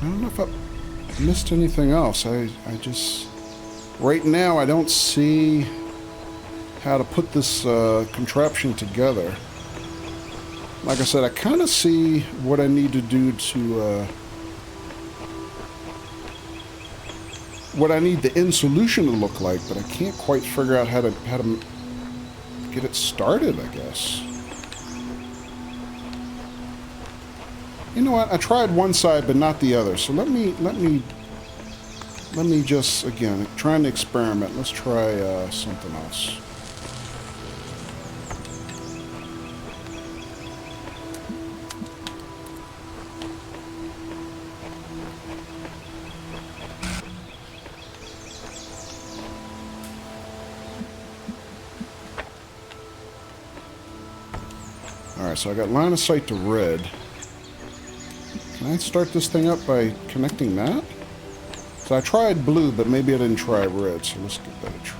don't know if I missed anything else. I just, right now I don't see how to put this contraption together. Like I said, I kind of see what I need to do to, what I need the end solution to look like, but I can't quite figure out how to get it started, I guess. You know what? I tried one side, but not the other. So let me just, again, trying to experiment. Let's try something else. All right, so I got line of sight to red. Can I start this thing up by connecting that? So I tried blue, but maybe I didn't try red, so let's give that a try.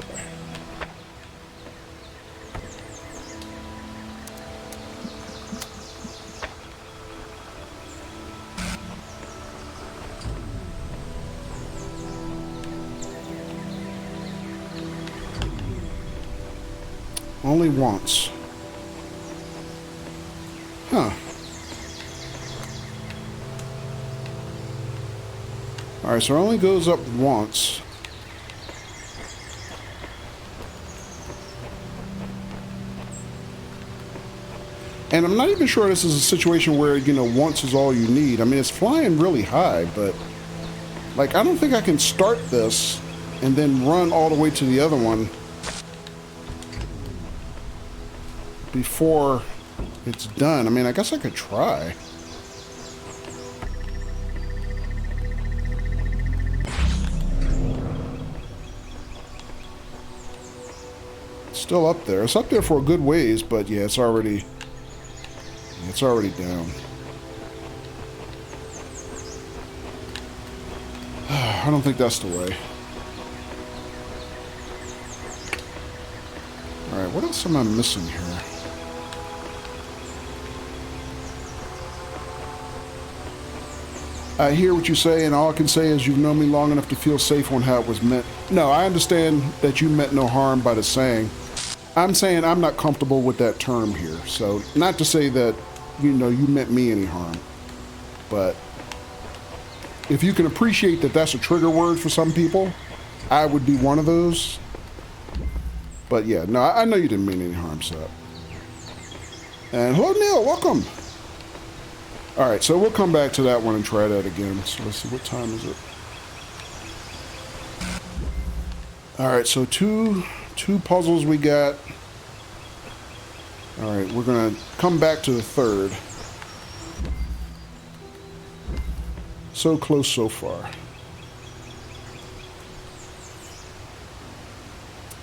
Only once. Huh. Alright, so it only goes up once. And I'm not even sure this is a situation where, you know, once is all you need. I mean, it's flying really high, but, like, I don't think I can start this and then run all the way to the other one before it's done. I mean, I guess I could try. It's still up there. It's up there for a good ways, but yeah, it's already down. I don't think that's the way. Alright, what else am I missing here? I hear what you say, and all I can say is you've known me long enough to feel safe on how it was meant. No, I understand that you meant no harm by the saying. I'm saying I'm not comfortable with that term here. So, not to say that, you know, you meant me any harm. But if you can appreciate that that's a trigger word for some people, I would be one of those. But yeah, no, I know you didn't mean any harm, Seth. And hello, Neil, welcome. Alright, so we'll come back to that one and try that again. So let's see, what time is it? Alright, so two puzzles we got. Alright, we're going to come back to the third. So close so far.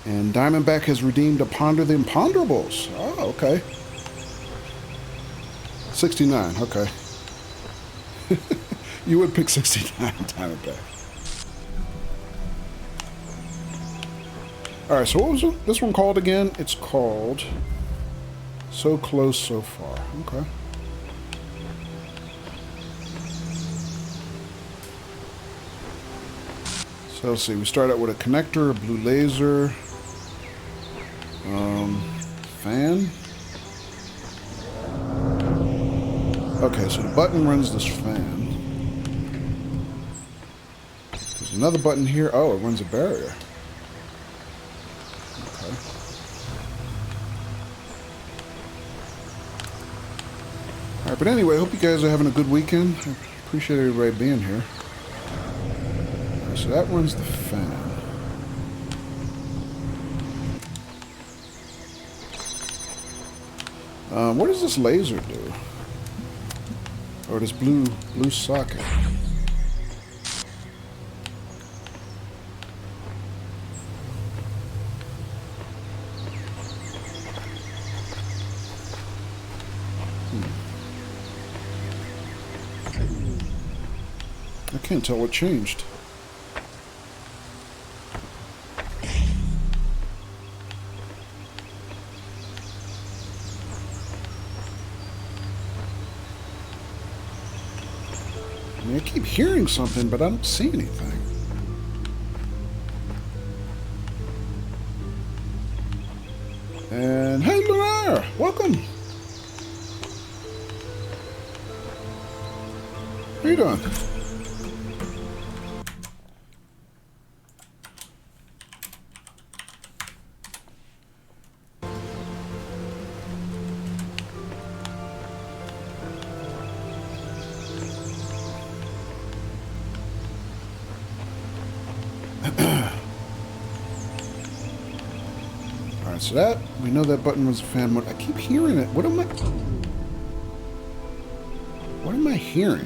And Diamondback has redeemed a Ponder the Imponderables. Oh, okay. 69, okay. You would pick 69, Diamondback. Alright, so what was this one called again? It's called So Close So Far. Okay. So let's see, we start out with a connector, a blue laser, fan. Okay, so the button runs this fan. There's another button here. Oh, it runs a barrier. Okay. Alright, but anyway, I hope you guys are having a good weekend. I appreciate everybody being here. Alright, so that runs the fan. What does this laser do? Or this blue socket? I can't tell what changed. I mean, I keep hearing something, but I don't see anything. And hey, Lunar! Welcome! How you doing? Alright, so that, we know that button was a fan mode. I keep hearing it. What am I hearing?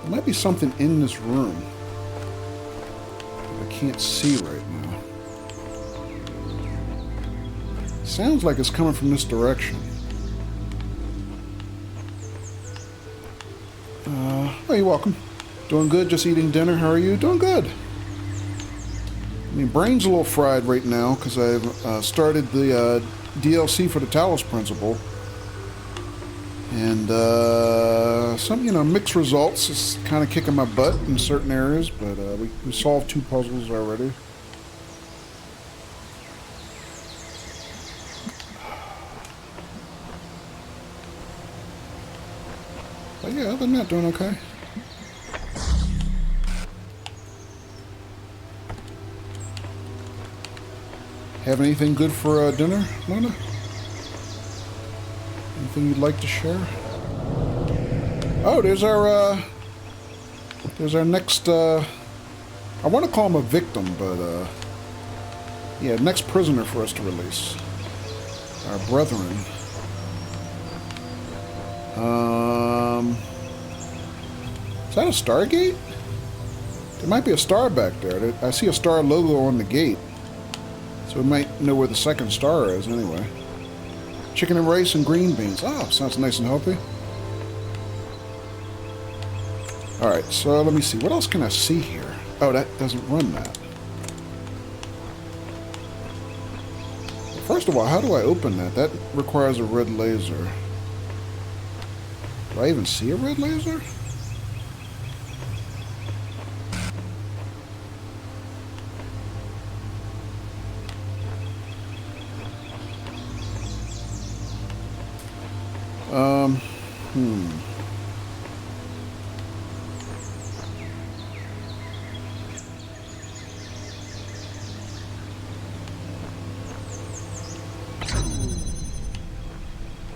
There might be something in this room that I can't see right now. Sounds like it's coming from this direction. Oh, you're welcome. Doing good, just eating dinner. How are you? Doing good. I mean, brain's a little fried right now because I've started the DLC for the Talos Principle. And some, mixed results. It's kind of kicking my butt in certain areas, but we solved 2 puzzles already. But yeah, other than that, doing okay. Have anything good for dinner, Luna? Anything you'd like to share? Oh, there's our next, I want to call him a victim, but, yeah, next prisoner for us to release. Our brethren. Is that a Stargate? There might be a star back there. I see a star logo on the gate. So we might know where the second star is anyway. Chicken and rice and green beans. Oh, sounds nice and healthy. Alright, so let me see. What else can I see here? Oh, that doesn't run that. First of all, how do I open that? That requires a red laser. Do I even see a red laser?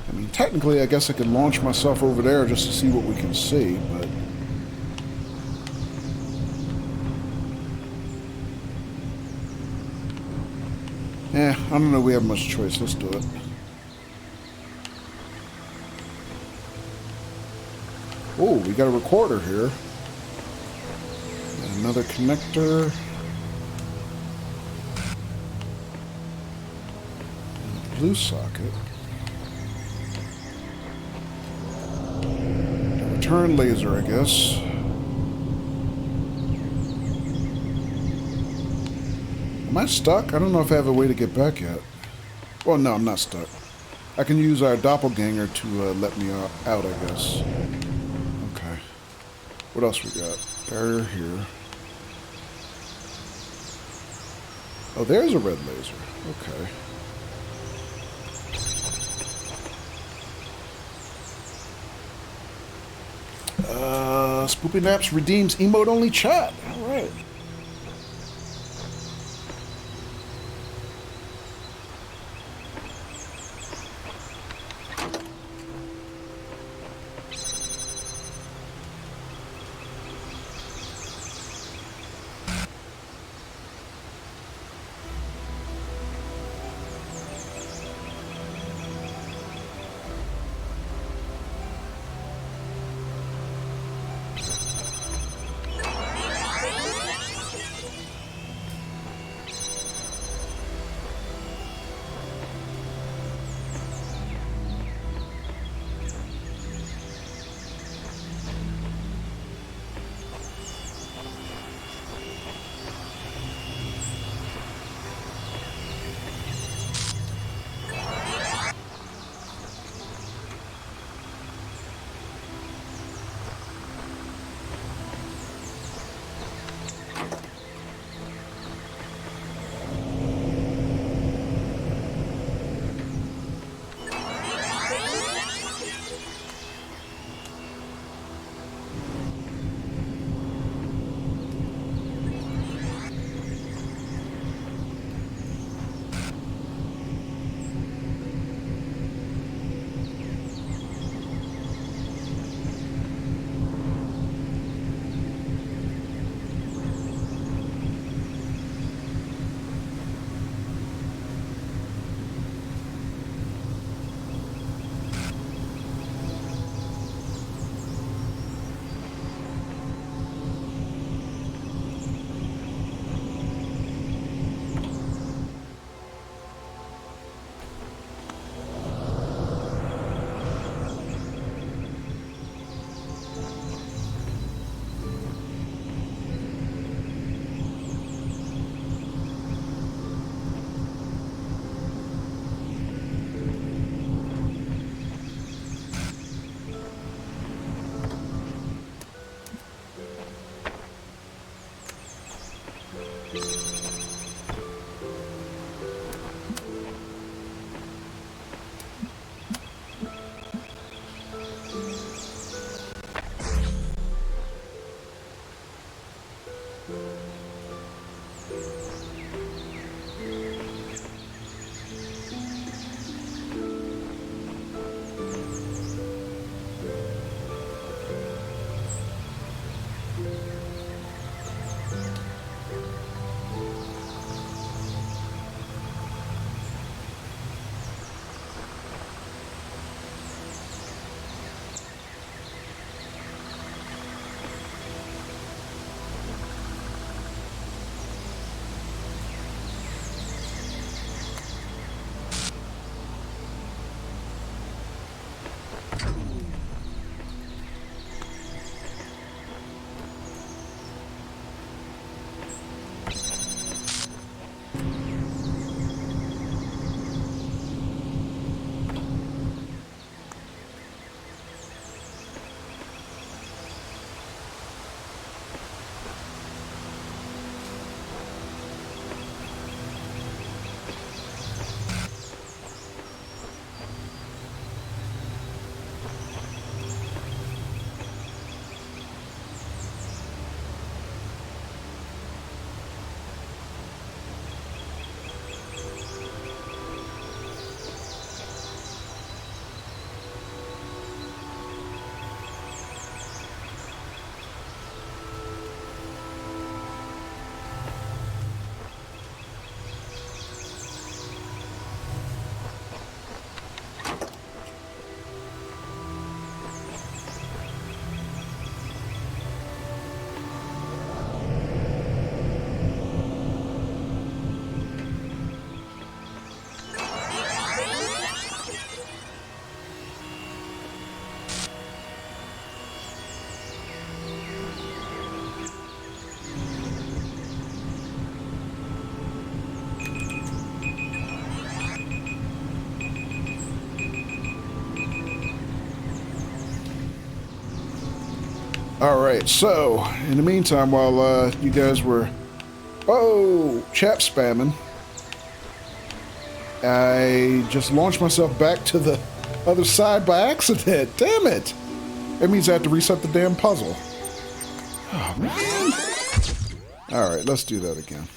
I mean, technically, I guess I could launch myself over there just to see what we can see, but... I don't know we have much choice. Let's do it. Oh, we got a recorder here. Another connector. And a blue socket. A return laser, I guess. Am I stuck? I don't know if I have a way to get back yet. Well, no, I'm not stuck. I can use our doppelganger to let me out, I guess. Okay. What else we got? Barrier here. Oh, there's a red laser. Okay. Spoopy Naps redeems emote-only chat. All right. Alright, so, in the meantime, while you guys were, chat spamming, I just launched myself back to the other side by accident. Damn it! That means I have to reset the damn puzzle. Oh, man. Alright, let's do that again.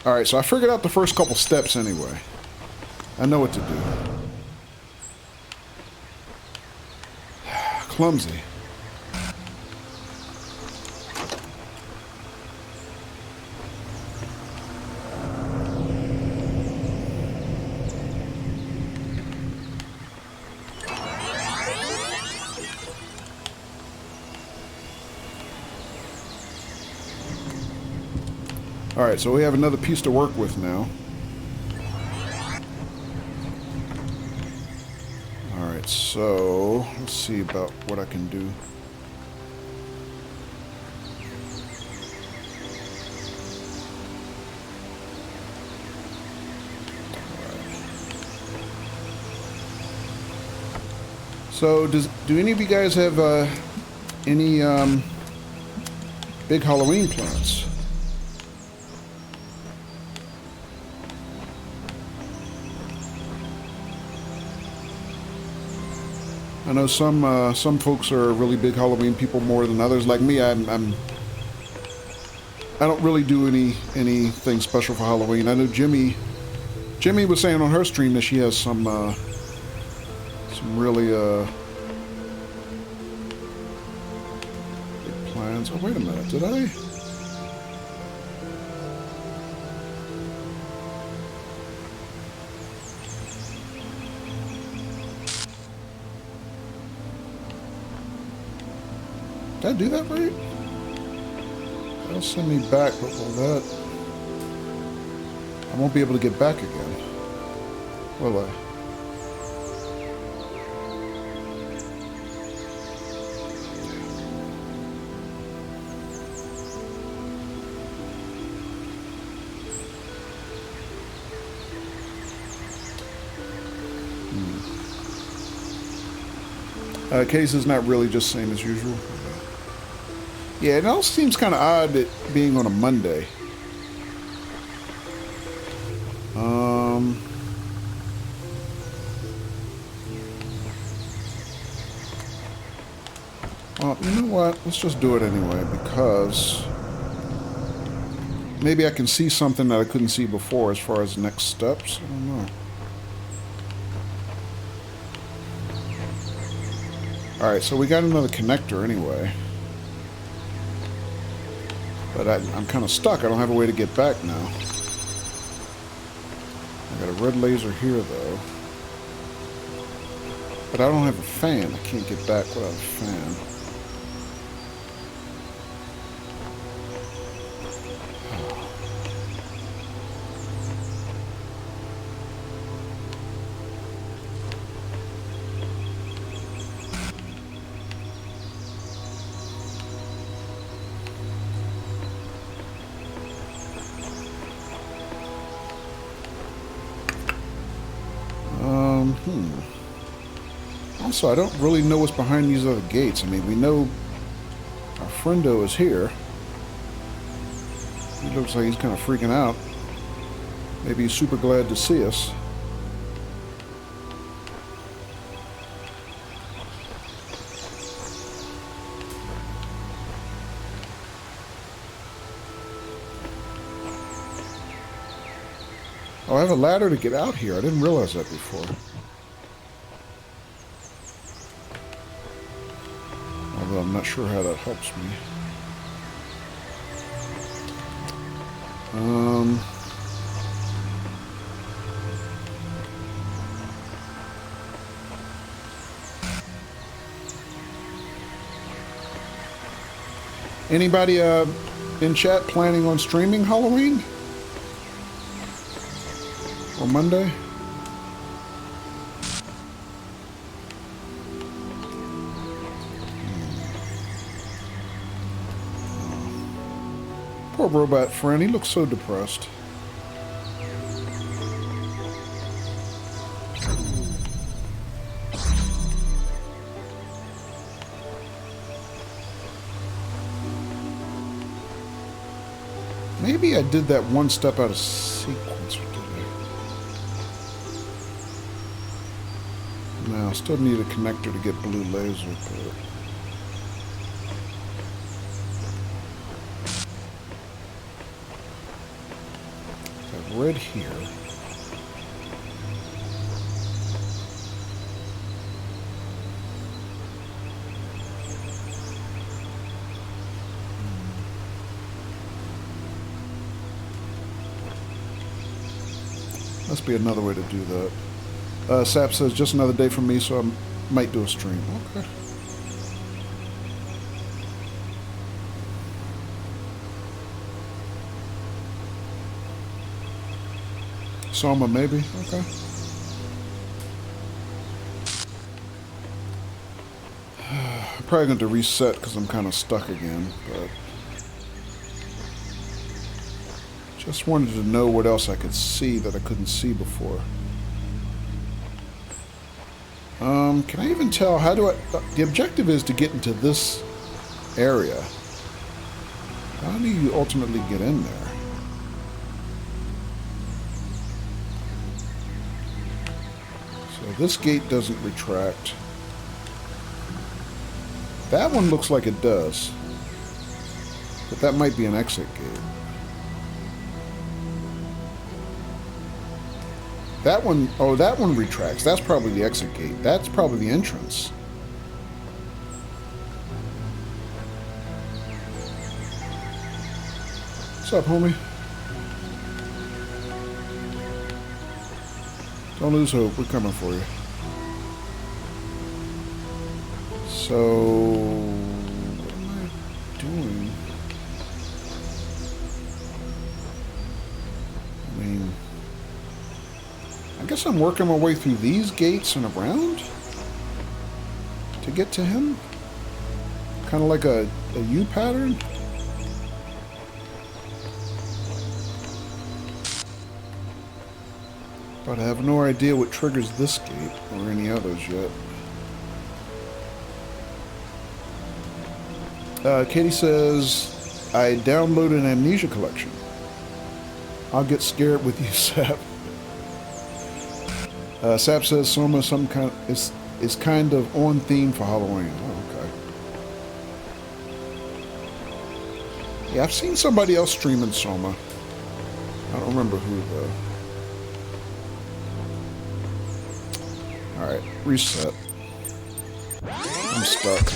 Alright, so I figured out the first couple steps anyway. I know what to do. Clumsy. Alright, so we have another piece to work with now. Alright, so let's see about what I can do. So, do any of you guys have any big Halloween plans? I know some folks are really big Halloween people more than others. Like me, I don't really do anything special for Halloween. I know Jimmy was saying on her stream that she has some really big plans. Oh, wait a minute, did I? Did I do that right? That'll send me back, but will that... I won't be able to get back again. Will I? Case is not really just same as usual. Yeah, it also seems kind of odd that being on a Monday. Well, you know what? Let's just do it anyway, because maybe I can see something that I couldn't see before as far as next steps. I don't know. Alright, so we got another connector anyway. But I'm kind of stuck. I don't have a way to get back now. I got a red laser here, though. But I don't have a fan. I can't get back without a fan. Also, I don't really know what's behind these other gates. I mean, we know our friendo is here. He looks like he's kind of freaking out. Maybe he's super glad to see us. Oh, I have a ladder to get out here. I didn't realize that before. Although I'm not sure how that helps me. Anybody in chat planning on streaming Halloween? Or Monday? Poor robot friend, he looks so depressed. Maybe I did that one step out of sequence, or did I? No, still need a connector to get blue laser, but... Got red here. Must be another way to do that. Sap says, just another day for me, so I might do a stream. Okay. Soma, maybe? Okay. I'm probably going to reset because I'm kind of stuck again, but... Just wanted to know what else I could see that I couldn't see before. Can I even tell, how do I... the objective is to get into this area. How do you ultimately get in there? So this gate doesn't retract. That one looks like it does. But that might be an exit gate. That one, oh, that one retracts. That's probably the exit gate. That's probably the entrance. What's up, homie? Don't lose hope. We're coming for you. So, what am I doing? I mean... I guess I'm working my way through these gates and around to get to him. Kind of like a U pattern. But I have no idea what triggers this gate or any others yet. Katie says, I downloaded an Amnesia collection. I'll get scared with you, Sap. Sap says Soma is kind of on theme for Halloween. Oh, okay. Yeah, I've seen somebody else streaming Soma. I don't remember who though. Alright, reset. I'm stuck.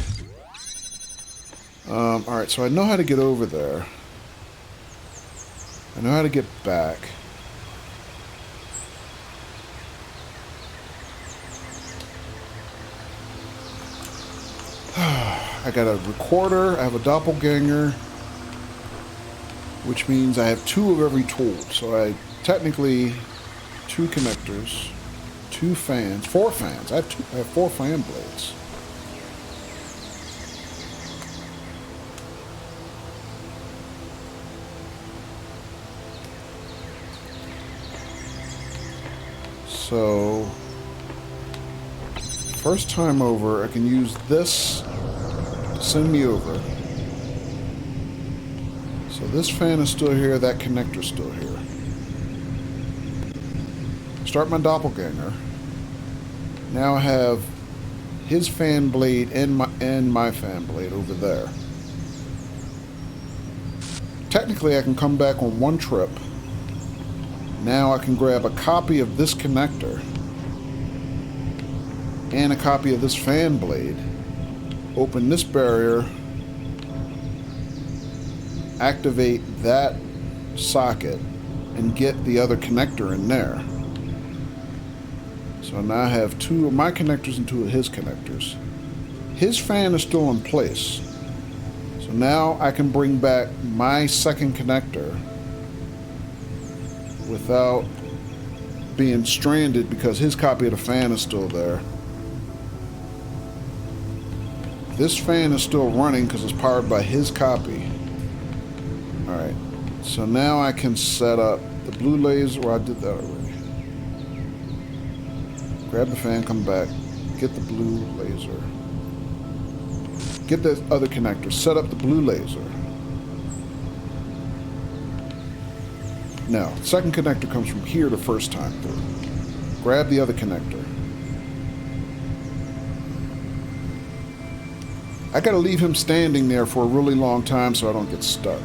Alright, so I know how to get over there. I know how to get back. I got a recorder, I have a doppelganger, which means I have 2 of every tool. So I technically 2 connectors, 2 fans, 4 fans. I have 4 fan blades. So first time over, I can use this to send me over. So this fan is still here, that connector's still here. Start my doppelganger. Now I have his fan blade and my fan blade over there. Technically I can come back on one trip. Now I can grab a copy of this connector and a copy of this fan blade, open this barrier, activate that socket, and get the other connector in there. So now I have 2 of my connectors and 2 of his connectors. His fan is still in place. So now I can bring back my second connector without being stranded because his copy of the fan is still there. This fan is still running because it's powered by his copy. Alright, so now I can set up the blue laser. Well, I did that already. Grab the fan, come back, get the blue laser. Get the other connector, set up the blue laser. No, second connector comes from here the first time through. Grab the other connector. I gotta leave him standing there for a really long time so I don't get stuck.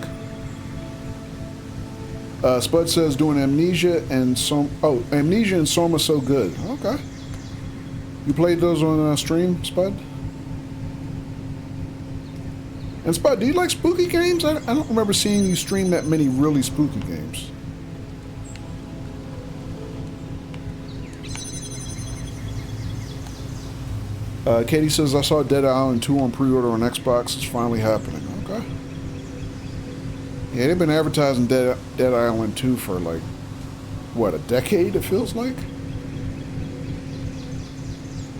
Spud says doing Amnesia and Amnesia and Soma so good. Okay. You played those on stream, Spud? And Spud, do you like spooky games? I don't remember seeing you stream that many really spooky games. Katie says, I saw Dead Island 2 on pre-order on Xbox. It's finally happening. Okay. Yeah, they've been advertising Dead Island 2 for like, what, a decade it feels like?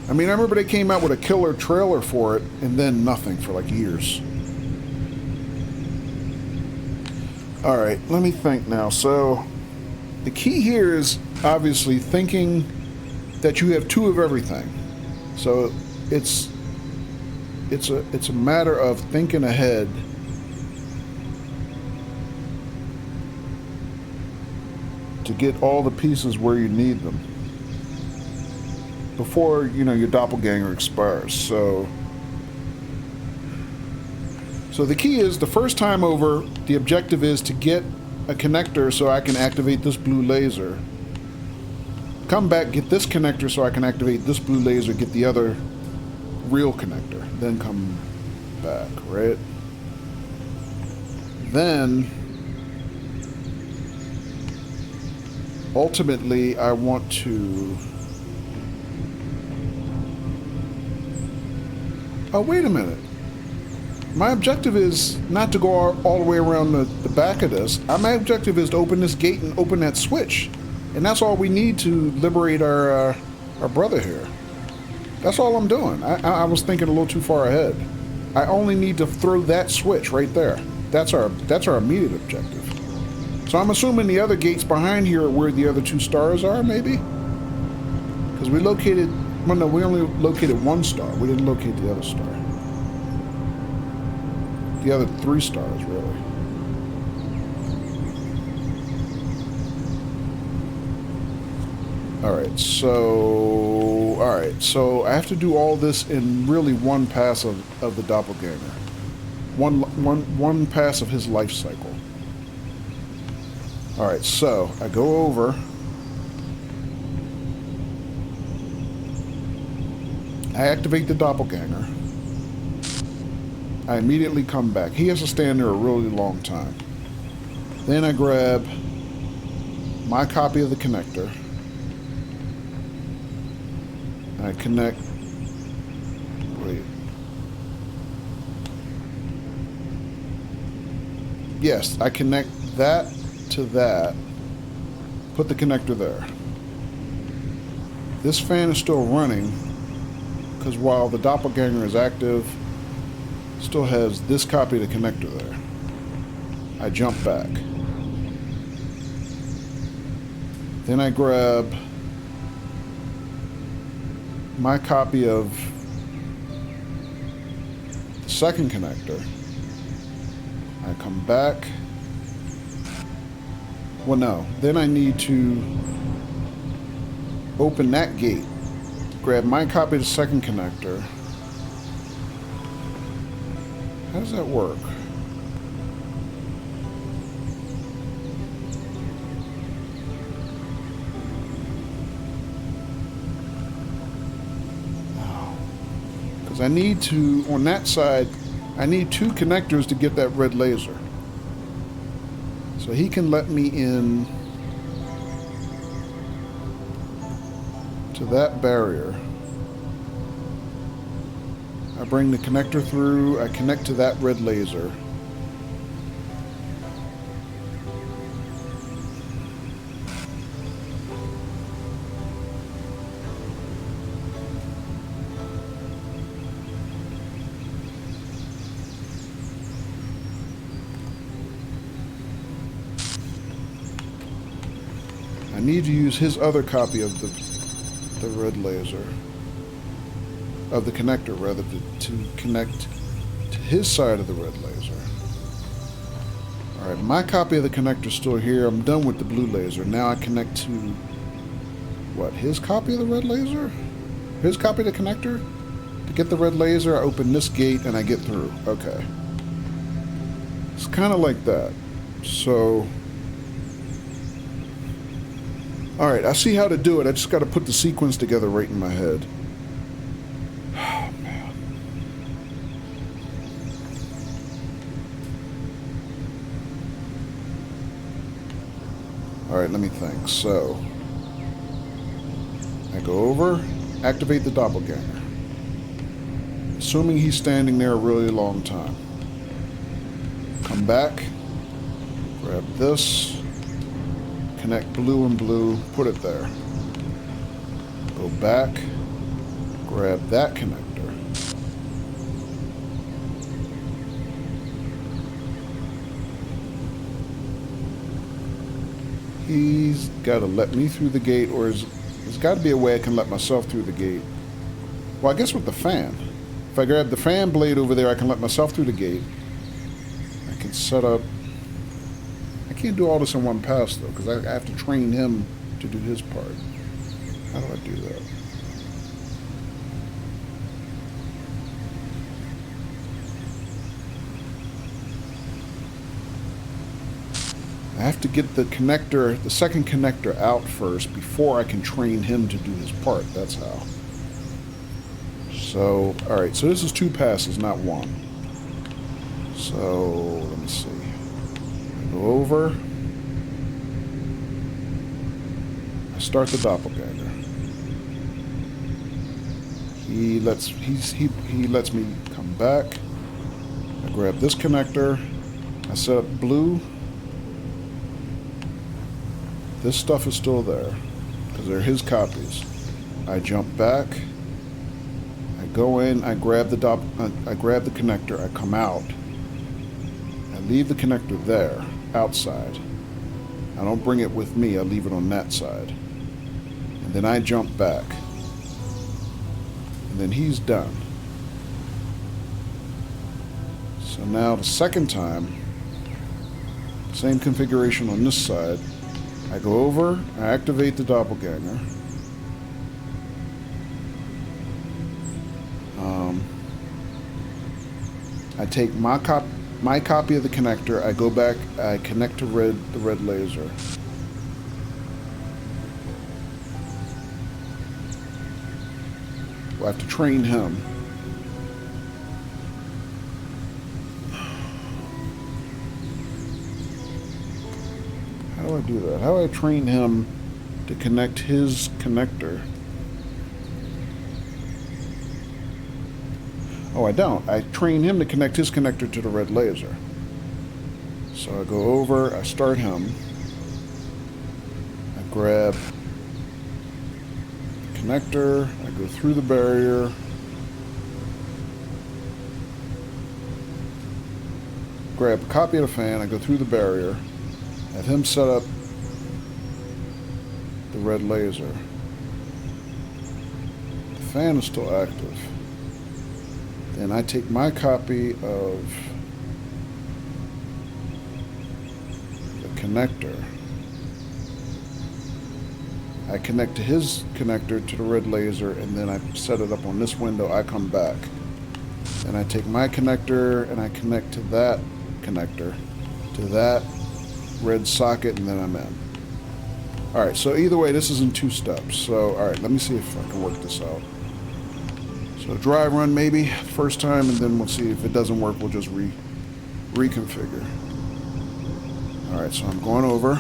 I mean, I remember they came out with a killer trailer for it and then nothing for like years. Alright, let me think now. So, the key here is obviously thinking that you have 2 of everything. So, it's a matter of thinking ahead to get all the pieces where you need them before, you know, your doppelganger expires. So the key is the first time over, the objective is to get a connector so I can activate this blue laser. Come back, get this connector so I can activate this blue laser, get the other real connector, then come back, right? Then ultimately I want to... Oh, wait a minute. My objective is not to go all the way around the back of this. My objective is to open this gate and open that switch. And that's all we need to liberate our brother here. That's all I'm doing. I was thinking a little too far ahead. I only need to throw that switch right there. That's our immediate objective. So I'm assuming the other gates behind here are where the other 2 stars are, maybe? Because we located... Well, no, we only located 1 star. We didn't locate the other star. The other 3 stars, really. Alright, so I have to do all this in really one pass of the doppelganger. One pass of his life cycle. Alright, so I go over. I activate the doppelganger. I immediately come back. He has to stand there a really long time. Then I grab my copy of the connector. I connect... Wait. Yes, I connect that to that. Put the connector there. This fan is still running because while the doppelganger is active, still has this copy of the connector there. I jump back. Then I grab my copy of the second connector. I come back. Well, no. Then I need to open that gate. Grab my copy of the second connector. How does that work? Because I need to, on that side, I need 2 connectors to get that red laser. So he can let me in to that barrier. I bring the connector through, I connect to that red laser. I need to use his other copy of the red laser. Of the connector, rather, to connect to his side of the red laser. Alright, my copy of the connector is still here. I'm done with the blue laser. Now I connect to, what, his copy of the red laser? His copy of the connector? To get the red laser, I open this gate and I get through. Okay. It's kind of like that. So, alright, I see how to do it. I just got to put the sequence together right in my head. Oh, man. Alright, let me think. So, I go over, activate the doppelganger. Assuming he's standing there a really long time. Come back, grab this, connect blue and blue, put it there. Go back, grab that connector. He's got to let me through the gate, or there's got to be a way I can let myself through the gate. Well, I guess with the fan. If I grab the fan blade over there, I can let myself through the gate. I can set up... I can't do all this in one pass, though, because I have to train him to do his part. How do I do that? I have to get the connector, the second connector out first before I can train him to do his part. That's how. So, alright, so this is 2 passes, not 1. So, let me see. I go over. I start the doppelganger. He lets me come back. I grab this connector. I set up blue. This stuff is still there because they're his copies. I jump back. I go in. I grab the connector. I come out. I leave the connector there, outside. I don't bring it with me. I leave it on that side. And then I jump back. And then he's done. So now the second time, same configuration on this side. I go over, I activate the doppelganger. I take my copy of the connector, I go back, I connect to the red laser. I have to train him. How do I do that? How do I train him to connect his connector? Oh, I don't. I train him to connect his connector to the red laser. So I go over, I start him. I grab the connector, I go through the barrier. Grab a copy of the fan, I go through the barrier. Have him set up the red laser. The fan is still active. Then I take my copy of the connector. I connect to his connector to the red laser, and then I set it up on this window. I come back. Then I take my connector and I connect to that connector, to that red socket, and then I'm in. Alright, so either way, this is in 2 steps. So, alright, let me see if I can work this out. So dry run maybe, first time, and then we'll see if it doesn't work, we'll just reconfigure. Alright, so I'm going over.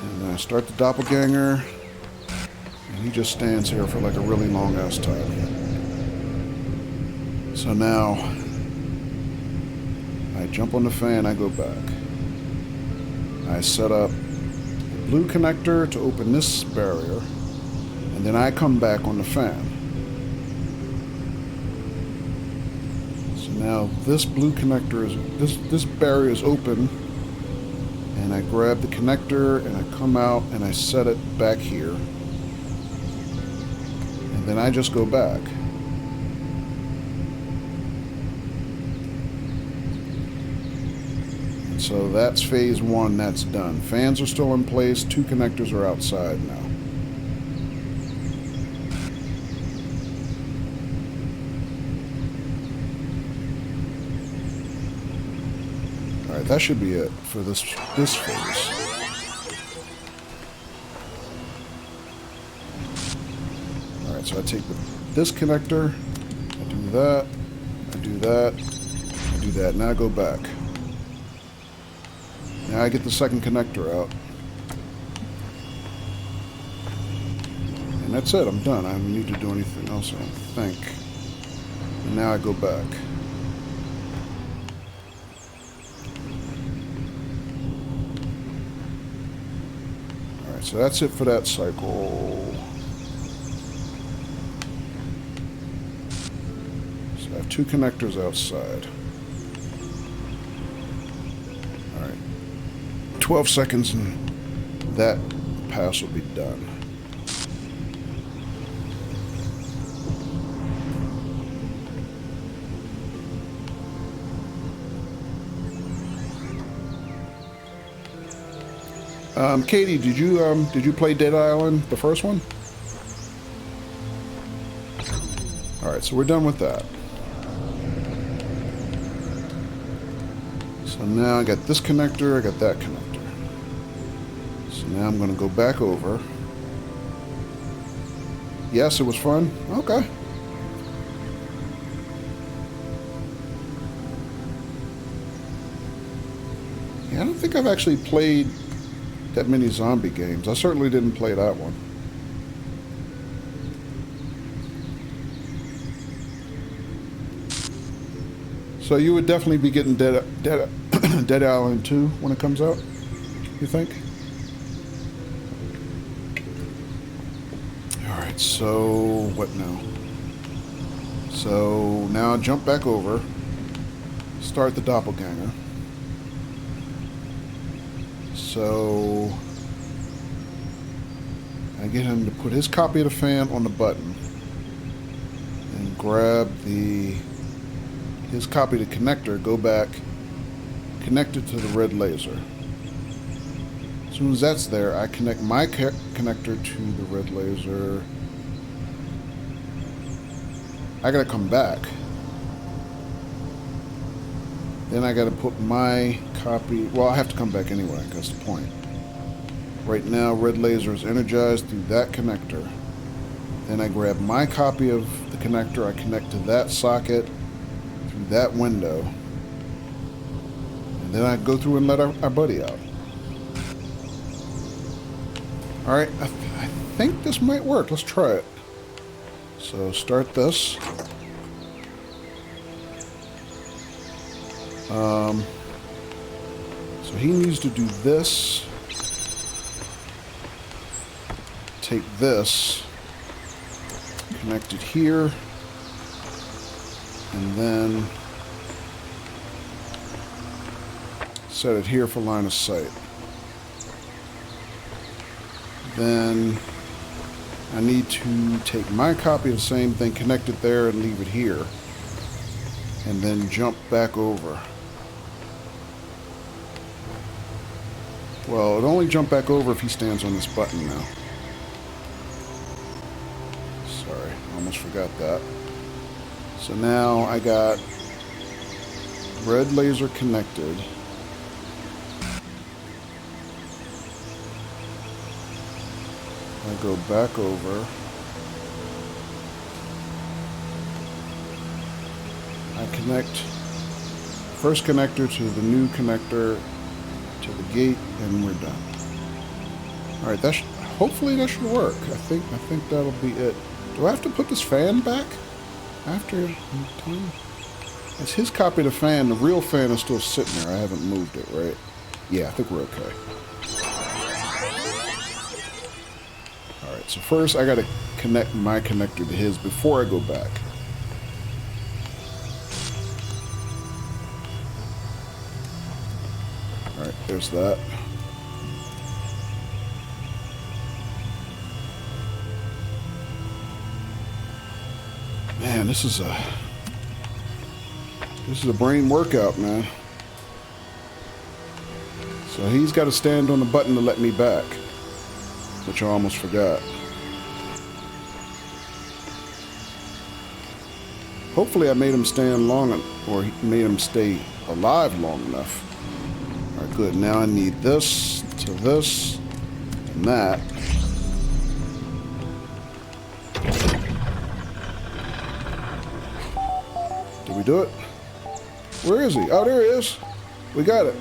And then I start the doppelganger, and he just stands here for like a really long ass time. So now, I jump on the fan, I go back. I set up the blue connector to open this barrier, and then I come back on the fan. So now this blue connector is, this barrier is open, and I grab the connector and I come out and I set it back here. And then I just go back. so that's phase one. That's done. Fans are still in place. 2 connectors are outside now. Alright, that should be it for this phase. Alright, so I take this connector, I do that, I do that, I do that. Now I go back. Now I get the second connector out. And that's it, I'm done. I don't need to do anything else, I don't think. And now I go back. Alright, so that's it for that cycle. So I have 2 connectors outside. 12 seconds and that pass will be done. Katie, did you play Dead Island, the first one? Alright, so we're done with that. So now I got this connector, I got that connector. So now I'm going to go back over. Yes, it was fun? Okay. Yeah, I don't think I've actually played that many zombie games. I certainly didn't play that one. So you would definitely be getting Dead Island 2 when it comes out, you think? Alright, so what now? So now jump back over, start the doppelganger. So I get him to put his copy of the fan on the button and grab his copy of the connector, go back, connect it to the red laser. As soon as that's there, I connect my connector to the red laser. I gotta come back. Then I gotta put my copy, well, I have to come back anyway, that's the point. Right now, red laser is energized through that connector. Then I grab my copy of the connector, I connect to that socket, through that window. And then I go through and let our buddy out. Alright, I think this might work. Let's try it. So start this. So he needs to do this. Take this. Connect it here. And then set it here for line of sight. Then I need to take my copy of the same thing, connect it there, and leave it here. And then jump back over. Well, it'll only jump back over if he stands on this button now. Sorry, almost forgot that. So now I got red laser connected. I go back over. I connect first connector to the new connector to the gate, and we're done. All right, hopefully that should work. I think that'll be it. Do I have to put this fan back after time? It's his copy of the fan. The real fan is still sitting there. I haven't moved it, right? Yeah, I think we're okay. Alright, so first I gotta connect my connector to his before I go back. Alright, there's that. Man, this is a brain workout, man. So he's got to stand on the button to let me back, which I almost forgot. Hopefully I made him stand or made him stay alive long enough. Alright, good. Now I need this to this and that. Did we do it? Where is he? Oh, there he is. We got it.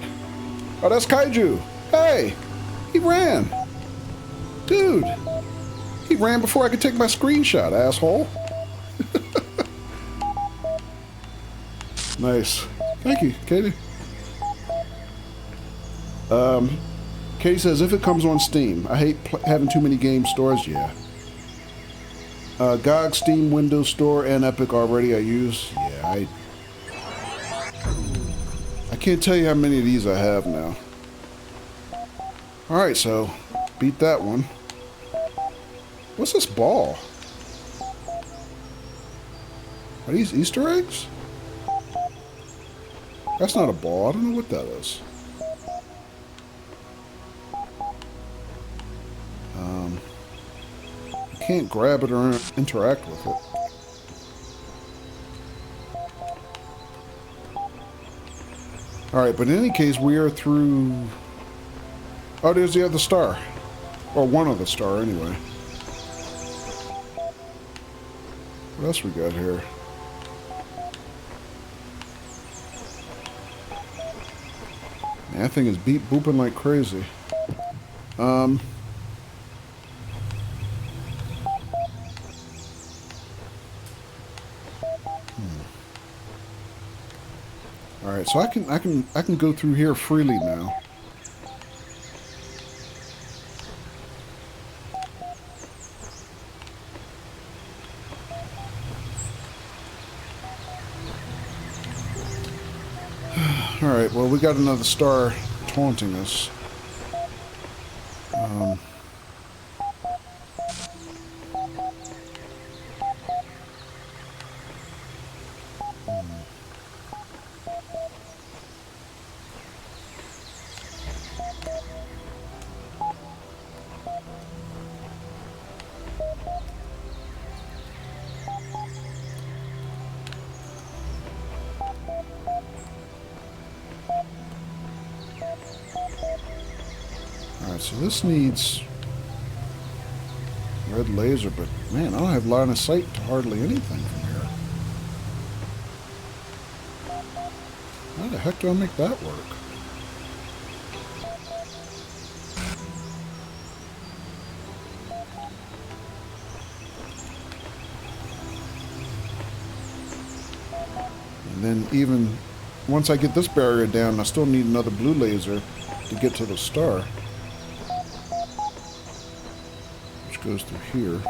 Oh, that's Kaiju. Hey! He ran. Dude. He ran before I could take my screenshot, asshole. Nice. Thank you, Katie. Katie says, if it comes on Steam. I hate having too many game stores. Yeah. GOG, Steam, Windows Store, and Epic already I use. Yeah, I can't tell you how many of these I have now. Alright, so beat that one. What's this ball? Are these Easter eggs? That's not a ball. I don't know what that is. I can't grab it or interact with it. Alright, but in any case, we are through... Oh, there's the other star. Or one of the star, anyway. What else we got here? Man, that thing is booping like crazy. Alright, so I can go through here freely now. Alright, well, we got another star taunting us. Alright, so this needs red laser, but man, I don't have line of sight to hardly anything from here. How the heck do I make that work? And then even once I get this barrier down, I still need another blue laser to get to the star. Goes through here.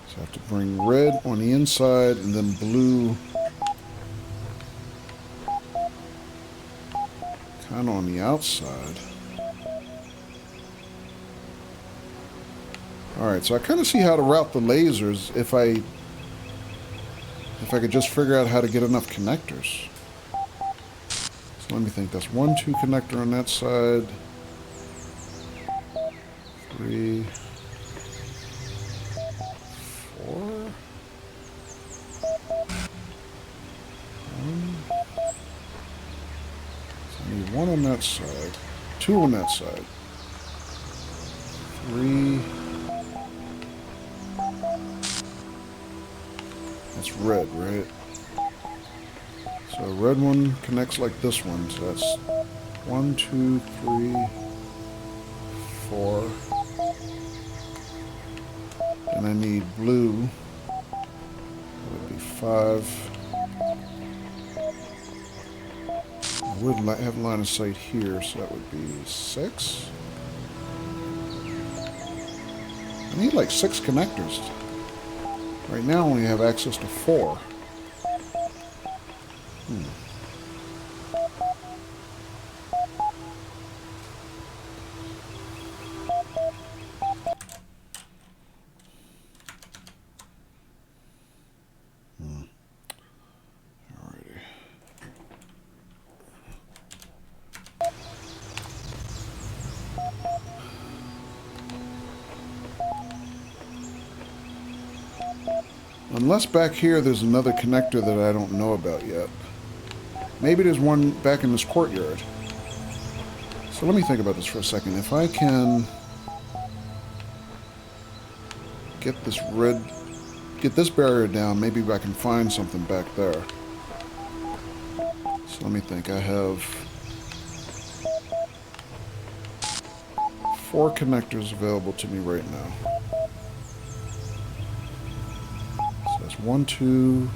So I have to bring red on the inside and then blue kind of on the outside. Alright, so I kind of see how to route the lasers if I could just figure out how to get enough connectors. Let me think. That's 1, 2 connector on that side. 3, 4. 1. So I need 1 on that side. 2 on that side. 3. That's red, right? So red one connects like this one, so that's 1, 2, 3, 4. And I need blue. That would be 5. I would have line of sight here, so that would be 6. I need like 6 connectors. Right now I only have access to 4. Unless back here there's another connector that I don't know about yet. Maybe there's one back in this courtyard. So let me think about this for a second. If I can get this barrier down, maybe I can find something back there. So let me think. I have 4 connectors available to me right now. So that's 1, 2,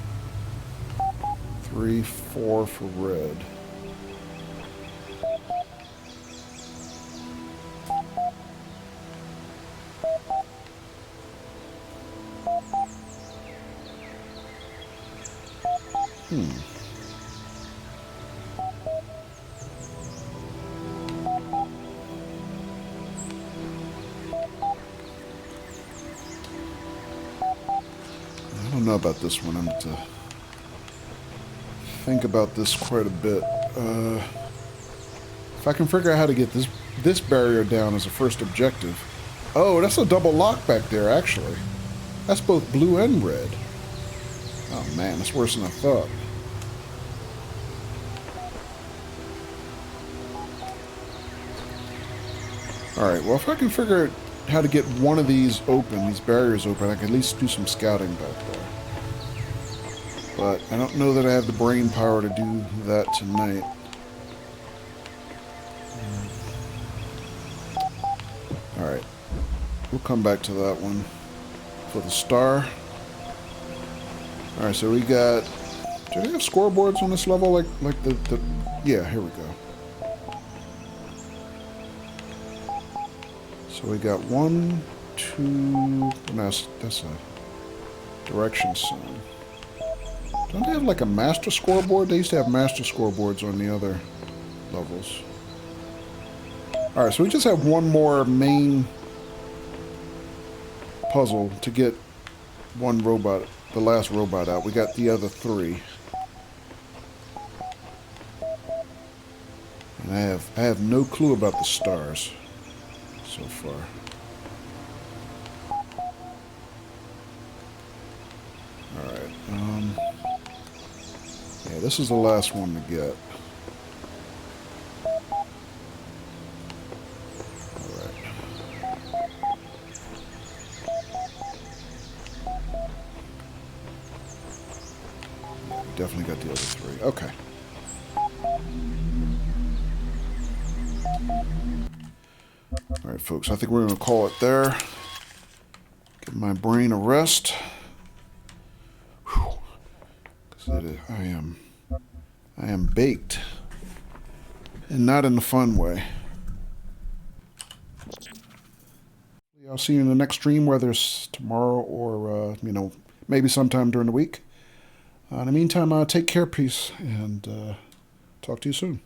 3, 4 for red. I don't know about this one. I'm going to think about this quite a bit. If I can figure out how to get this barrier down as a first objective. Oh, that's a double lock back there, actually. That's both blue and red. Oh man, that's worse than I thought. Alright, well if I can figure out how to get one of these open, these barriers open, I can at least do some scouting back there. But I don't know that I have the brain power to do that tonight. Alright, we'll come back to that one for the star. Alright, so we got... Do they have scoreboards on this level? Like the... Yeah, here we go. So we got 1, 2... No, that's a direction sign. Don't they have like a master scoreboard? They used to have master scoreboards on the other levels. Alright, so we just have one more main puzzle to get one robot, the last robot out. We got the other 3. And I have no clue about the stars so far. Alright, yeah, this is the last one to get. Definitely got the other 3. Okay. Alright, folks. I think we're going to call it there. Give my brain a rest. Whew. 'Cause I am baked. And not in the fun way. I'll see you in the next stream, whether it's tomorrow or, maybe sometime during the week. In the meantime, take care, peace, and talk to you soon.